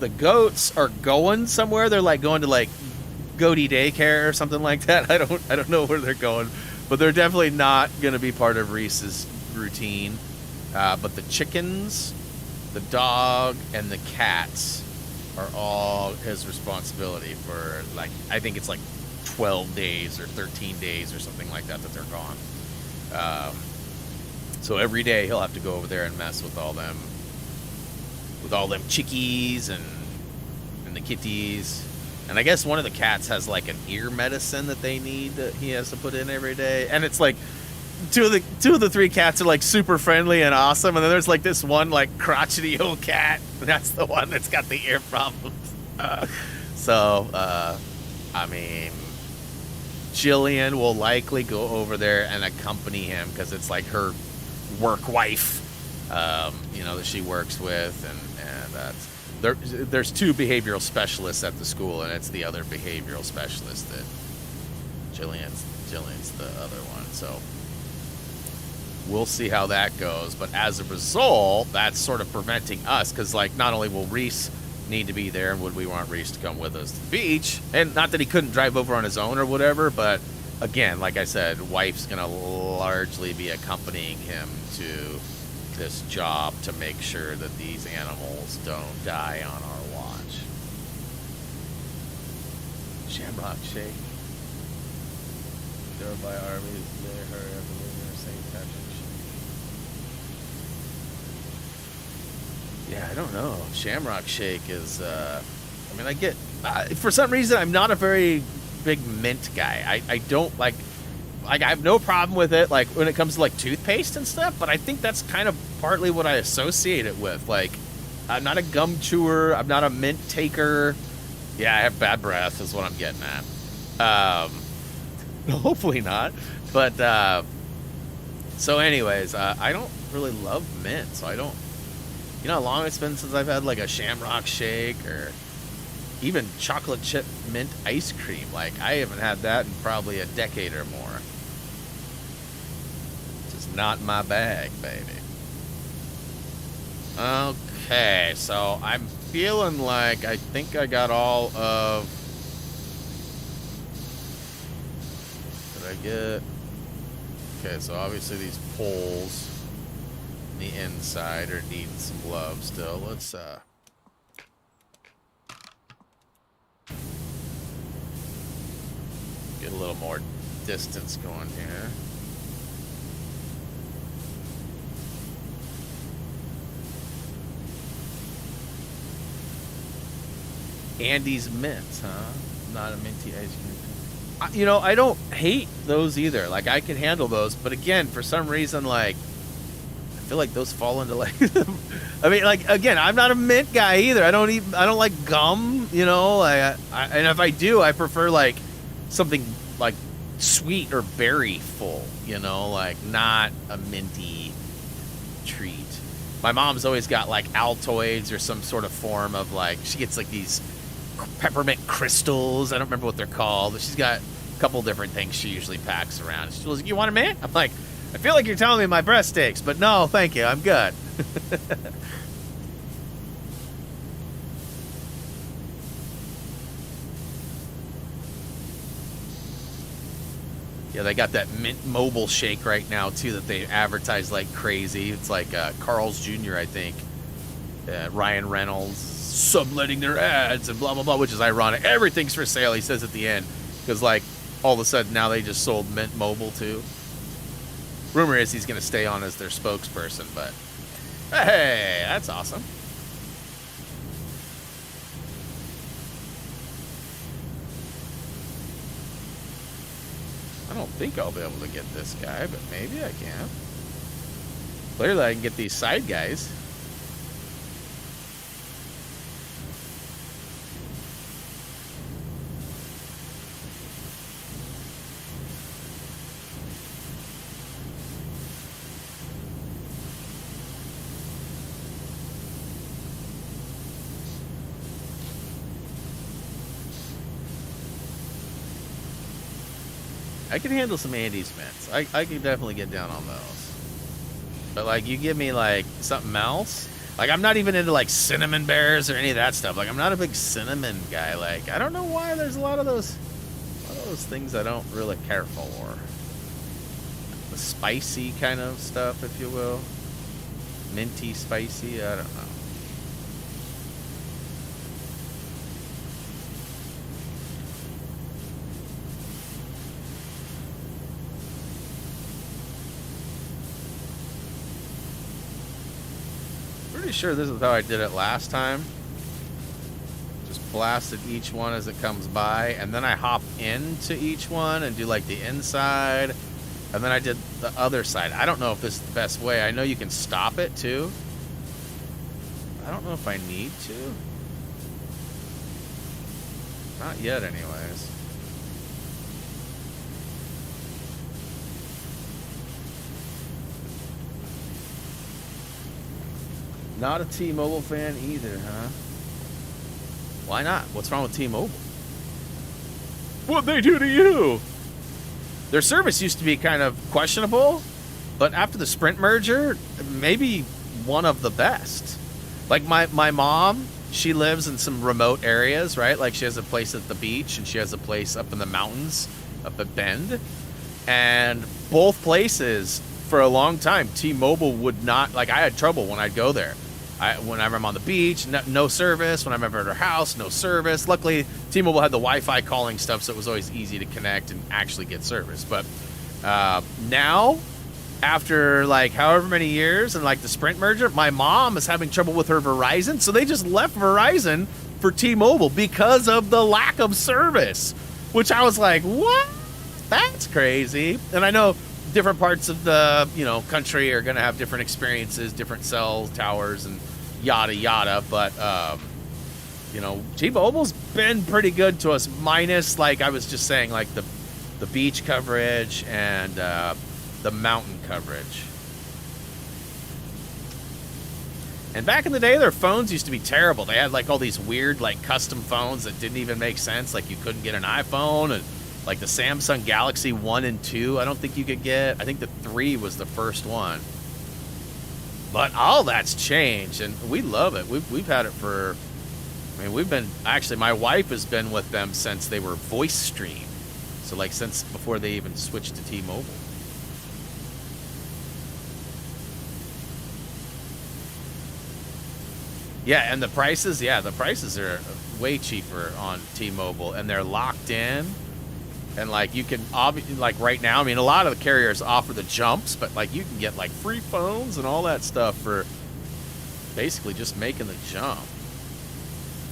the goats are going somewhere. They're like going to like goatee daycare or something like that. I don't know where they're going, but they're definitely not going to be part of Reese's routine. But the chickens, the dog, and the cats are all his responsibility for, like, I think it's like 12 days or 13 days or something like that they're gone. So every day he'll have to go over there and mess with all them chickies and the kitties. And I guess one of the cats has like an ear medicine that they need that he has to put in every day. And it's like two of the 3 cats are like super friendly and awesome, and then there's like this one like crotchety old cat. That's the one that's got the ear problems. I mean, Jillian will likely go over there and accompany him because it's like her work wife, that she works with, and there's 2 behavioral specialists at the school, and it's the other behavioral specialist that Jillian's the other one. So we'll see how that goes. But as a result, that's sort of preventing us, because like not only will Reese need to be there, and would we want Reese to come with us to the beach, and not that he couldn't drive over on his own or whatever, but again, like I said, wife's gonna largely be accompanying him to this job to make sure that these animals don't die on our watch. Shamrock shake. There by armies, they hurry up and leave their St. Patrick's. Yeah, I don't know. Shamrock Shake is, I mean, I get, for some reason, I'm not a very big mint guy. I don't like, I have no problem with it, like, when it comes to, like, toothpaste and stuff, but I think that's kind of partly what I associate it with. Like, I'm not a gum chewer. I'm not a mint taker. Yeah, I have bad breath is what I'm getting at. Hopefully not. But, so anyways, I don't really love mint, so I don't, you know how long it's been since I've had, like, a Shamrock Shake or even chocolate chip mint ice cream. Like, I haven't had that in probably a decade or more. Just not my bag, baby. Okay, so I'm feeling like I think I got all of... Did I get... Okay, so obviously these poles on the inside are needing some love still. Let's, get a little more distance going here. Andy's Mints, huh? Not a minty ice cream. You know, I don't hate those either. Like, I can handle those. But again, for some reason, like, I feel like those fall into, like... I mean, like, again, I'm not a mint guy either. I don't like gum, you know? And if I do, I prefer, like, something, like, sweet or berry-full, you know? Like, not a minty treat. My mom's always got, like, Altoids or some sort of form of, like... She gets, like, these... peppermint crystals. I don't remember what they're called. She's got a couple different things she usually packs around. She's like, you want a mint? I'm like, I feel like you're telling me my breast stinks, but no, thank you. I'm good. Yeah, they got that Mint Mobile shake right now, too, that they advertise like crazy. It's like Carl's Jr., I think. Ryan Reynolds subletting their ads and blah, blah, blah, which is ironic. Everything's for sale, he says at the end. Because, like, all of a sudden now they just sold Mint Mobile, too. Rumor is he's going to stay on as their spokesperson, but... Hey, that's awesome. I don't think I'll be able to get this guy, but maybe I can. Clearly I can get these side guys. I can handle some Andy's mints. I can definitely get down on those. But, like, you give me, like, something else. Like, I'm not even into, like, cinnamon bears or any of that stuff. Like, I'm not a big cinnamon guy. Like, I don't know why there's a lot of those things I don't really care for. The spicy kind of stuff, if you will. Minty, spicy, I don't know. Pretty sure this is how I did it last time. Just blasted each one as it comes by, and then I hop into each one and do like the inside, and then I did the other side. I don't know if this is the best way. I know you can stop it too. I don't know if I need to. Not yet, anyways. Not a T-Mobile fan either, huh? Why not? What's wrong with T-Mobile? What'd they do to you? Their service used to be kind of questionable, but after the Sprint merger, maybe one of the best. Like my mom, she lives in some remote areas, right? Like she has a place at the beach and she has a place up in the mountains, up at Bend. And both places, for a long time, T-Mobile would not, like I had trouble when I'd go there. Whenever I'm on the beach, no service. When I'm ever at our house, no service. Luckily, T-Mobile had the Wi-Fi calling stuff, so it was always easy to connect and actually get service. But now, after like however many years and like the Sprint merger, my mom is having trouble with her Verizon, so they just left Verizon for T-Mobile because of the lack of service, which I was like, what? That's crazy. And I know different parts of the country are going to have different experiences, different cell towers and yada yada, but T-Mobile's been pretty good to us, minus like I was just saying, like the beach coverage and the mountain coverage. And back in the day, their phones used to be terrible. They had like all these weird like custom phones that didn't even make sense. Like you couldn't get an iPhone, and like the Samsung Galaxy 1 and 2, I don't think you could get. I think the 3 was the first one. But all that's changed, and we love it. We've had it for, we've been, actually, my wife has been with them since they were voice stream. So like since before they even switched to T-Mobile. Yeah, and the prices are way cheaper on T-Mobile, and they're locked in. And like you can, like right now, a lot of the carriers offer the jumps, but like you can get like free phones and all that stuff for basically just making the jump.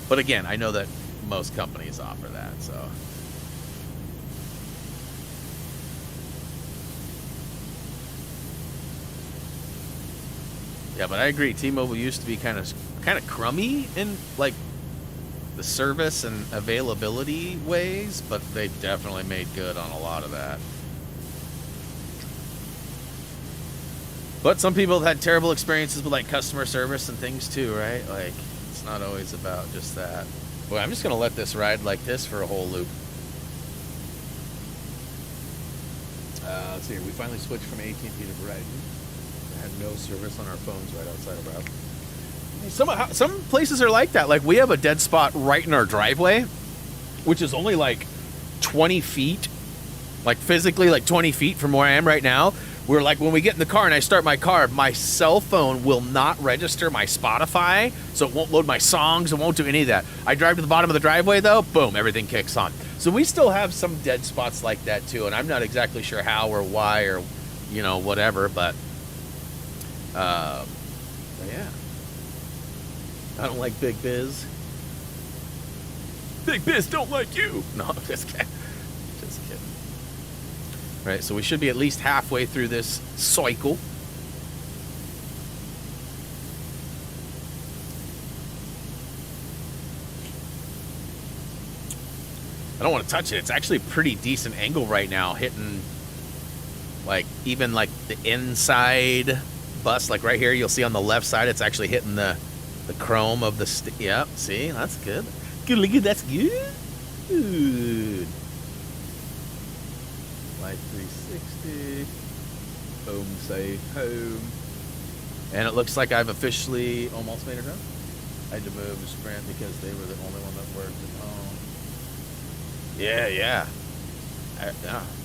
But again, I know that most companies offer that, so. Yeah, but I agree. T-Mobile used to be kind of crummy in like the service and availability ways, but they definitely made good on a lot of that. But some people have had terrible experiences with like customer service and things too, right? Like it's not always about just that. Boy, I'm just gonna let this ride like this for a whole loop. Let's see here. We finally switched from AT&T to Verizon. I had no service on our phones right outside of our house. Some places are like that. Like we have a dead spot right in our driveway, which is only like 20 feet, like physically like 20 feet from where I am right now. We're like, when we get in the car and I start my car, my cell phone will not register my Spotify, so it won't load my songs, it won't do any of that. I drive to the bottom of the driveway though, boom, everything kicks on. So we still have some dead spots like that too, and I'm not exactly sure how or why or whatever, but yeah. I don't like Big Biz. Big Biz don't like you. No, I'm just kidding. Just kidding. Right, so we should be at least halfway through this cycle. I don't want to touch it. It's actually a pretty decent angle right now, hitting like even like the inside bust. Like right here, you'll see on the left side, it's actually hitting the chrome of the yep, see, that's good. Good, look at that's good. Good. Light 360. Home safe, home. And it looks like I've officially almost made it up. I had to move to Sprint because they were the only one that worked at home. Yeah, yeah.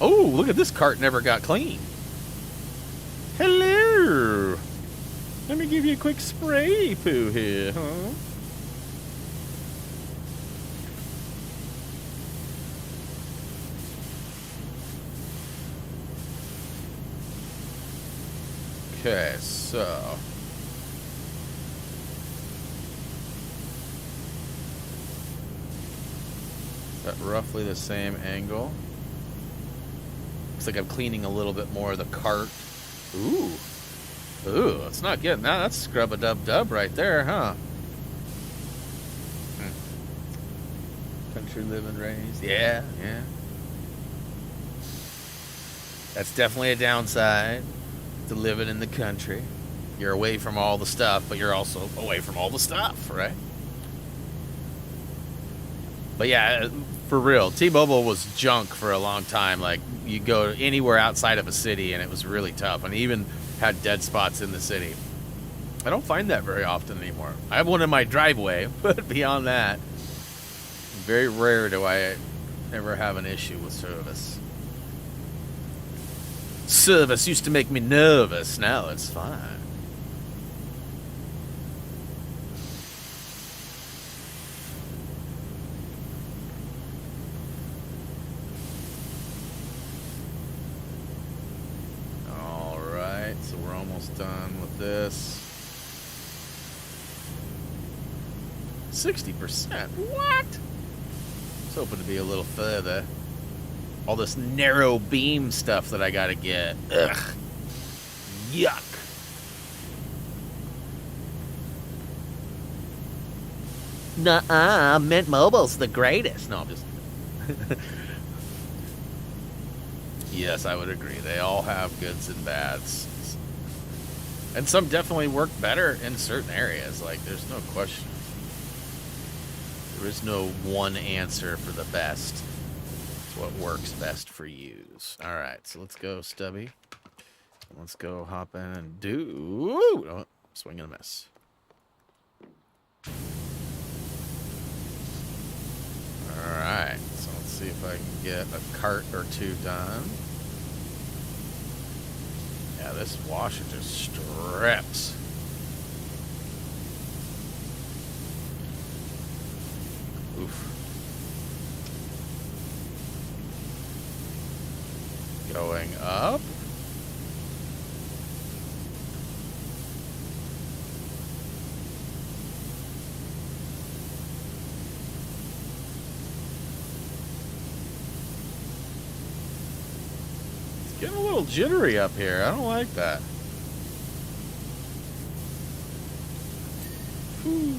Oh, look at this cart never got clean. Hello. Let me give you a quick spray poo here, huh? Okay, so is that roughly the same angle? Looks like I'm cleaning a little bit more of the cart. Ooh. Ooh, it's not getting that. That's scrub-a-dub-dub right there, huh? Country living raised. Yeah, yeah. That's definitely a downside to living in the country. You're away from all the stuff, but you're also away from all the stuff, right? But yeah, for real, T-Mobile was junk for a long time. Like, you go anywhere outside of a city, and it was really tough. And even had dead spots in the city. I don't find that very often anymore. I have one in my driveway, but beyond that, very rare do I ever have an issue with service. Service used to make me nervous. Now it's fine. almost done with this. 60%? What? I was hoping to be a little further. All this narrow beam stuff that I gotta get. Ugh. Yuck. Nuh-uh, Mint Mobile's the greatest. No, I'm just... Yes, I would agree. They all have goods and bads. And some definitely work better in certain areas. Like, there's no question. There is no one answer for the best. It's what works best for use. All right, so let's go, Stubby. Let's go hop in and do... Oh, swing and a miss. All right, so let's see if I can get a cart or two done. Yeah, this washer just strips. Oof. Going up. Getting a little jittery up here. I don't like that. Whew.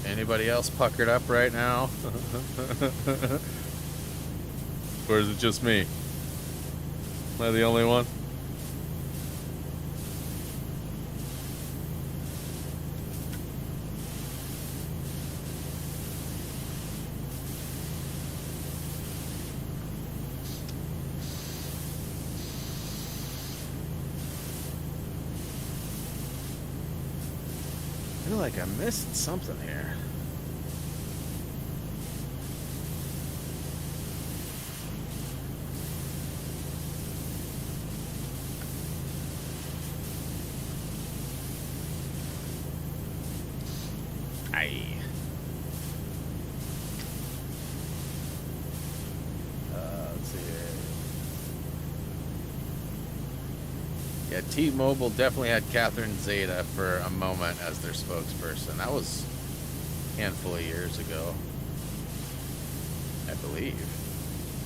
Anybody else puckered up right now? Or is it just me? Am I the only one? I feel like I missed something here. Aye. Let's see here. Yeah, T-Mobile definitely had Catherine Zeta for a moment as their spokesperson. That was a handful of years ago, I believe.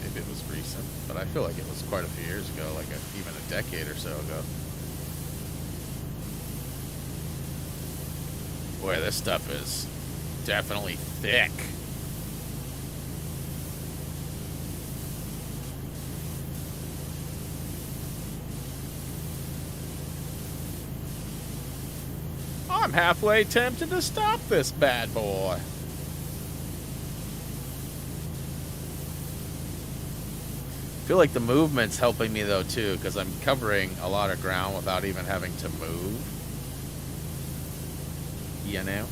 Maybe it was recent, but I feel like it was quite a few years ago, like even a decade or so ago. Boy, this stuff is definitely thick. I'm halfway tempted to stop this bad boy. I feel like the movement's helping me though too, because I'm covering a lot of ground without even having to move. You know?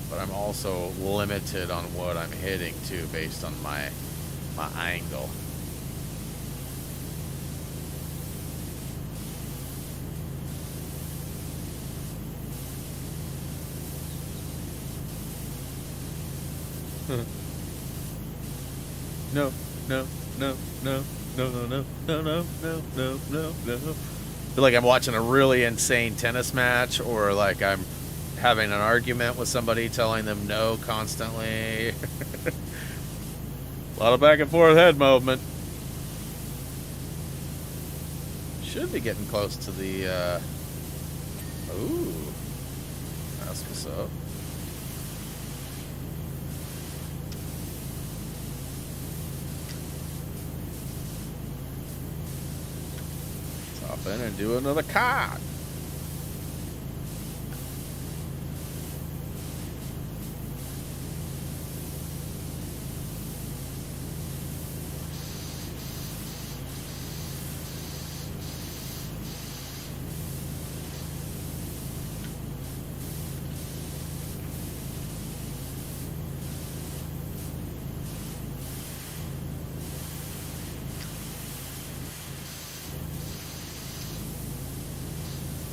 But I'm also limited on what I'm hitting too, based on my angle. No, no, no, no, no, no, no, no, no, no, no, no, no. I feel like I'm watching a really insane tennis match, or like I'm having an argument with somebody telling them no constantly. A lot of back and forth head movement. Should be getting close to the, ooh. That's what's up. Hop in and do another card.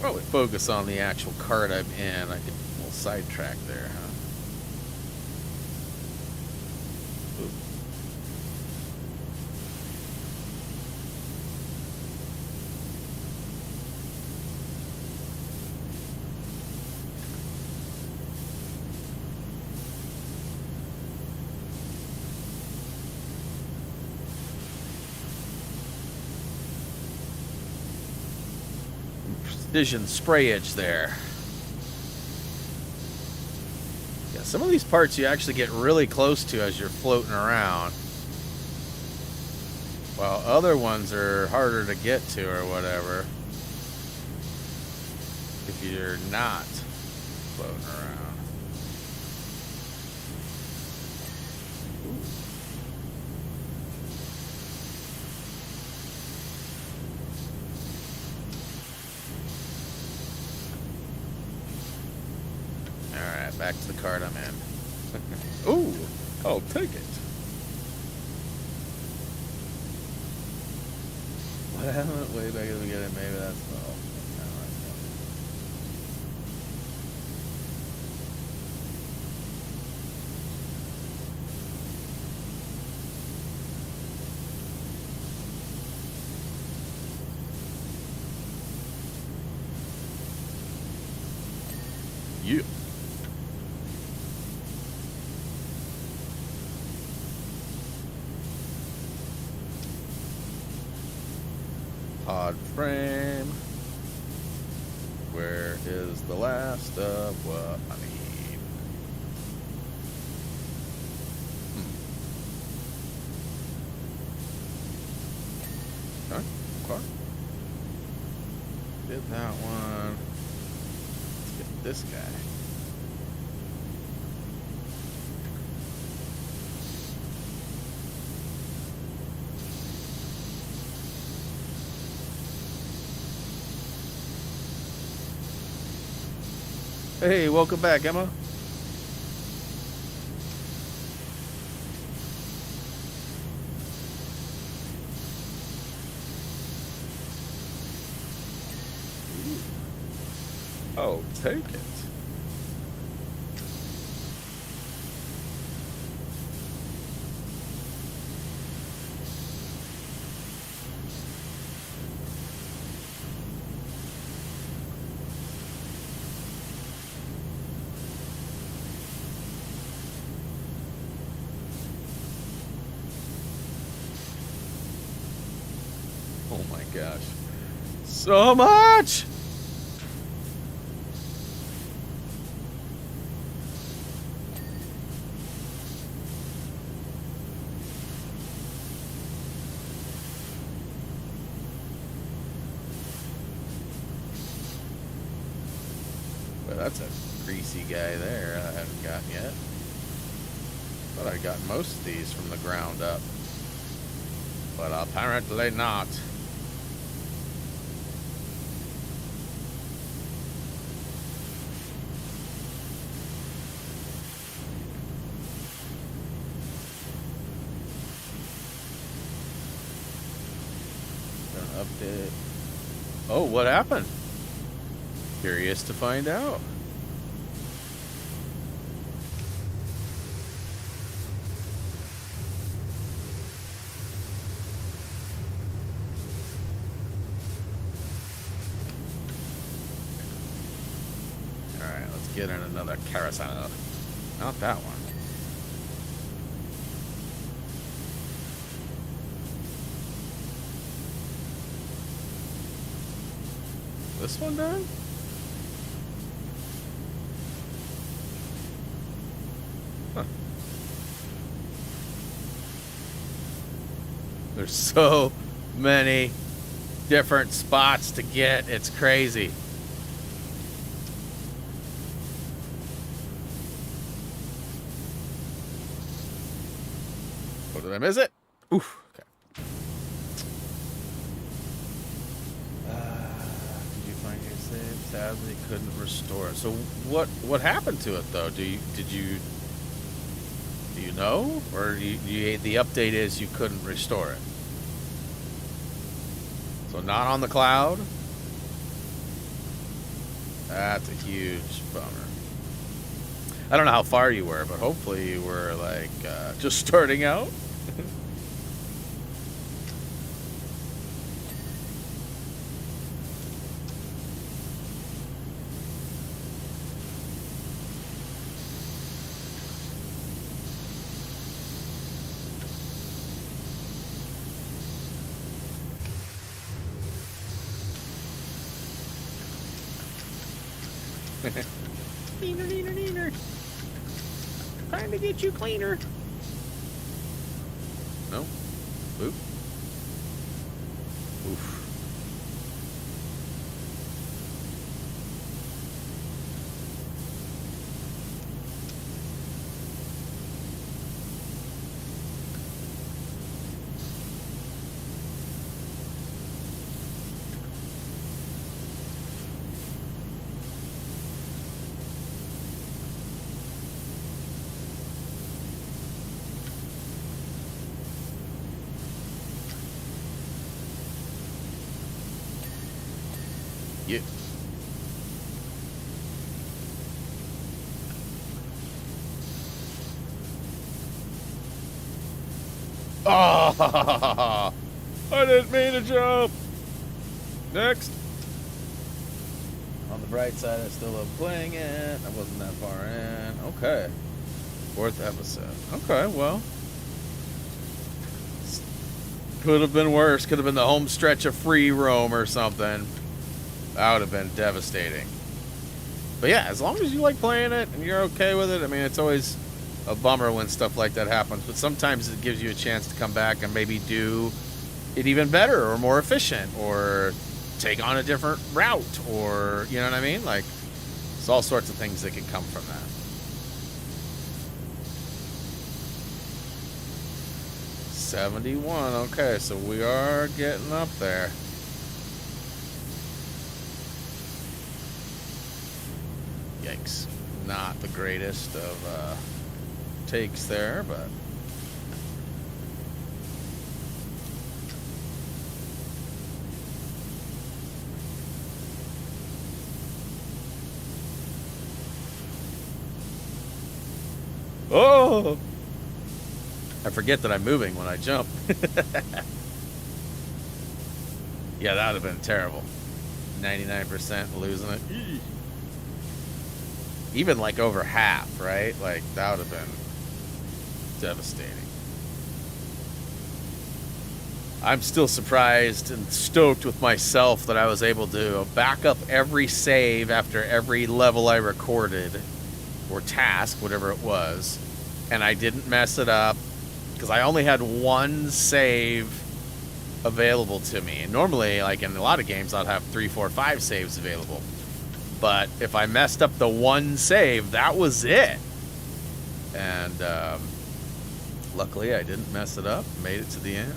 Probably focus on the actual card I'm in. I get a little sidetracked there, huh? Ooh. Precision sprayage there. Yeah, some of these parts you actually get really close to as you're floating around, while other ones are harder to get to or whatever if you're not floating around. Alright, back to the card I'm in. Ooh, I'll take it. Well, way back at the beginning, maybe that's all. Yeah. Pod frame. Where is the last of what I need? Okay. Okay. Did that one. Let's get this guy. Hey, welcome back, Emma. Oh, take it. Oh my gosh. So much! Well, that's a greasy guy there I haven't gotten yet. Thought I'd gotten most of these from the ground up. But apparently not. Update. Oh, what happened? Curious to find out. Alright, let's get in another carousel. Not that one. This one done? Huh. There's so many different spots to get. It's crazy. Oh, did I miss it? Oof. Okay. Sadly couldn't restore it. So what happened to it though? Do you know, or the update is you couldn't restore it? So not on the cloud. That's a huge bummer. I don't know how far you were, but hopefully you were, like, just starting out. Neener, neener, neener. Time to get you cleaner. No? Oop. Oof. Yeah. Oh, I didn't mean to jump. Next. On the bright side, I still love playing it. I wasn't that far in. Okay. 4th episode. Okay, well. Could have been worse. Could have been the home stretch of free roam or something. That would have been devastating. But yeah, as long as you like playing it and you're okay with it, I mean, it's always a bummer when stuff like that happens. But sometimes it gives you a chance to come back and maybe do it even better or more efficient or take on a different route or, you know what I mean? Like, it's all sorts of things that can come from that. $71. Okay, so we are getting up there. Yikes. Not the greatest of takes there, but oh! I forget that I'm moving when I jump. Yeah, that would have been terrible. 99% losing it. Even like over half, right? Like, that would have been devastating. I'm still surprised and stoked with myself that I was able to back up every save after every level I recorded, or task, whatever it was, and I didn't mess it up, because I only had one save available to me. And normally, like in a lot of games, I'd have 3, 4, 5 saves available. But if I messed up the one save, that was it. And luckily, I didn't mess it up. Made it to the end.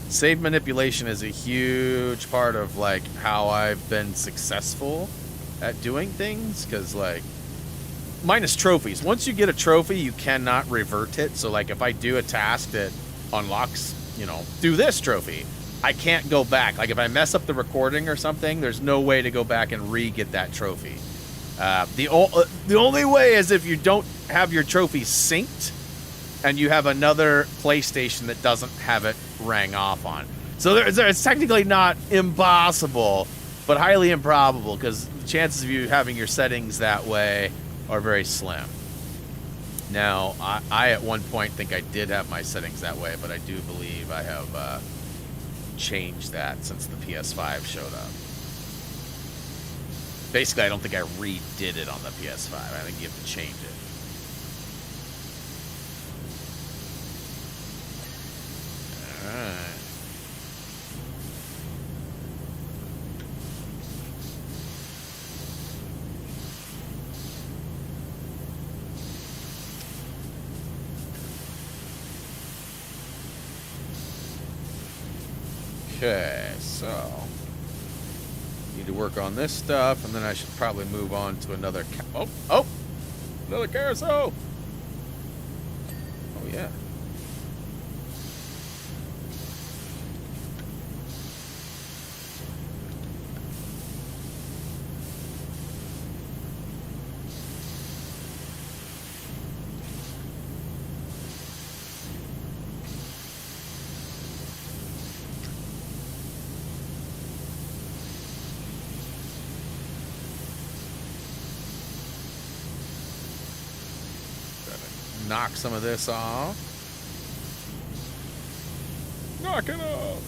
Save manipulation is a huge part of like how I've been successful at doing things. Because like, minus trophies. Once you get a trophy, you cannot revert it. So like, if I do a task that unlocks, you know, do this trophy, I can't go back. Like, if I mess up the recording or something, there's no way to go back and re-get that trophy. The only way is if you don't have your trophy synced and you have another PlayStation that doesn't have it rang off on. So it's technically not impossible, but highly improbable, because the chances of you having your settings that way are very slim. Now, I at one point think I did have my settings that way, but I do believe I have changed that since the PS5 showed up. Basically, I don't think I redid it on the PS5. I think you have to change it. Alright. Okay, so need to work on this stuff, and then I should probably move on to another another carousel. Oh yeah. knock some of this off. Knock it off.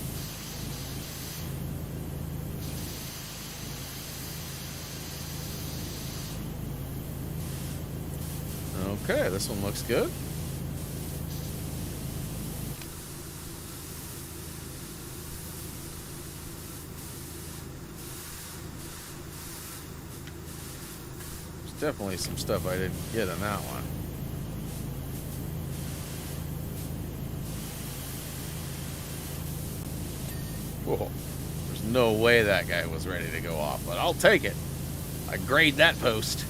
Okay, this one looks good. There's definitely some stuff I didn't get on that one. Whoa. There's no way that guy was ready to go off, but I'll take it. I grade that post.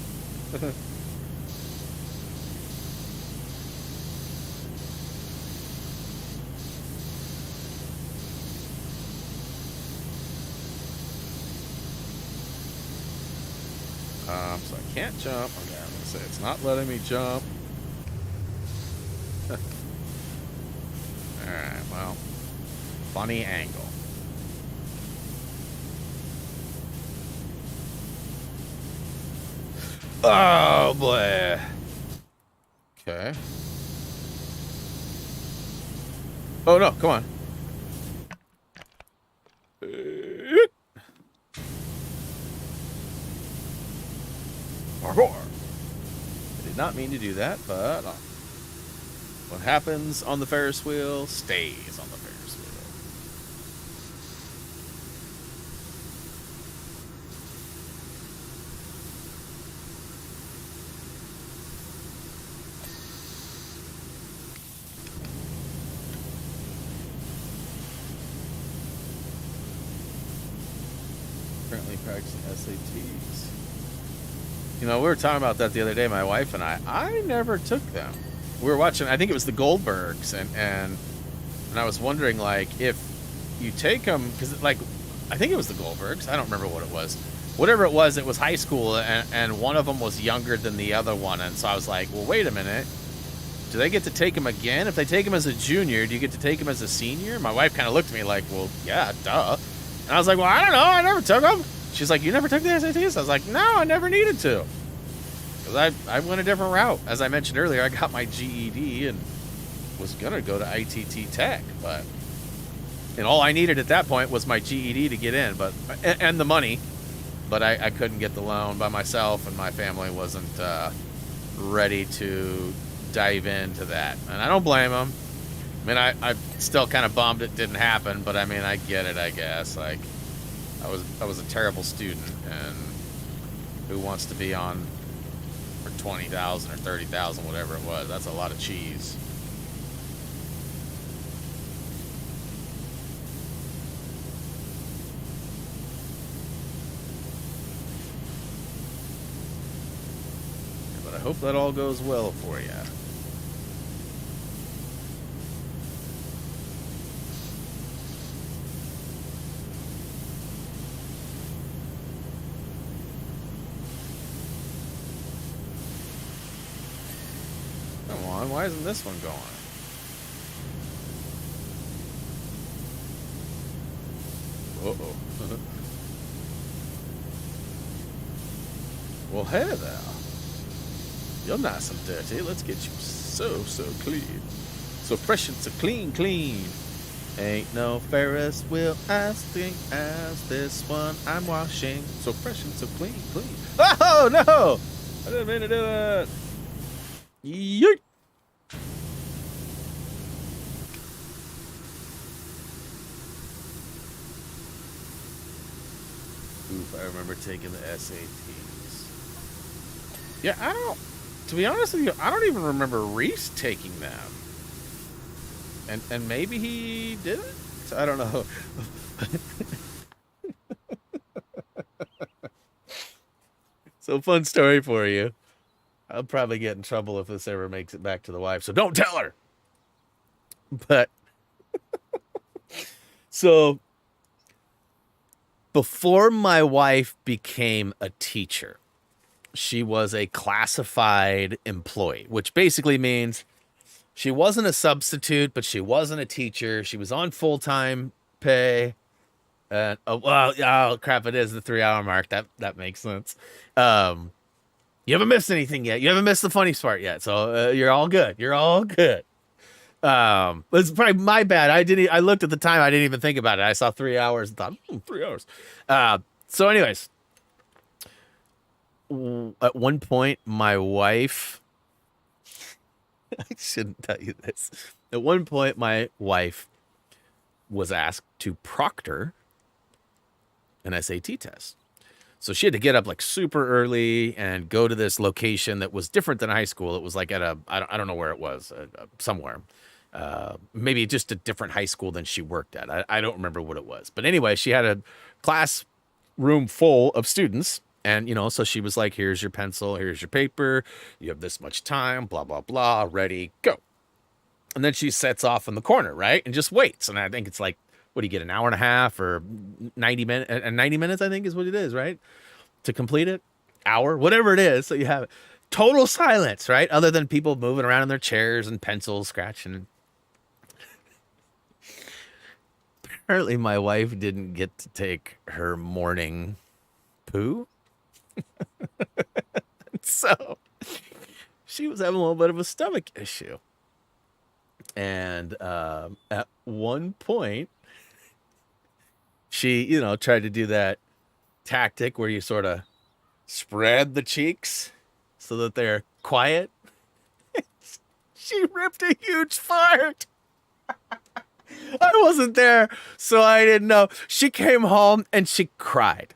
So I can't jump. Okay, I'm gonna say it's not letting me jump. Alright, well, funny angle. Oh boy. Okay. Oh no, come on. I did not mean to do that, but what happens on the Ferris wheel stays on the Ferris wheel. Currently practicing SATs. You know, we were talking about that the other day, my wife and I. I never took them. We were watching, I think it was the Goldbergs, and I was wondering, like, if you take them, because, like, I think it was the Goldbergs. I don't remember what it was. Whatever it was high school, and one of them was younger than the other one, and so I was like, well, wait a minute. Do they get to take him again? If they take him as a junior, do you get to take him as a senior? My wife kind of looked at me like, well, yeah, duh. And I was like, well, I don't know. I never took them. She's like, you never took the SATs? I was like, no, I never needed to. Because I went a different route. As I mentioned earlier, I got my GED and was going to go to ITT Tech. And all I needed at that point was my GED to get in, and the money. But I couldn't get the loan by myself, and my family wasn't ready to dive into that. And I don't blame them. I mean, I still kind of bummed it didn't happen, but I mean, I get it, I guess. Like, I was a terrible student, and who wants to be on for 20,000 or 30,000, whatever it was? That's a lot of cheese. But I hope that all goes well for you. Come on, why isn't this one going? Uh-oh. Well, hey there. You're nice and dirty. Let's get you so clean. So fresh and so clean. Ain't no Ferris wheel as clean as this one I'm washing. So fresh and so clean. Oh, no! I didn't mean to do that. Yeet! Oof, I remember taking the SATs. Yeah, to be honest with you, I don't even remember Reese taking them. And maybe he didn't? I don't know. So, fun story for you. I'll probably get in trouble if this ever makes it back to the wife, so don't tell her. But so before my wife became a teacher, she was a classified employee, which basically means she wasn't a substitute, but she wasn't a teacher. She was on full-time pay. And oh crap, it is the 3-hour mark. That makes sense. You haven't missed anything yet. You haven't missed the funny part yet. So you're all good. You're all good. It's probably my bad. I looked at the time. I didn't even think about it. I saw 3 hours and thought, 3 hours. So anyways, at one point, my wife, I shouldn't tell you this. At one point, my wife was asked to proctor an SAT test. So she had to get up like super early and go to this location that was different than high school. It was like at I don't know where it was, somewhere. Maybe just a different high school than she worked at. I don't remember what it was. But anyway, she had a classroom full of students. And, you know, so she was like, here's your pencil, here's your paper. You have this much time, blah, blah, blah, ready, go. And then she sets off in the corner, right? And just waits. And I think it's like, what do you get, an hour and a half or 90 minutes? And 90 minutes, I think, is what it is, right? To complete it, hour, whatever it is. So you have total silence, right? Other than people moving around in their chairs and pencils scratching. Apparently, my wife didn't get to take her morning poo. So she was having a little bit of a stomach issue. And at one point, she, you know, tried to do that tactic where you sort of spread the cheeks so that they're quiet. She ripped a huge fart. I wasn't there, so I didn't know. She came home and she cried.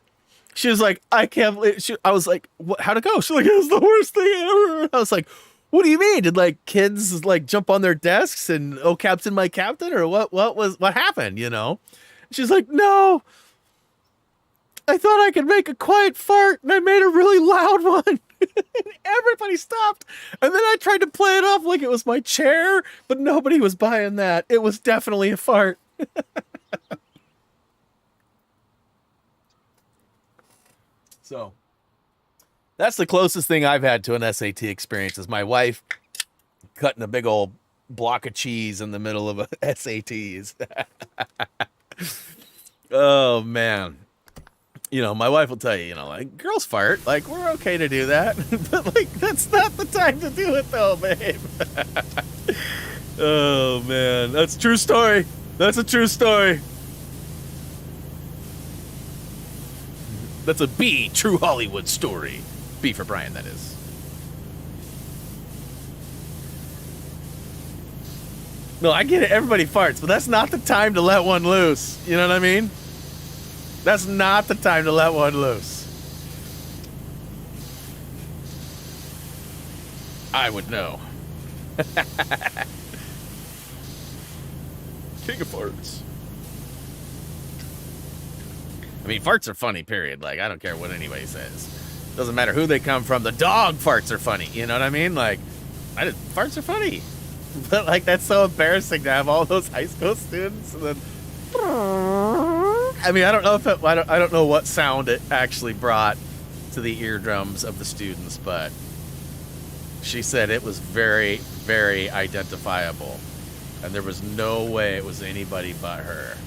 She was like, I can't believe. I was like, what, how'd it go? She's like, it was the worst thing ever. I was like, what do you mean? Did like kids like jump on their desks and, oh, Captain, my captain, or what happened? You know? She's like, no, I thought I could make a quiet fart and I made a really loud one. Everybody stopped. And then I tried to play it off like it was my chair, but nobody was buying that. It was definitely a fart. So that's the closest thing I've had to an SAT experience, is my wife cutting a big old block of cheese in the middle of a SATs. Oh, man. You know, my wife will tell you, you know, like, girls fart. Like, we're okay to do that. But, like, that's not the time to do it, though, babe. Oh, man. That's a true story. That's a true story. That's a B, true Hollywood story. B for Brian, that is. No, I get it. Everybody farts, but that's not the time to let one loose. You know what I mean? That's not the time to let one loose. I would know. King of farts. I mean, farts are funny, period. Like, I don't care what anybody says. Doesn't matter who they come from. The dog farts are funny. You know what I mean? Like, farts are funny. But, like, that's so embarrassing to have all those high school students. And then, I mean, I don't know if I don't know what sound it actually brought to the eardrums of the students, but she said it was very, very identifiable. And there was no way it was anybody but her.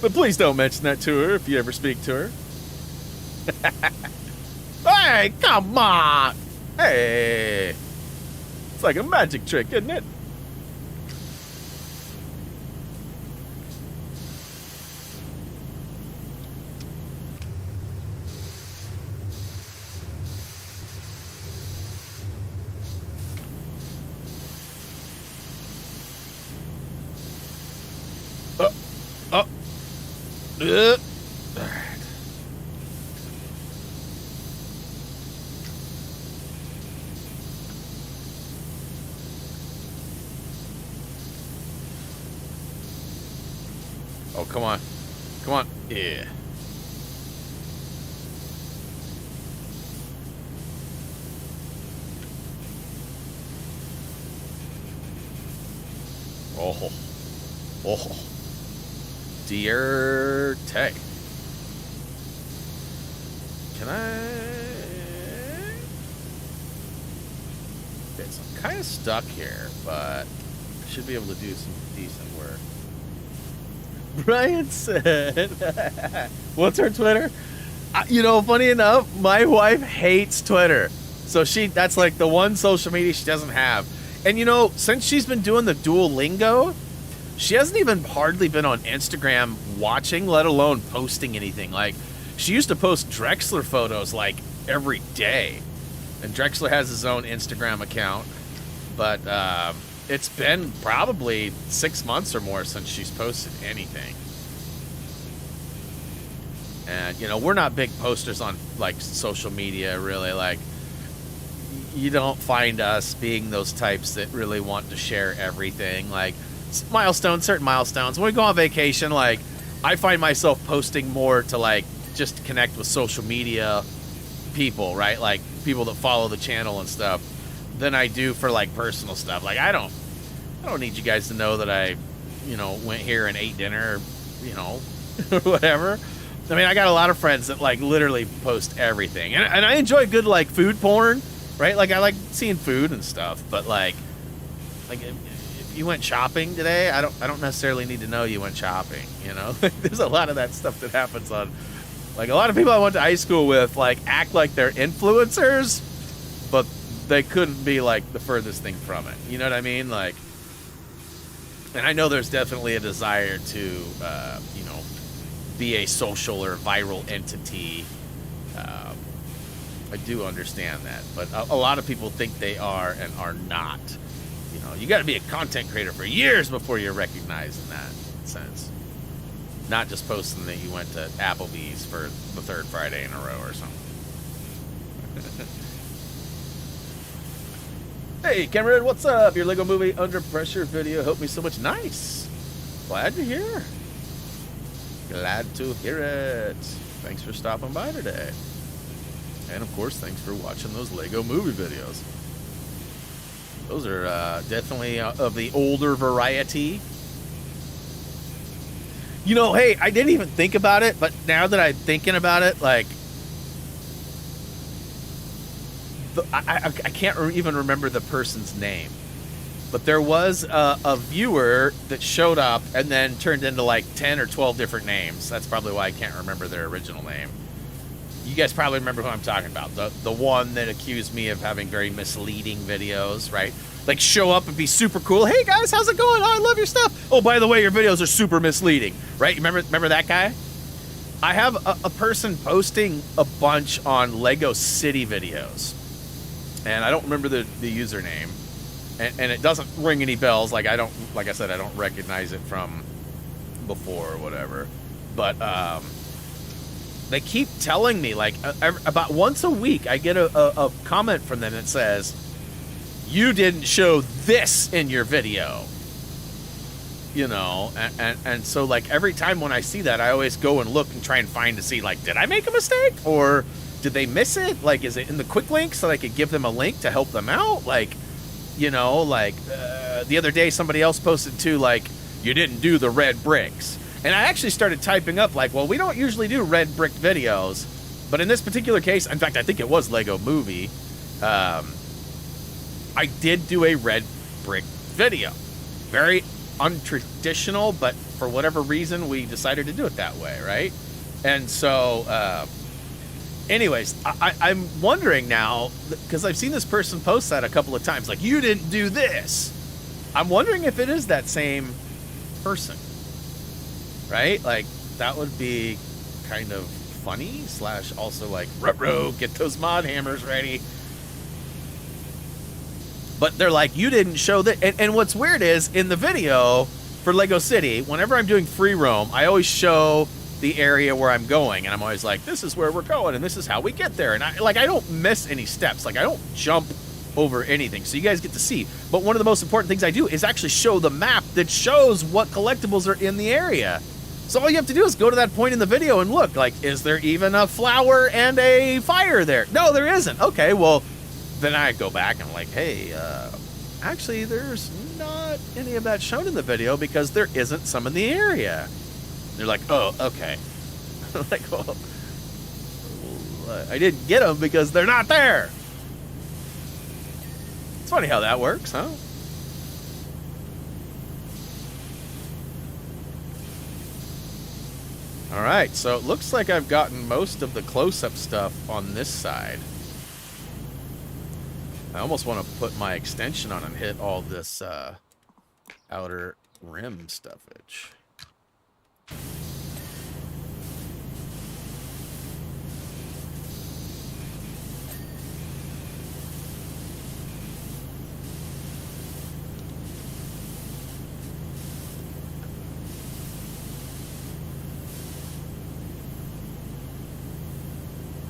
But please don't mention that to her if you ever speak to her. Hey, come on! Hey! It's like a magic trick, isn't it? Alright. Oh, come on. Come on. Yeah. Oh. Oh. Dear Tay. Can I? Okay, so I'm kind of stuck here, but I should be able to do some decent work. Brian said, what's her Twitter? You know, funny enough, my wife hates Twitter. So that's like the one social media she doesn't have. And you know, since she's been doing the Duolingo, she hasn't even hardly been on Instagram watching, let alone posting anything. Like, she used to post Drexler photos like every day. And Drexler has his own Instagram account. But it's been probably 6 months or more since she's posted anything. And, you know, we're not big posters on, like, social media, really. Like, you don't find us being those types that really want to share everything. Like, milestones, certain milestones. When we go on vacation, like, I find myself posting more to, like, just connect with social media people, right? Like, people that follow the channel and stuff, than I do for, like, personal stuff. Like, I don't need you guys to know that I, you know, went here and ate dinner, you know, whatever. I mean, I got a lot of friends that, like, literally post everything. And I enjoy good, like, food porn, right? Like, I like seeing food and stuff. But, like if you went shopping today, I don't necessarily need to know you went shopping, you know? There's a lot of that stuff that happens on, like, a lot of people I went to high school with, like, act like they're influencers, but they couldn't be, like, the furthest thing from it. You know what I mean? Like, and I know there's definitely a desire to, you know, be a social or viral entity. I do understand that, but a lot of people think they are and are not. You know, you got to be a content creator for years before you're recognized in that sense. Not just posting that you went to Applebee's for the third Friday in a row or something. Hey, Cameron, what's up? Your Lego Movie Under Pressure video helped me so much. Nice. Glad to hear. Glad to hear it. Thanks for stopping by today. And, of course, thanks for watching those Lego Movie videos. Those are definitely of the older variety. You know, hey, I didn't even think about it, but now that I'm thinking about it, like, I can't even remember the person's name. But there was a viewer that showed up and then turned into like 10 or 12 different names. That's probably why I can't remember their original name. You guys probably remember who I'm talking about. The one that accused me of having very misleading videos, right? Like, show up and be super cool. Hey, guys, how's it going? Oh, I love your stuff. Oh, by the way, your videos are super misleading, right? You remember that guy? I have a person posting a bunch on Lego City videos. And I don't remember the username. And it doesn't ring any bells. Like, like I said, I don't recognize it from before or whatever. But they keep telling me, like, about once a week, I get a comment from them that says, you didn't show this in your video. You know, and so, like, every time when I see that, I always go and look and try and find to see, like, did I make a mistake? Or did they miss it? Like, is it in the quick link so I could give them a link to help them out? Like, you know, like, the other day somebody else posted too, like, you didn't do the red bricks. And I actually started typing up, like, well, we don't usually do red brick videos. But in this particular case, in fact, I think it was Lego Movie, I did do a red brick video. Very untraditional, but for whatever reason, we decided to do it that way, right? And so, anyways, I'm wondering now, because I've seen this person post that a couple of times, like, you didn't do this. I'm wondering if it is that same person, right? Like, that would be kind of funny, / also like, ruh-roh, get those mod hammers ready. But they're like, you didn't show that. And what's weird is, in the video for Lego City, whenever I'm doing free roam, I always show the area where I'm going, and I'm always like, this is where we're going, and this is how we get there. And I don't miss any steps. Like, I don't jump over anything, so you guys get to see. But one of the most important things I do is actually show the map that shows what collectibles are in the area. So all you have to do is go to that point in the video and look, like, is there even a flower and a fire there? No, there isn't. Okay, well, then I go back and I'm like, hey, actually, there's not any of that shown in the video because there isn't some in the area. They're like, oh, okay. I'm like, well, I didn't get them because they're not there. It's funny how that works, huh? All right, so it looks like I've gotten most of the close-up stuff on this side. I almost want to put my extension on and hit all this outer rim stuffage.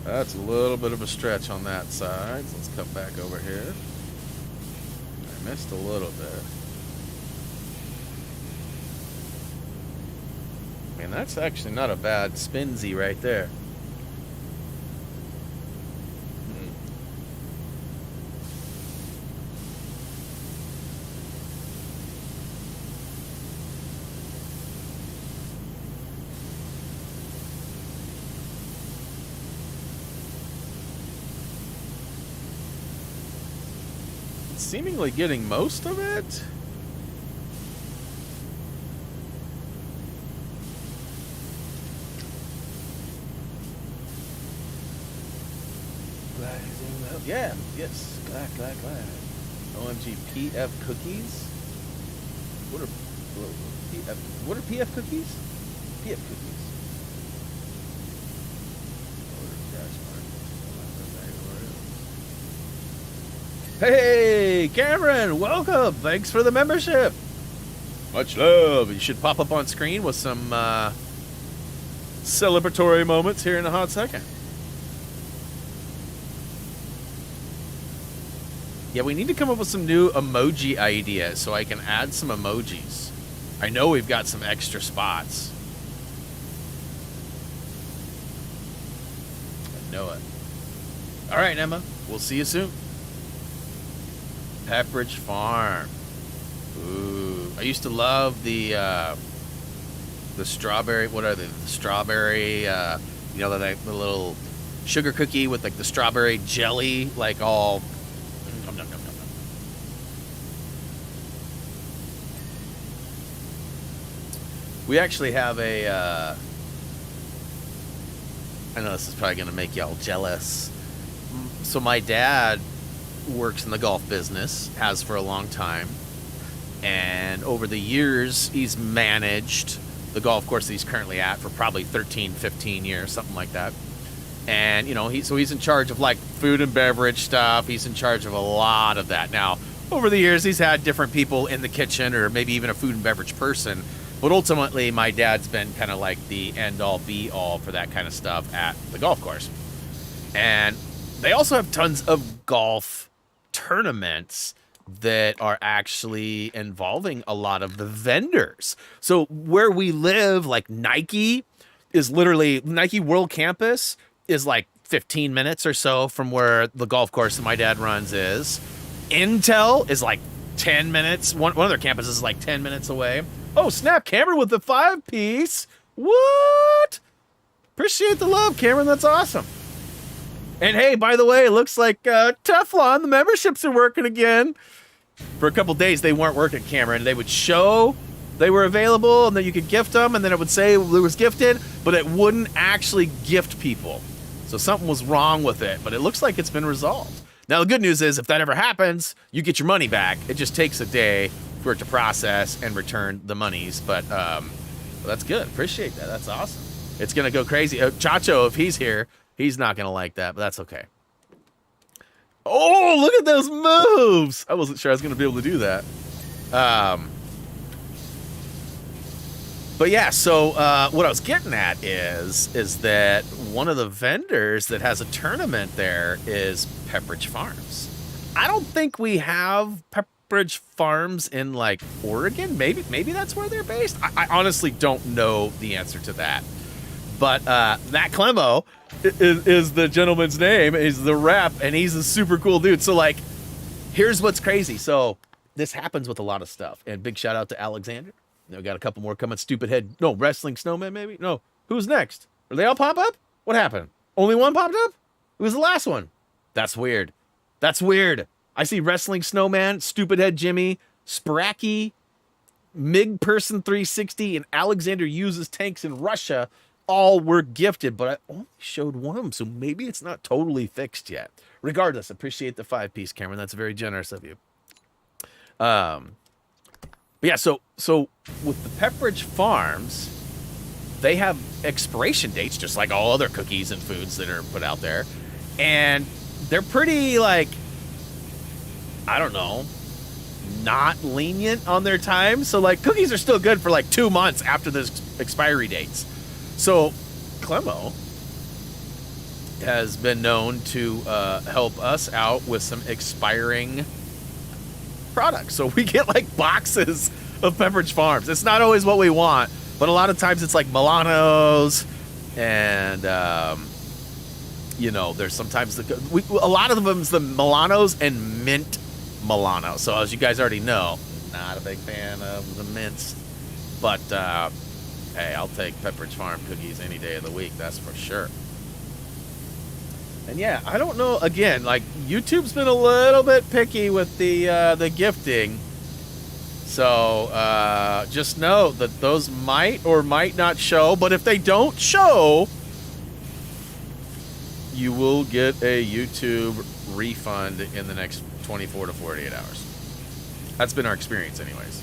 That's a little bit of a stretch on that side. So let's come back over here. I missed a little bit. Man, that's actually not a bad spinzy right there. Seemingly getting most of it. Yeah, yes, glad. OMG, PF cookies? What are PF cookies? PF cookies. Hey, Cameron, welcome. Thanks for the membership. Much love. You should pop up on screen with some celebratory moments here in a hot second. Yeah, we need to come up with some new emoji ideas so I can add some emojis. I know we've got some extra spots. I know it. All right, Emma. We'll see you soon. Pepperidge Farm. Ooh, I used to love the strawberry. What are they? The strawberry. You know, the little sugar cookie with like the strawberry jelly, like all. Nom, nom, nom, nom, nom. We actually have a. I know this is probably gonna make y'all jealous. So my dad works in the golf business, has for a long time, and over the years he's managed the golf course that he's currently at for probably 13, 15 years, something like that. And you know, he's in charge of like food and beverage stuff. He's in charge of a lot of that. Now, over the years he's had different people in the kitchen, or maybe even a food and beverage person, but ultimately my dad's been kind of like the end all be all for that kind of stuff at the golf course. And they also have tons of golf tournaments that are actually involving a lot of the vendors. So where we live, like Nike World Campus is like 15 minutes or so from where the golf course that my dad runs is. Intel is like 10 minutes. One of their campuses is like 10 minutes away. Oh, snap, Cameron with the 5-piece. What? Appreciate the love, Cameron. That's awesome. And hey, by the way, it looks like Teflon, the memberships are working again. For a couple days, they weren't working, Cameron. They would show they were available, and then you could gift them, and then it would say it was gifted, but it wouldn't actually gift people. So something was wrong with it, but it looks like it's been resolved. Now, the good news is, if that ever happens, you get your money back. It just takes a day for it to process and return the monies, but that's good. Appreciate that. That's awesome. It's going to go crazy. Chacho, if he's here, he's not going to like that, but that's okay. Oh, look at those moves. I wasn't sure I was going to be able to do that. But yeah, so what I was getting at is that one of the vendors that has a tournament there is Pepperidge Farms. I don't think we have Pepperidge Farms in like Oregon. Maybe that's where they're based. I honestly don't know the answer to that. But Matt Clemo is the gentleman's name. He's the rep, and he's a super cool dude. So, like, here's what's crazy. So, this happens with a lot of stuff. And big shout out to Alexander. You know, got a couple more coming. Stupid Head. No, Wrestling Snowman, maybe? No. Who's next? Are they all pop up? What happened? Only one popped up? Who was the last one? That's weird. That's weird. I see Wrestling Snowman, Stupid Head Jimmy, Spracky, Mig Person 360, and Alexander Uses Tanks in Russia. all were gifted, but I only showed one of them, so maybe it's not totally fixed yet. Regardless, appreciate the 5-piece, Cameron. That's very generous of you. But yeah, so with the Pepperidge Farms, they have expiration dates, just like all other cookies and foods that are put out there. And they're pretty, like, I don't know, not lenient on their time. So, like, cookies are still good for, like, 2 months after the expiry dates. So, Clemo has been known to help us out with some expiring products. So we get, like, boxes of Pepperidge Farms. It's not always what we want, but a lot of times it's, like, Milanos and... you know, there's sometimes a lot of them is the Milanos and mint Milano. So as you guys already know, not a big fan of the mints, but hey, I'll take Pepperidge Farm cookies any day of the week. That's for sure. And yeah, I don't know. Again, like YouTube's been a little bit picky with the gifting. So just know that those might or might not show. But if they don't show, you will get a YouTube refund in the next 24 to 48 hours. That's been our experience anyways.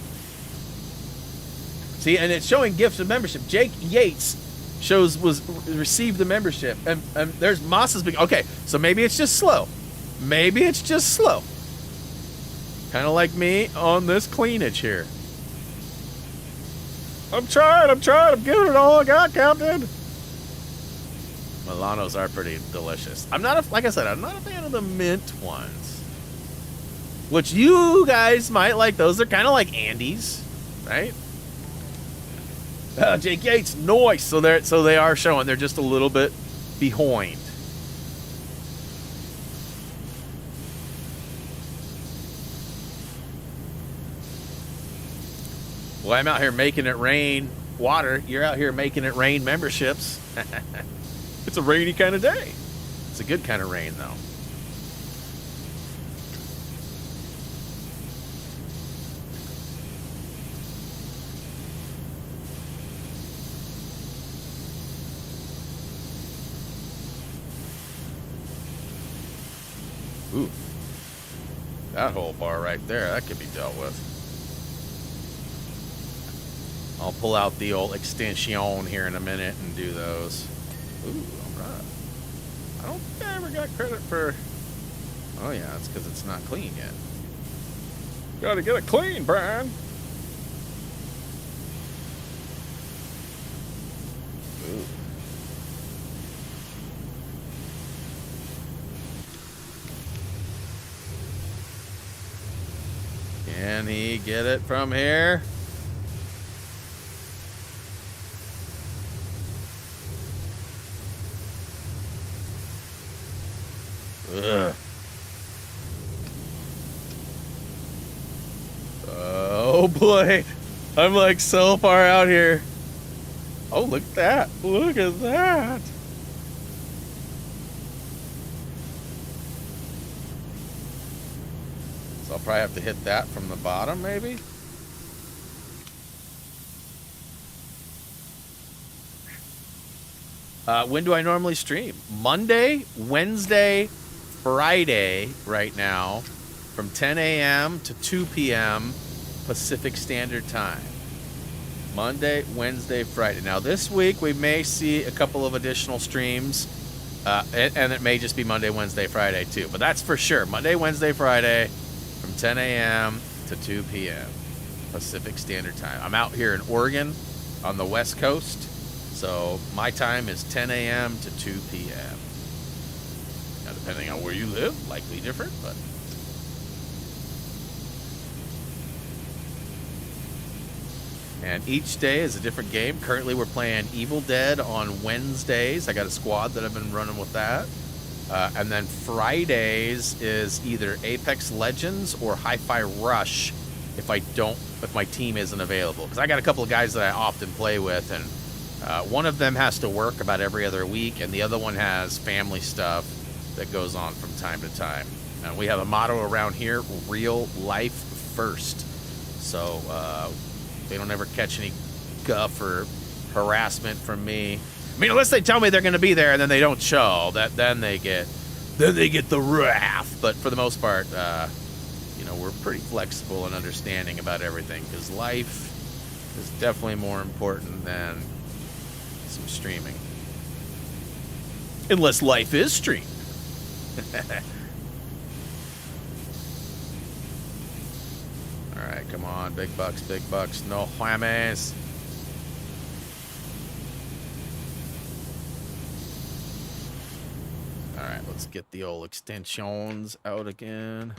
See, and it's showing gifts of membership. Jake Yates received the membership. And there's Moss's big... Okay, so maybe it's just slow. Maybe it's just slow. Kind of like me on this cleanage here. I'm trying. I'm giving it all I got, Captain. Milanos are pretty delicious. Like I said, I'm not a fan of the mint ones. Which you guys might like. Those are kind of like Andes, right? Jake Yates, nice. So they are showing. They're just a little bit behind. Well, I'm out here making it rain water. You're out here making it rain memberships. It's a rainy kind of day. It's a good kind of rain, though. Ooh. That whole bar right there, that could be dealt with. I'll pull out the old extension here in a minute and do those. Ooh, alright. I don't think I ever got credit for... Oh yeah, it's because it's not clean yet. Gotta get it clean, Brian. Ooh. Can he get it from here? Ugh. Oh boy, I'm like so far out here. Oh, look at that. Look at that. So I'll probably have to hit that from the bottom, maybe. When do I normally stream? Monday, Wednesday, Friday right now from 10 a.m. to 2 p.m. Pacific Standard Time. Monday, Wednesday, Friday. Now this week we may see a couple of additional streams and it may just be Monday, Wednesday, Friday too. But that's for sure. Monday, Wednesday, Friday from 10 a.m. to 2 p.m. Pacific Standard Time. I'm out here in Oregon on the West Coast. So my time is 10 a.m. to 2 p.m. Now, depending on where you live, likely different, but... And each day is a different game. Currently, we're playing Evil Dead on Wednesdays. I got a squad that I've been running with that. And then Fridays is either Apex Legends or Hi-Fi Rush if my team isn't available. Because I got a couple of guys that I often play with, and one of them has to work about every other week, and the other one has family stuff that goes on from time to time. And we have a motto around here, real life first. So they don't ever catch any guff or harassment from me. I mean, unless they tell me they're going to be there and then they don't show, then they get the wrath. But for the most part, you know, we're pretty flexible and understanding about everything because life is definitely more important than some streaming. Unless life is streamed. Alright, come on. Big bucks, no whammies. Alright, let's get the old extensions out again.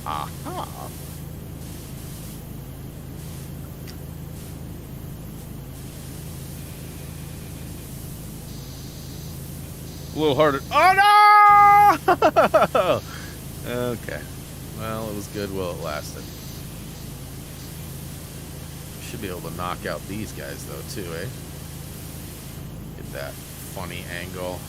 Aha. A little harder. Oh no! Okay. Well, it was good while it lasted. Should be able to knock out these guys though too, eh? Get that funny angle.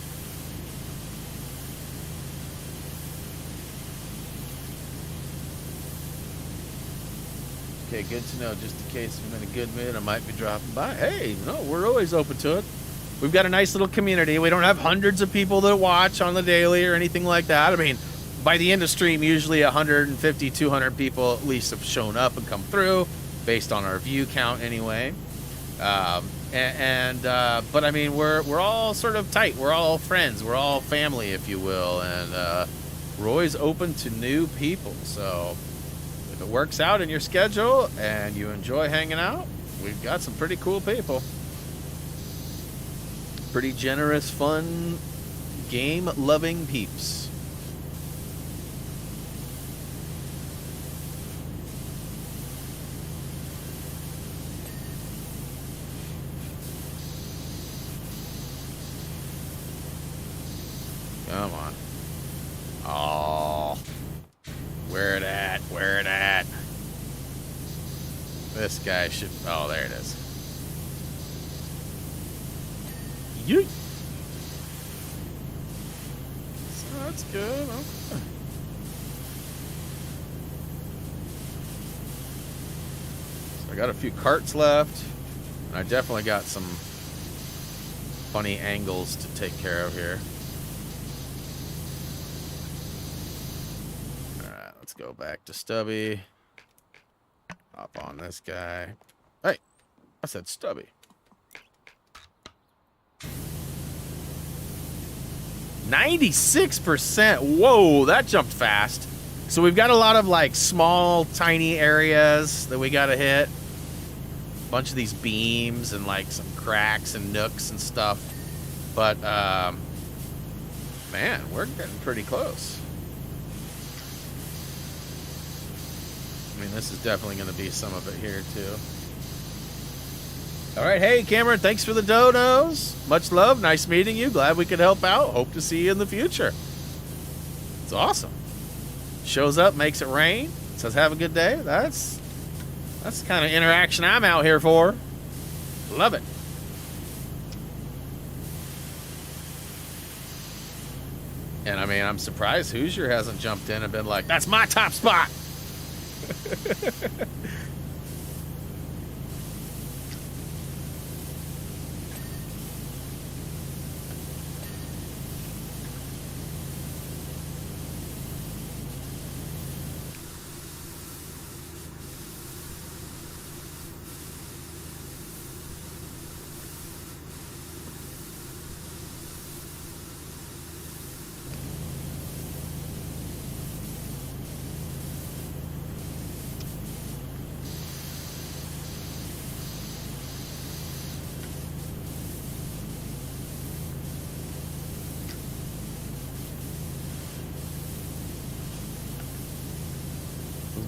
Okay, good to know. Just in case I'm in a good mood, I might be dropping by. Hey, no, we're always open to it. We've got a nice little community. We don't have hundreds of people that watch on the daily or anything like that. I mean, by the end of stream, usually 150, 200 people at least have shown up and come through, based on our view count anyway. But I mean, we're all sort of tight. We're all friends. We're all family, if you will, and we're always open to new people. So if it works out in your schedule and you enjoy hanging out, we've got some pretty cool people. Pretty generous, fun, game-loving peeps. Come on. Oh. Where it at? Where it at? This guy should... Oh, there it is. Yeet. So that's good. Okay. So I got a few carts left. And I definitely got some funny angles to take care of here. Alright, let's go back to Stubby. Hop on this guy. Hey, I said Stubby. 96%. Whoa, that jumped fast. So we've got a lot of like small, tiny areas that we got to hit. A bunch of these beams and like some cracks and nooks and stuff. But, man, we're getting pretty close. I mean, this is definitely going to be some of it here, too. All right, hey, Cameron, thanks for the donos. Much love. Nice meeting you. Glad we could help out. Hope to see you in the future. It's awesome. Shows up, makes it rain, says have a good day. That's the kind of interaction I'm out here for. Love it. And, I mean, I'm surprised Hoosier hasn't jumped in and been like, that's my top spot.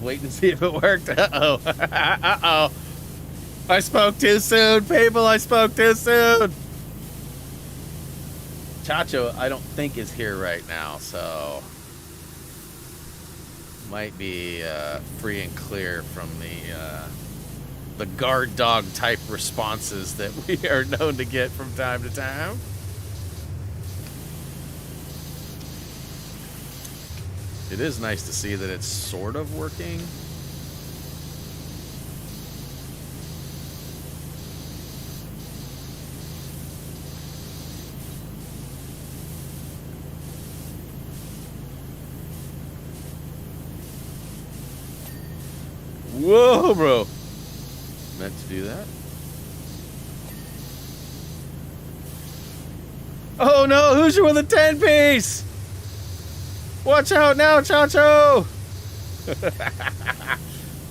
Waiting to see if it worked. Uh-oh. Uh-oh. I spoke too soon, people. I spoke too soon. Chacho, I don't think is here right now, so Might be free and clear from the guard dog type responses that we are known to get from time to time. It is nice to see that it's sort of working. Whoa, bro. Meant to do that. Oh no, Hoosier with a 10-piece! Watch out now, Chacho!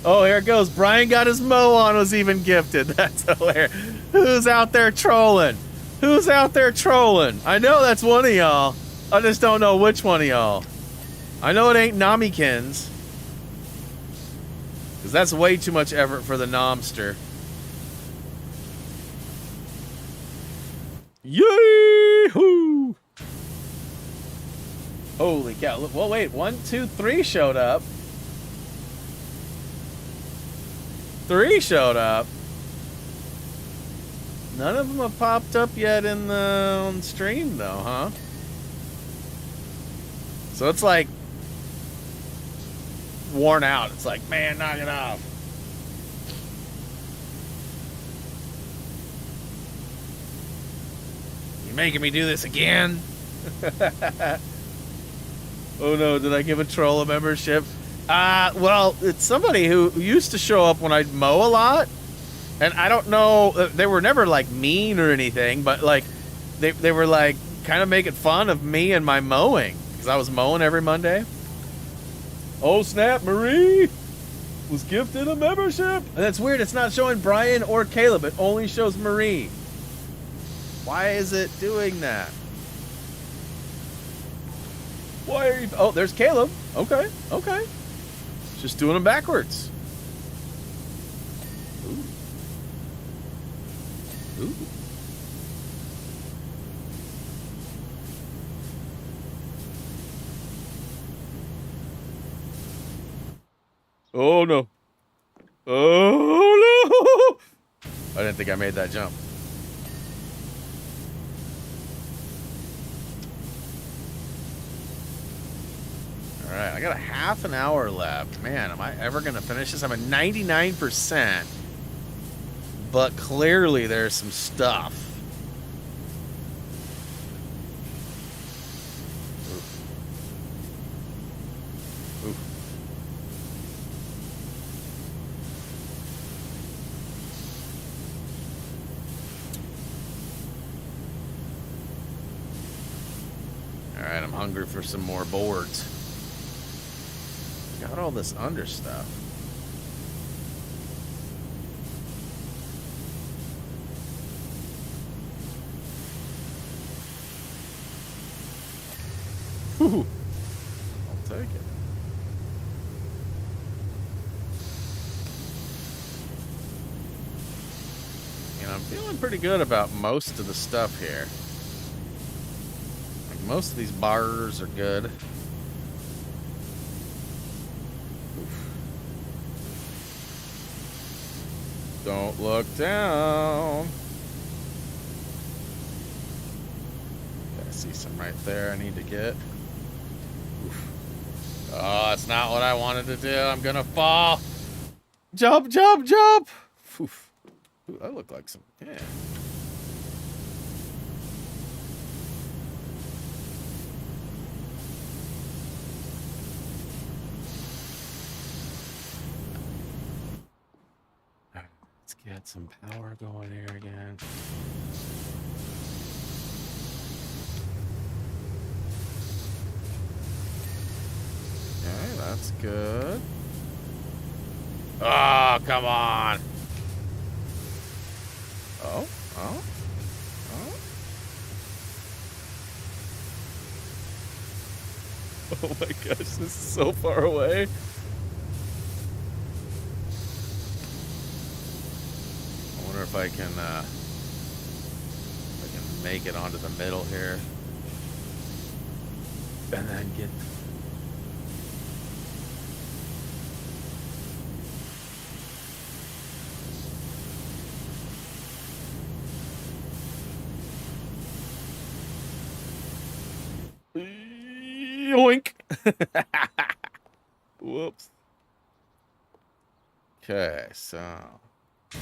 Oh, here it goes. Brian got his mow on, was even gifted. That's hilarious. Who's out there trolling? Who's out there trolling? I know that's one of y'all. I just don't know which one of y'all. I know it ain't Namikins. Because that's way too much effort for the Nomster. Yee-hoo! Holy cow. Look, well, wait. 1, 2, 3 showed up. 3 showed up. None of them have popped up yet in the on stream, though, huh? So it's like worn out. It's like, man, knock it off. You making me do this again? Oh no, did I give a troll a membership? Well, it's somebody who used to show up when I'd mow a lot. And I don't know, they were never like mean or anything, but like they were like kind of making fun of me and my mowing. Because I was mowing every Monday. Oh snap, Marie was gifted a membership. And that's weird, it's not showing Brian or Caleb, it only shows Marie. Why is it doing that? Why are you... Oh, there's Caleb. Okay, okay. Just doing them backwards. Ooh. Ooh. Oh no. Oh no. I didn't think I made that jump. All right, I got a half an hour left. Man, am I ever going to finish this? I'm at 99%. But clearly there's some stuff. Oof. Oof. All right, I'm hungry for some more boards. Got all this under stuff. Whew. I'll take it. And I'm feeling pretty good about most of the stuff here. Like most of these bars are good. Don't look down. I see some right there I need to get. Oof. Oh, that's not what I wanted to do. I'm gonna fall. Jump, jump, jump. Oof. Ooh, that looked like some, yeah. Get some power going here again. Okay, that's good. Oh, come on. Oh, oh, oh. Oh my gosh, this is so far away. If I can make it onto the middle here and then get Yoink. Whoops. Okay, so I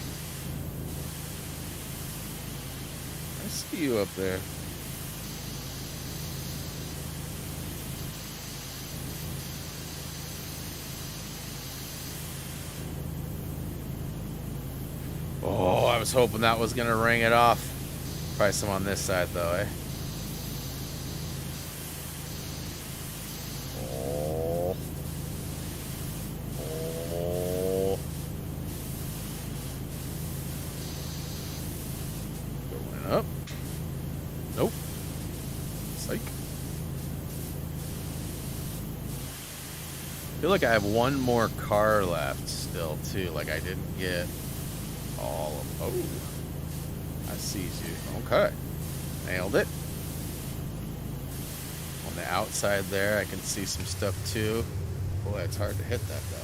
see you up there. Oh, I was hoping that was gonna ring it off. Probably some on this side though, eh? Oh. Oh. Going up. Nope. Psych. I feel like I have one more car left still too. Like I didn't get all of. Oh, I see you. Okay, nailed it. On the outside there, I can see some stuff too. Boy, it's hard to hit that though.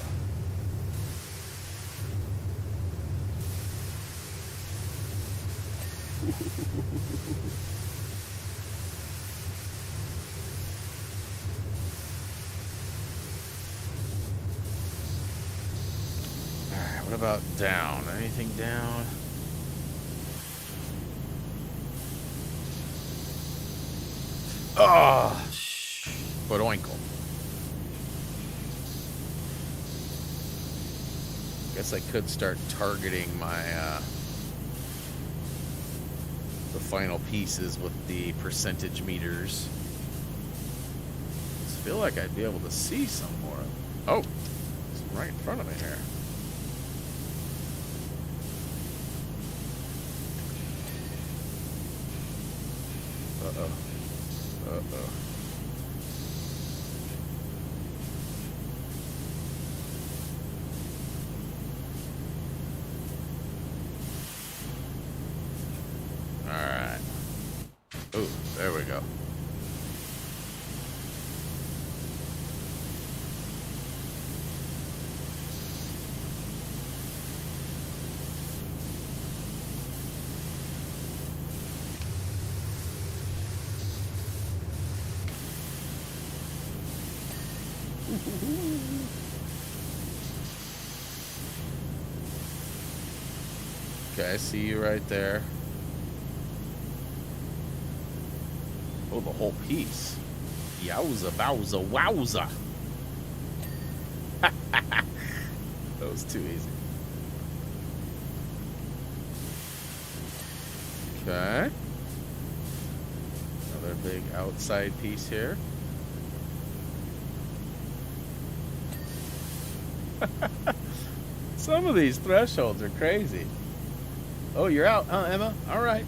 Alright, what about down? Anything down? Oh, but oinkle. Guess I could start targeting my the final pieces with the percentage meters. I feel like I'd be able to see some more. Oh, it's right in front of me here. Uh-oh. Uh-oh. Alright. Oh, there we go. Okay, I see you right there. Oh, the whole piece. Yowza, bowza, wowza. That was too easy. Okay. Another big outside piece here. Some of these thresholds are crazy. Oh, you're out, huh, Emma? All right.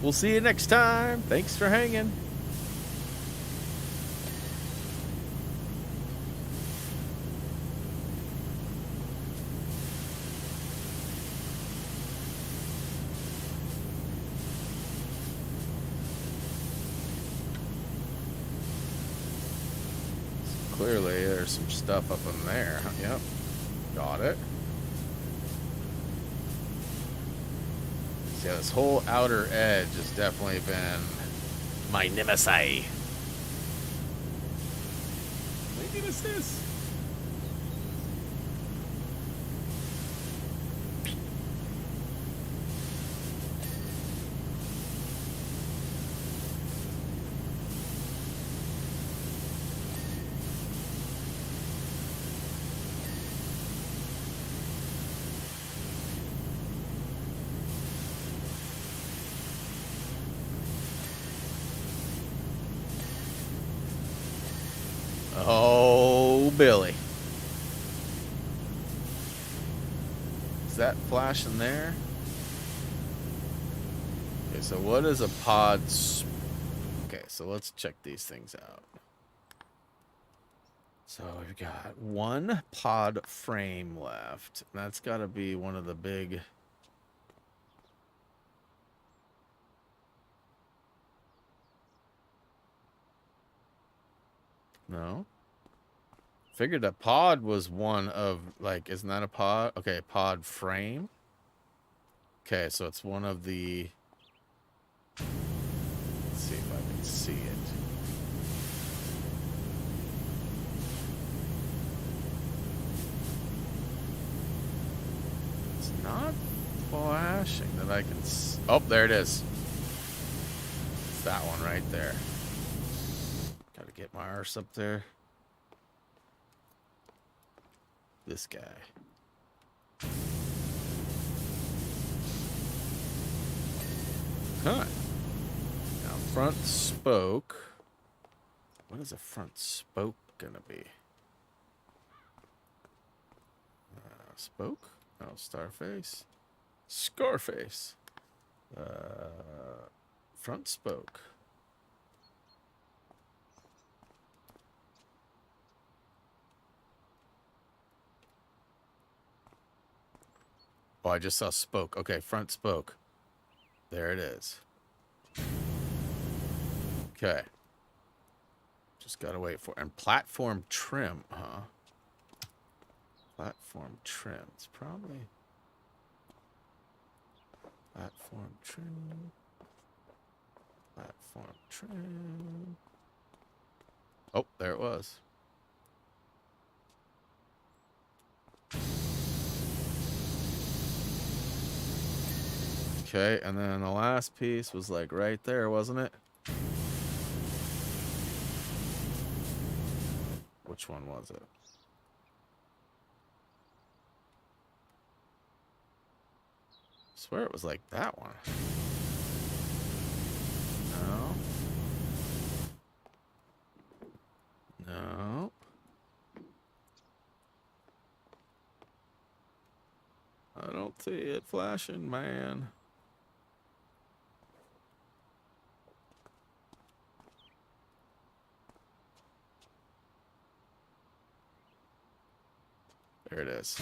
We'll see you next time. Thanks for hanging. Clearly, there's some stuff up in there. Yep. Got it. Yeah, this whole outer edge has definitely been my nemesis. What is this? Oh, Billy. Is that flashing there? Okay, so what is a pod? Okay, so let's check these things out. So we've got one pod frame left. That's got to be one of the big... No. Figured a pod was one of, like, isn't that a pod? Okay, pod frame. Okay, so it's one of the... Let's see if I can see it. flashing that I can... Oh, there it is. It's that one right there. Gotta get my arse up there. This guy. Huh. Now, front spoke. What is a front spoke gonna be? Spoke? Oh, Starface. Scarface. Front spoke. Oh, I just saw spoke. Okay, front spoke. There it is. Okay. Just gotta wait for... And platform trim, huh? Platform trim. It's probably... Platform trim. Platform trim. Oh, there it was. Okay, and then the last piece was like right there, wasn't it? Which one was it? I swear it was like that one. No. No. I don't see it flashing, man. There it is.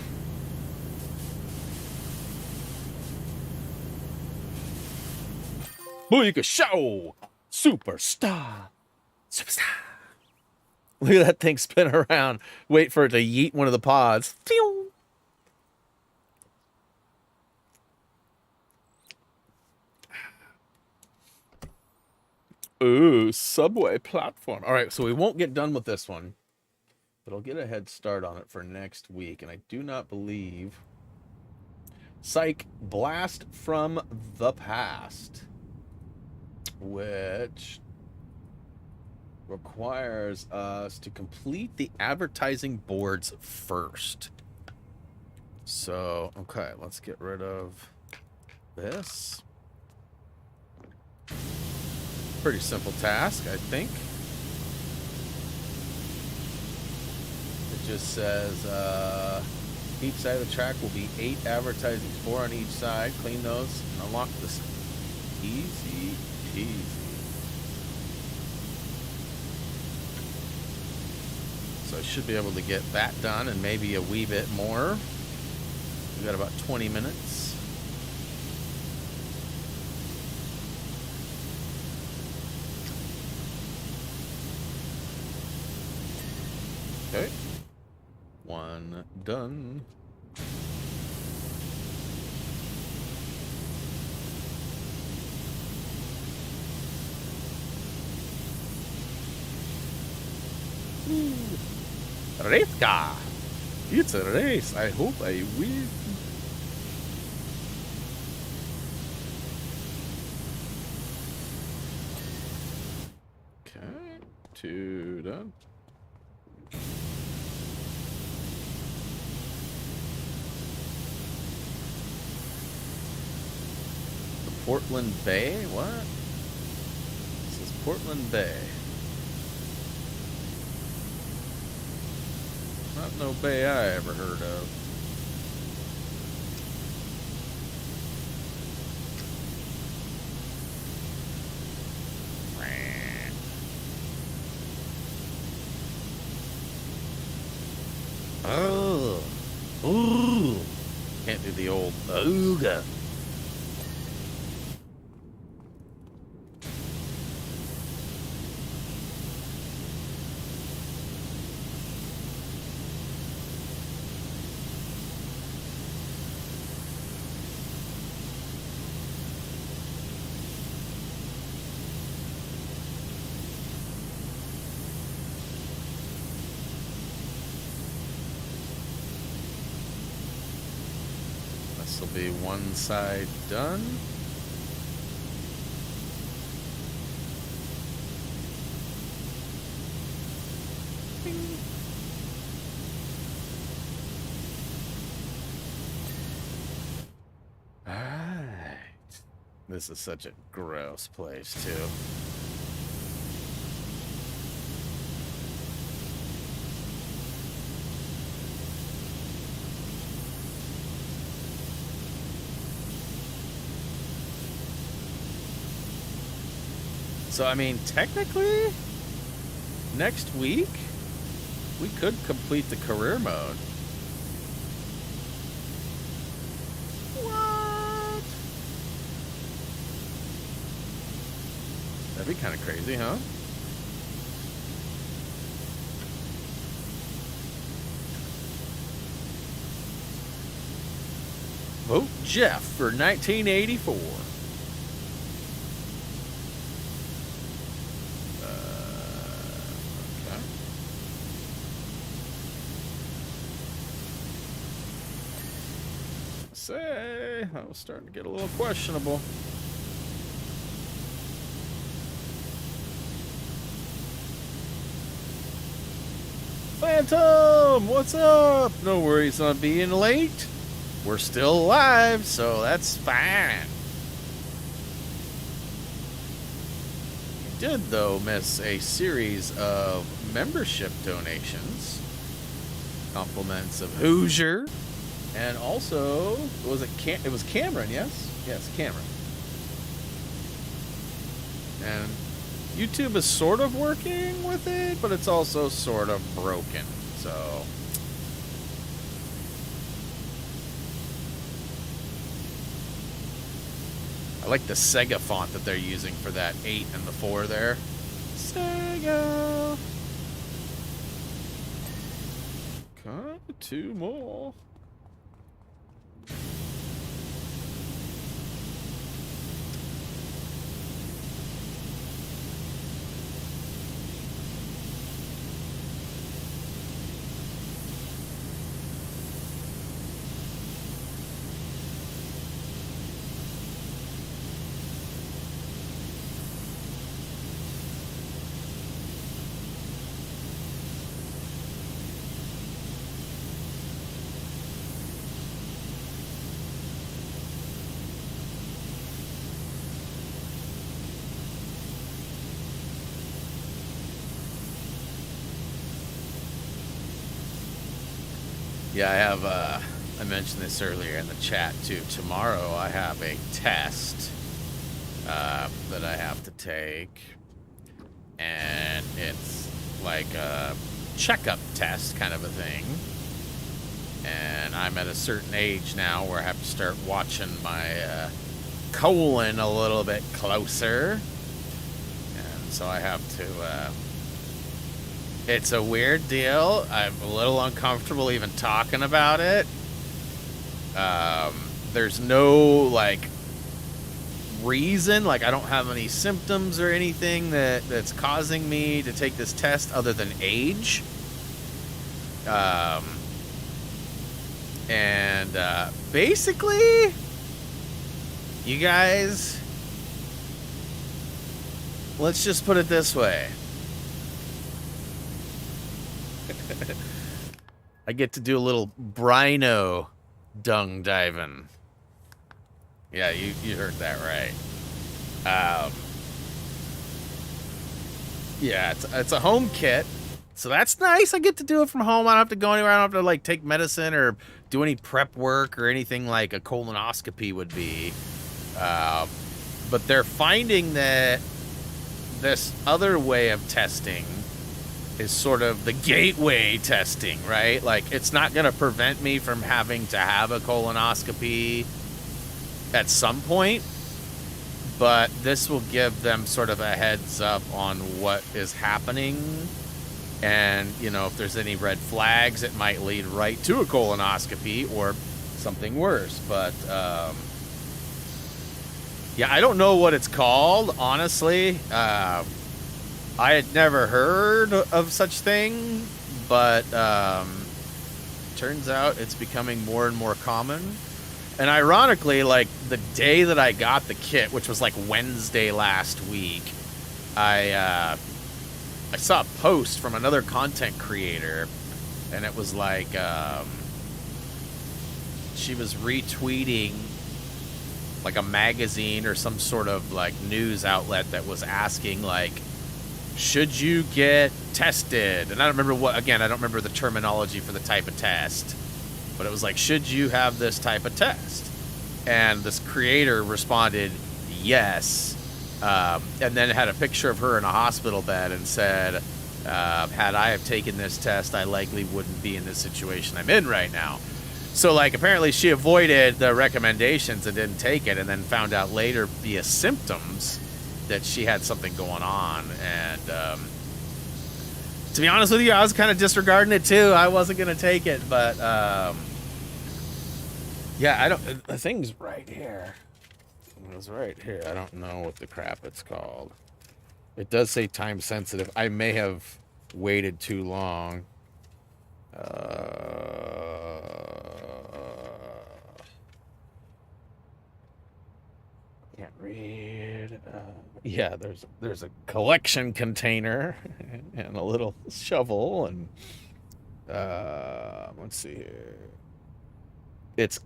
Booyaka show! Superstar! Superstar! Look at that thing spin around. Wait for it to yeet one of the pods. Phew! Ooh, subway platform. All right, so we won't get done with this one, but I'll get a head start on it for next week. And I do not believe... Psych, Blast from the Past, which requires us to complete the advertising boards first. So, okay, let's get rid of this. Pretty simple task, I think. It just says, each side of the track will be 8 advertising, 4 on each side. Clean those and unlock this. Easy peasy. So I should be able to get that done and maybe a wee bit more. We've got about 20 minutes. Okay. One done. Race car. It's a race. I hope I win. Okay. 2 done. The Portland Bay? What? This is Portland Bay. Not no bay I ever heard of. Oh. Ooh. Can't do the old ooga. This will be one side done. Bing. Alright. This is such a gross place, too. So, I mean, technically, next week, we could complete the career mode. What? That'd be kind of crazy, huh? Vote Jeff for 1984. Say, that was starting to get a little questionable. Phantom, what's up? No worries on being late. We're still alive, so that's fine. You did, though, miss a series of membership donations. Compliments of Hoosier. And also, was it was Cameron, yes? Yes, Cameron. And YouTube is sort of working with it, but it's also sort of broken. So I like the Sega font that they're using for that 8 and the 4 there. Sega. Got 2 more. Yeah, I have, I mentioned this earlier in the chat too. Tomorrow I have a test that I have to take. And it's like a checkup test kind of a thing. And I'm at a certain age now where I have to start watching my colon a little bit closer. And so I have to... It's a weird deal. I'm a little uncomfortable even talking about it. There's no, like, reason. Like, I don't have any symptoms or anything that's causing me to take this test other than age. Basically, you guys, let's just put it this way. I get to do a little brino dung diving. Yeah, you heard that right. Yeah, it's a home kit, so that's nice. I get to do it from home. I don't have to go anywhere. I don't have to like take medicine or do any prep work or anything like a colonoscopy would be. But they're finding that this other way of testing is sort of the gateway testing, right? Like, it's not going to prevent me from having to have a colonoscopy at some point, but this will give them sort of a heads up on what is happening. And, you know, if there's any red flags, it might lead right to a colonoscopy or something worse. But, yeah, I don't know what it's called, honestly. I had never heard of such thing, but turns out it's becoming more and more common. And ironically, like the day that I got the kit, which was like Wednesday last week, I saw a post from another content creator, and it was like she was retweeting like a magazine or some sort of like news outlet that was asking like, should you get tested? And I don't remember what, again, I don't remember the terminology for the type of test, but it was like, should you have this type of test? And this creator responded, yes. And then had a picture of her in a hospital bed and said, had I have taken this test, I likely wouldn't be in this situation I'm in right now. So, like, apparently she avoided the recommendations and didn't take it, and then found out later via symptoms that she had something going on. And to be honest with you, I was kind of disregarding it too. I wasn't going to take it, but yeah, I don't. The thing's right here. It was right here. I don't know what the crap it's called. It does say time sensitive. I may have waited too long. Can't read. Yeah, there's a collection container and a little shovel, and let's see here. It's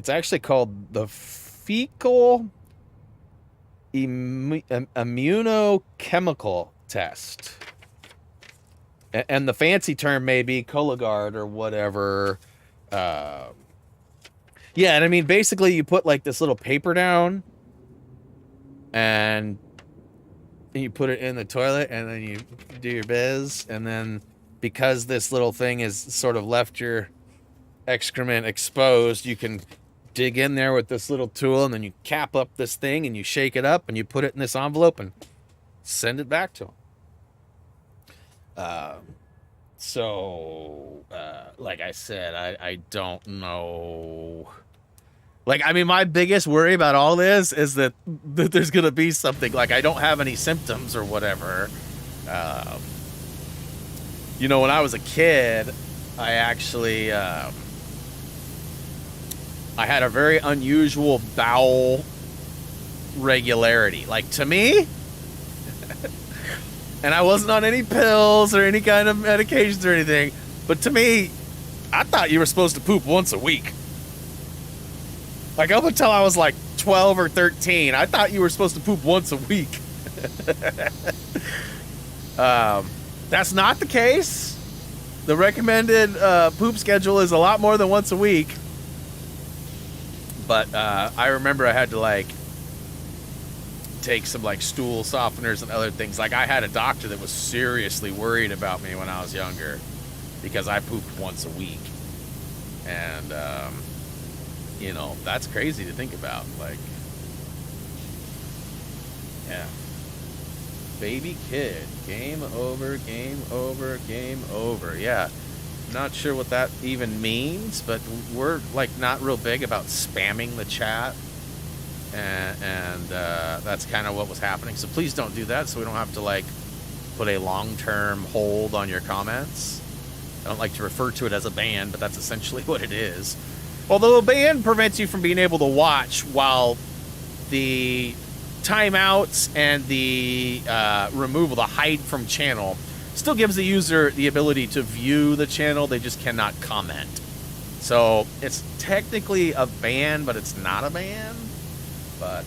actually called the fecal immunochemical test. And the fancy term may be Cologuard or whatever. Yeah, and I mean, basically you put like this little paper down and you put it in the toilet and then you do your biz. And then because this little thing is sort of left your excrement exposed, you can dig in there with this little tool and then you cap up this thing and you shake it up and you put it in this envelope and send it back to them. Like I said, I don't know. Like, I mean, my biggest worry about all this is that there's going to be something like I don't have any symptoms or whatever. You know, when I was a kid, I actually, I had a very unusual bowel regularity. Like, to me, and I wasn't on any pills or any kind of medications or anything, but to me, I thought you were supposed to poop once a week. Like, up until I was like 12 or 13, I thought you were supposed to poop once a week. That's not the case. The recommended poop schedule is a lot more than once a week. But I remember I had to, like, take some, like, stool softeners and other things. Like, I had a doctor that was seriously worried about me when I was younger because I pooped once a week. And, you know, that's crazy to think about. Like, yeah. Baby kid. Game over, game over, game over. Yeah. Not sure what that even means, but we're, like, not real big about spamming the chat. And that's kind of what was happening. So please don't do that so we don't have to, like, put a long-term hold on your comments. I don't like to refer to it as a ban, but that's essentially what it is. Although a ban prevents you from being able to watch, while the timeouts and the removal, the hide from channel, still gives the user the ability to view the channel. They just cannot comment. So it's technically a ban, but it's not a ban. But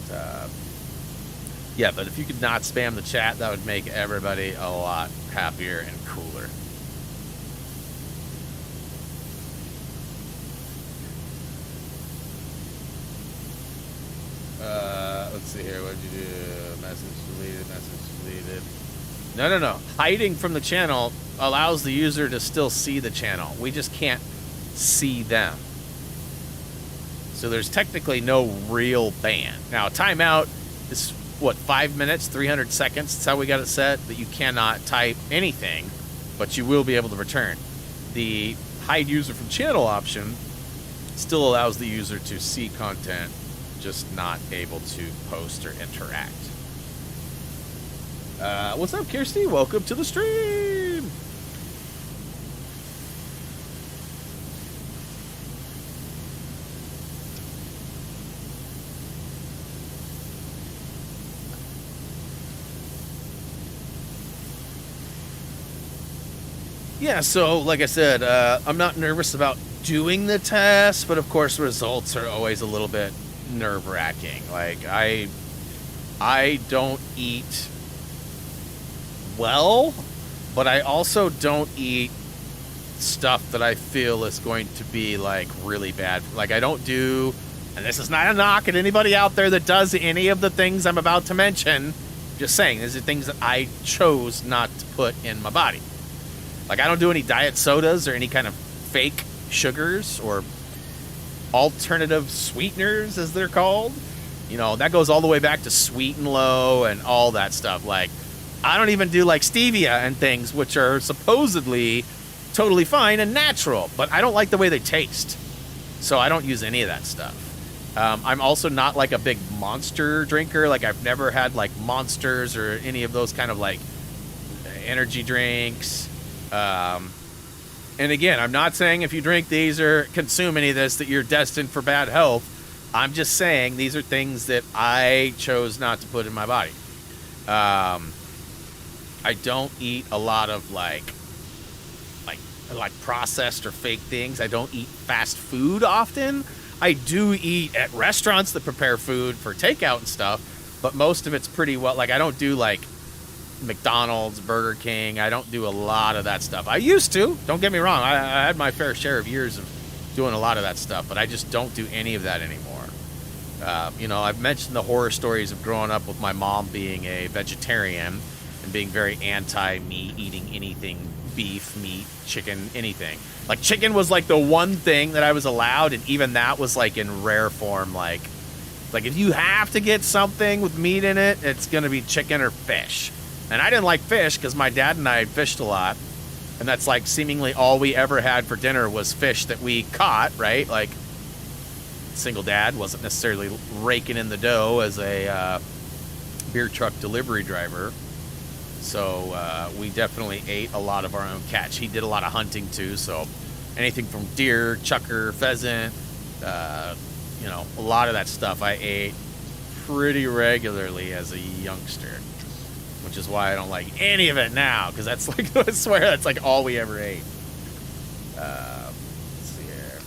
yeah, but if you could not spam the chat, that would make everybody a lot happier and cooler. Let's see here. What did you do? Message deleted. Message deleted. No. Hiding from the channel allows the user to still see the channel. We just can't see them. So there's technically no real ban. Now, timeout is, what, 5 minutes, 300 seconds? That's how we got it set, that you cannot type anything, but you will be able to return. The hide user from channel option still allows the user to see content, just not able to post or interact. What's up, Kirsty? Welcome to the stream! Yeah, so like I said, I'm not nervous about doing the test, but of course results are always a little bit nerve-wracking. Like I don't eat well, but I also don't eat stuff that I feel is going to be like really bad. Like I don't do, and this is not a knock at anybody out there that does any of the things I'm about to mention. Just saying, these are things that I chose not to put in my body. Like I don't do any diet sodas or any kind of fake sugars or alternative sweeteners, as they're called. You know, that goes all the way back to Sweet and Low and all that stuff. Like, I don't even do like stevia and things, which are supposedly totally fine and natural, but I don't like the way they taste. So I don't use any of that stuff. I'm also not like a big Monster drinker. Like I've never had like Monsters or any of those kind of like energy drinks. And again, I'm not saying if you drink these or consume any of this that you're destined for bad health. I'm just saying these are things that I chose not to put in my body. I don't eat a lot of like processed or fake things. I don't eat fast food often. I do eat at restaurants that prepare food for takeout and stuff, but most of it's pretty well. Like I don't do like McDonald's, Burger King. I don't do a lot of that stuff. I used to. Don't get me wrong. I had my fair share of years of doing a lot of that stuff, but I just don't do any of that anymore. You know, I've mentioned the horror stories of growing up with my mom being a vegetarian and being very anti-me eating anything, beef, meat, chicken, anything. Like chicken was like the one thing that I was allowed, and even that was like in rare form. Like if you have to get something with meat in it, it's gonna be chicken or fish. And I didn't like fish because my dad and I fished a lot, and that's like seemingly all we ever had for dinner was fish that we caught. Right, like single dad wasn't necessarily raking in the dough as a beer truck delivery driver. So we definitely ate a lot of our own catch. He did a lot of hunting too, so anything from deer, chucker, pheasant, you know, a lot of that stuff I ate pretty regularly as a youngster, which is why I don't like any of it now, because that's like, I swear that's like all we ever ate. Let's see here.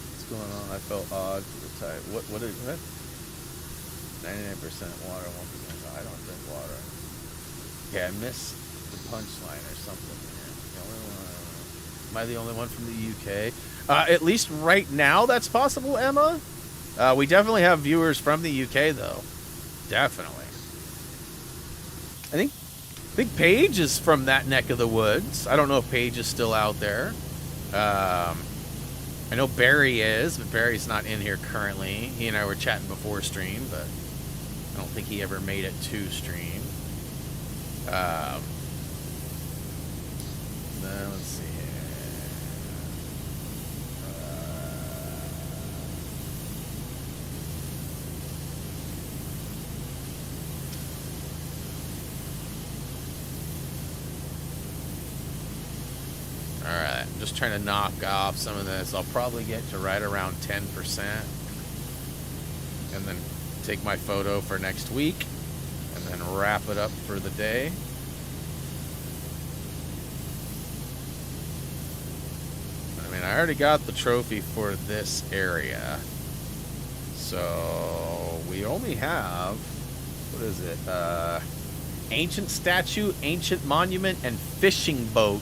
What's going on? I felt odd for the type. What is that? 99% water, 1%. No, I don't drink water. Yeah, I missed the punchline or something here. Am I the only one from the UK? At least right now, that's possible, Emma. We definitely have viewers from the UK, though. Definitely. I think Paige is from that neck of the woods. I don't know if Paige is still out there. I know Barry is, but Barry's not in here currently. He and I were chatting before stream, but I don't think he ever made it to stream. Then let's see here. Alright, I'm just trying to knock off some of this. I'll probably get to right around 10%. And then take my photo for next week. And then wrap it up for the day. I mean, I already got the trophy for this area. So we only have, what is it? Ancient statue, ancient monument, and fishing boat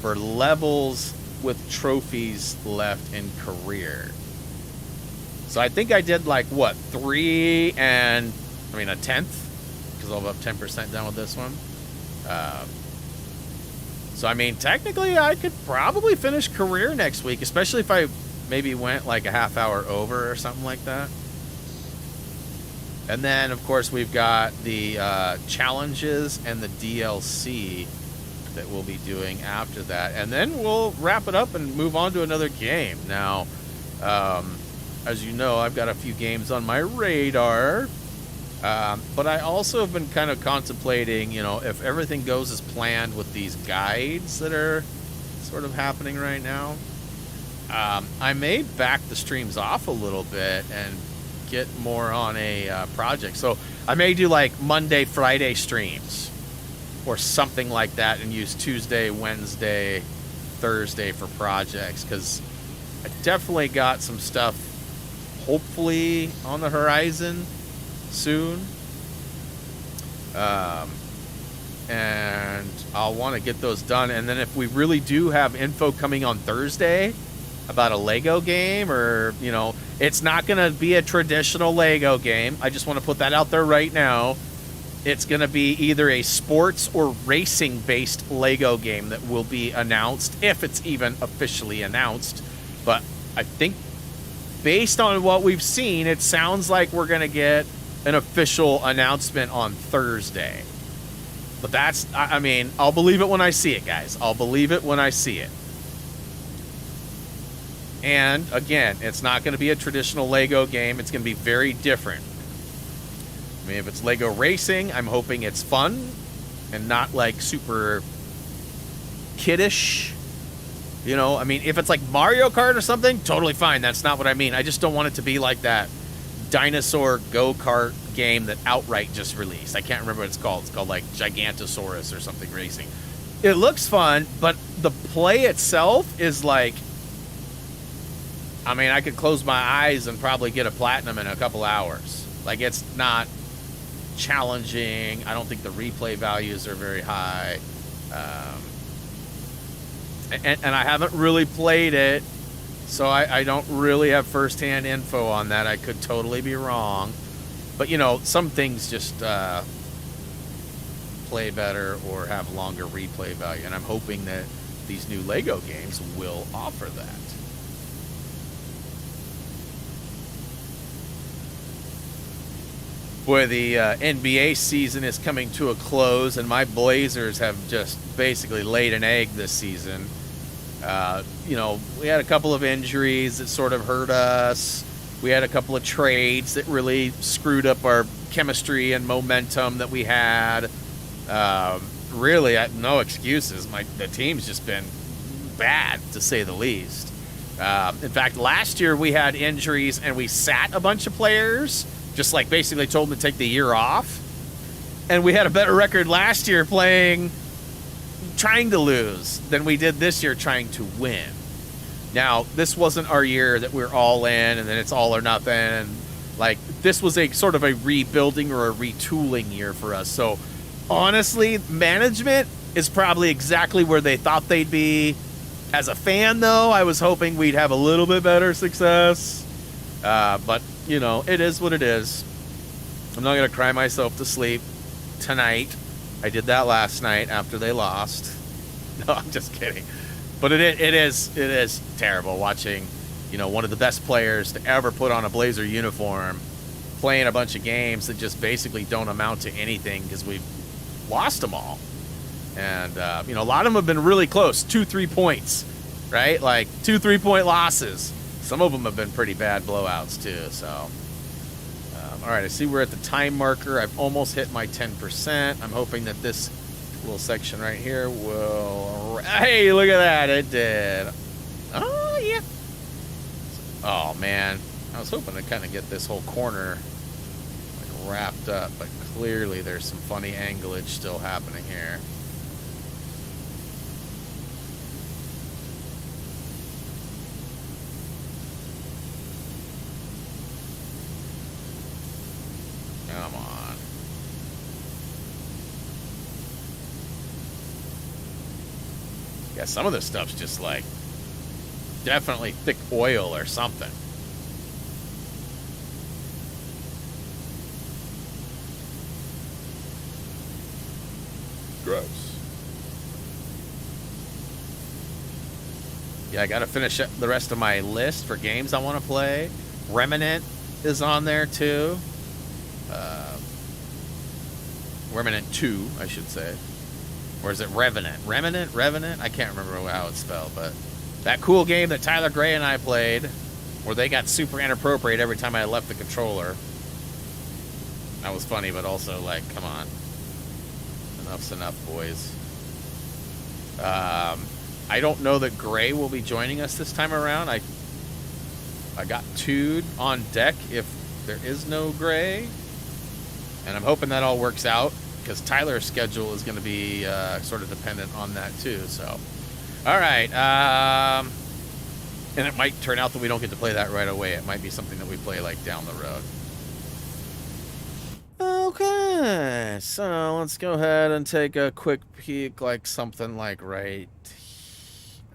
for levels with trophies left in career. So I think I did like what, 3 and a 10th, because I'll have 10% done with this one. So I mean, technically I could probably finish career next week, especially if I maybe went like a half hour over or something like that. And then of course we've got the challenges and the DLC that we'll be doing after that, and then we'll wrap it up and move on to another game. Now, as you know, I've got a few games on my radar, but I also have been kind of contemplating, you know, if everything goes as planned with these guides that are sort of happening right now, I may back the streams off a little bit and get more on a project. So I may do like Monday, Friday streams. or something like that, and use Tuesday, Wednesday, Thursday for projects, because I definitely got some stuff hopefully on the horizon soon. And I'll want to get those done. And then if we really do have info coming on Thursday about a Lego game, or, you know, it's not going to be a traditional Lego game. I just want to put that out there right now. It's going to be either a sports or racing-based Lego game that will be announced, if it's even officially announced. But I think, based on what we've seen, it sounds like we're going to get an official announcement on Thursday. But that's, I mean, I'll believe it when I see it, guys. I'll believe it when I see it. And, again, it's not going to be a traditional Lego game. It's going to be very different. I mean, if it's Lego racing, I'm hoping it's fun and not, like, super kiddish. You know, I mean, if it's like Mario Kart or something, totally fine. That's not what I mean. I just don't want it to be like that dinosaur go-kart game that Outright just released. I can't remember what it's called. It's called, like, Gigantosaurus or something racing. It looks fun, but the play itself is like, I mean, I could close my eyes and probably get a platinum in a couple hours. Like, it's not challenging. I don't think the replay values are very high. And I haven't really played it, so I don't really have first-hand info on that. I could totally be wrong. But, you know, some things just play better or have longer replay value. And I'm hoping that these new Lego games will offer that. Boy, the NBA season is coming to a close, and my Blazers have just basically laid an egg this season. You know, we had a couple of injuries that sort of hurt us. We had a couple of trades that really screwed up our chemistry and momentum that we had. Really, no excuses. The team's just been bad, to say the least. In fact, last year we had injuries and we sat a bunch of players, just like basically told them to take the year off. And we had a better record last year trying to lose than we did this year trying to win. Now, this wasn't our year that we're all in and then it's all or nothing. And, like, this was a sort of a rebuilding or a retooling year for us. So, honestly, management is probably exactly where they thought they'd be. As a fan, though, I was hoping we'd have a little bit better success. But, you know, it is what it is. I'm not going to cry myself to sleep tonight. I did that last night after they lost. No, I'm just kidding. But it is terrible watching, you know, one of the best players to ever put on a Blazer uniform playing a bunch of games that just basically don't amount to anything because we've lost them all. And, you know, a lot of them have been really close, 2-3 points, right? Like 2 3-point losses. Some of them have been pretty bad blowouts too. So, all right, I see we're at the time marker. I've almost hit my 10%. I'm hoping that this little section right here will... Hey, look at that. It did. Oh, yeah. Oh, man. I was hoping to kind of get this whole corner like wrapped up, but clearly there's some funny anglage still happening here. Come on. Yeah, some of this stuff's just like definitely thick oil or something. Gross. Yeah, I gotta finish up the rest of my list for games I want to play. Remnant is on there too. Remnant 2, I should say. Or is it Revenant? Revenant? I can't remember how it's spelled, but that cool game that Tyler Gray and I played, where they got super inappropriate every time I left the controller. That was funny, but also, like, come on. Enough's enough, boys. I don't know that Gray will be joining us this time around. I got 2'd on deck if there is no Gray. And I'm hoping that all works out. because Tyler's schedule is going to be sort of dependent on that too. So, all right. And it might turn out that we don't get to play that right away. It might be something that we play like down the road. Okay, so let's go ahead and take a quick peek, like something like right.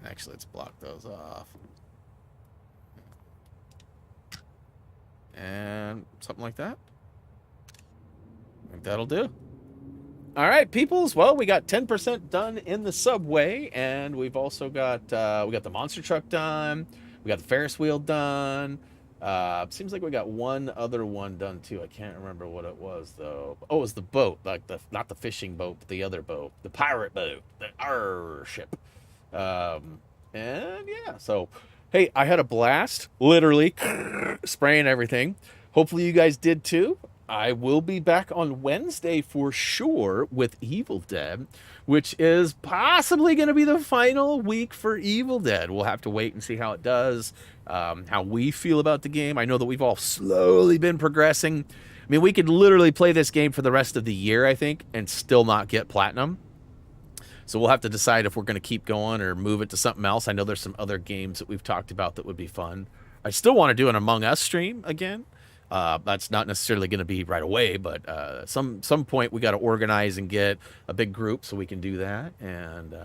Actually, let's block those off. And something like that. I think that'll do. All right, peoples. Well, we got 10% done in the subway, and we've also got we got the monster truck done. We got the Ferris wheel done. Seems like we got one other one done too. I can't remember what it was though. Oh, it was the boat, like not the fishing boat, but the other boat, the pirate boat, the R ship. And yeah, so hey, I had a blast, literally spraying everything. Hopefully you guys did too. I will be back on Wednesday for sure with Evil Dead, which is possibly going to be the final week for Evil Dead. We'll have to wait and see how it does, how we feel about the game. I know that we've all slowly been progressing. I mean, we could literally play this game for the rest of the year, I think, and still not get platinum. So we'll have to decide if we're going to keep going or move it to something else. I know there's some other games that we've talked about that would be fun. I still want to do an Among Us stream again. That's not necessarily going to be right away, but some point we got to organize and get a big group so we can do that. And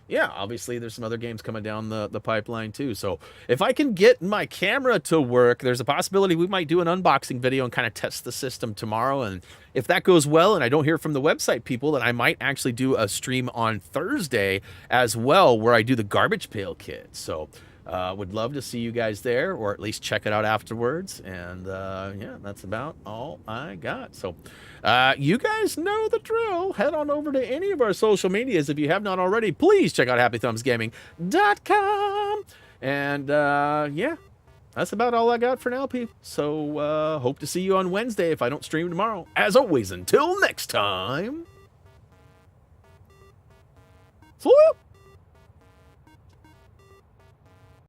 yeah, obviously there's some other games coming down the pipeline too. So if I can get my camera to work, there's a possibility we might do an unboxing video and kind of test the system tomorrow. And if that goes well and I don't hear from the website people, then I might actually do a stream on Thursday as well where I do the garbage pail kit. So would love to see you guys there, or at least check it out afterwards. And yeah, that's about all I got. So you guys know the drill. Head on over to any of our social medias if you have not already. Please check out HappyThumbsGaming.com. And yeah, that's about all I got for now, people. So hope to see you on Wednesday if I don't stream tomorrow. As always, until next time. Swoop!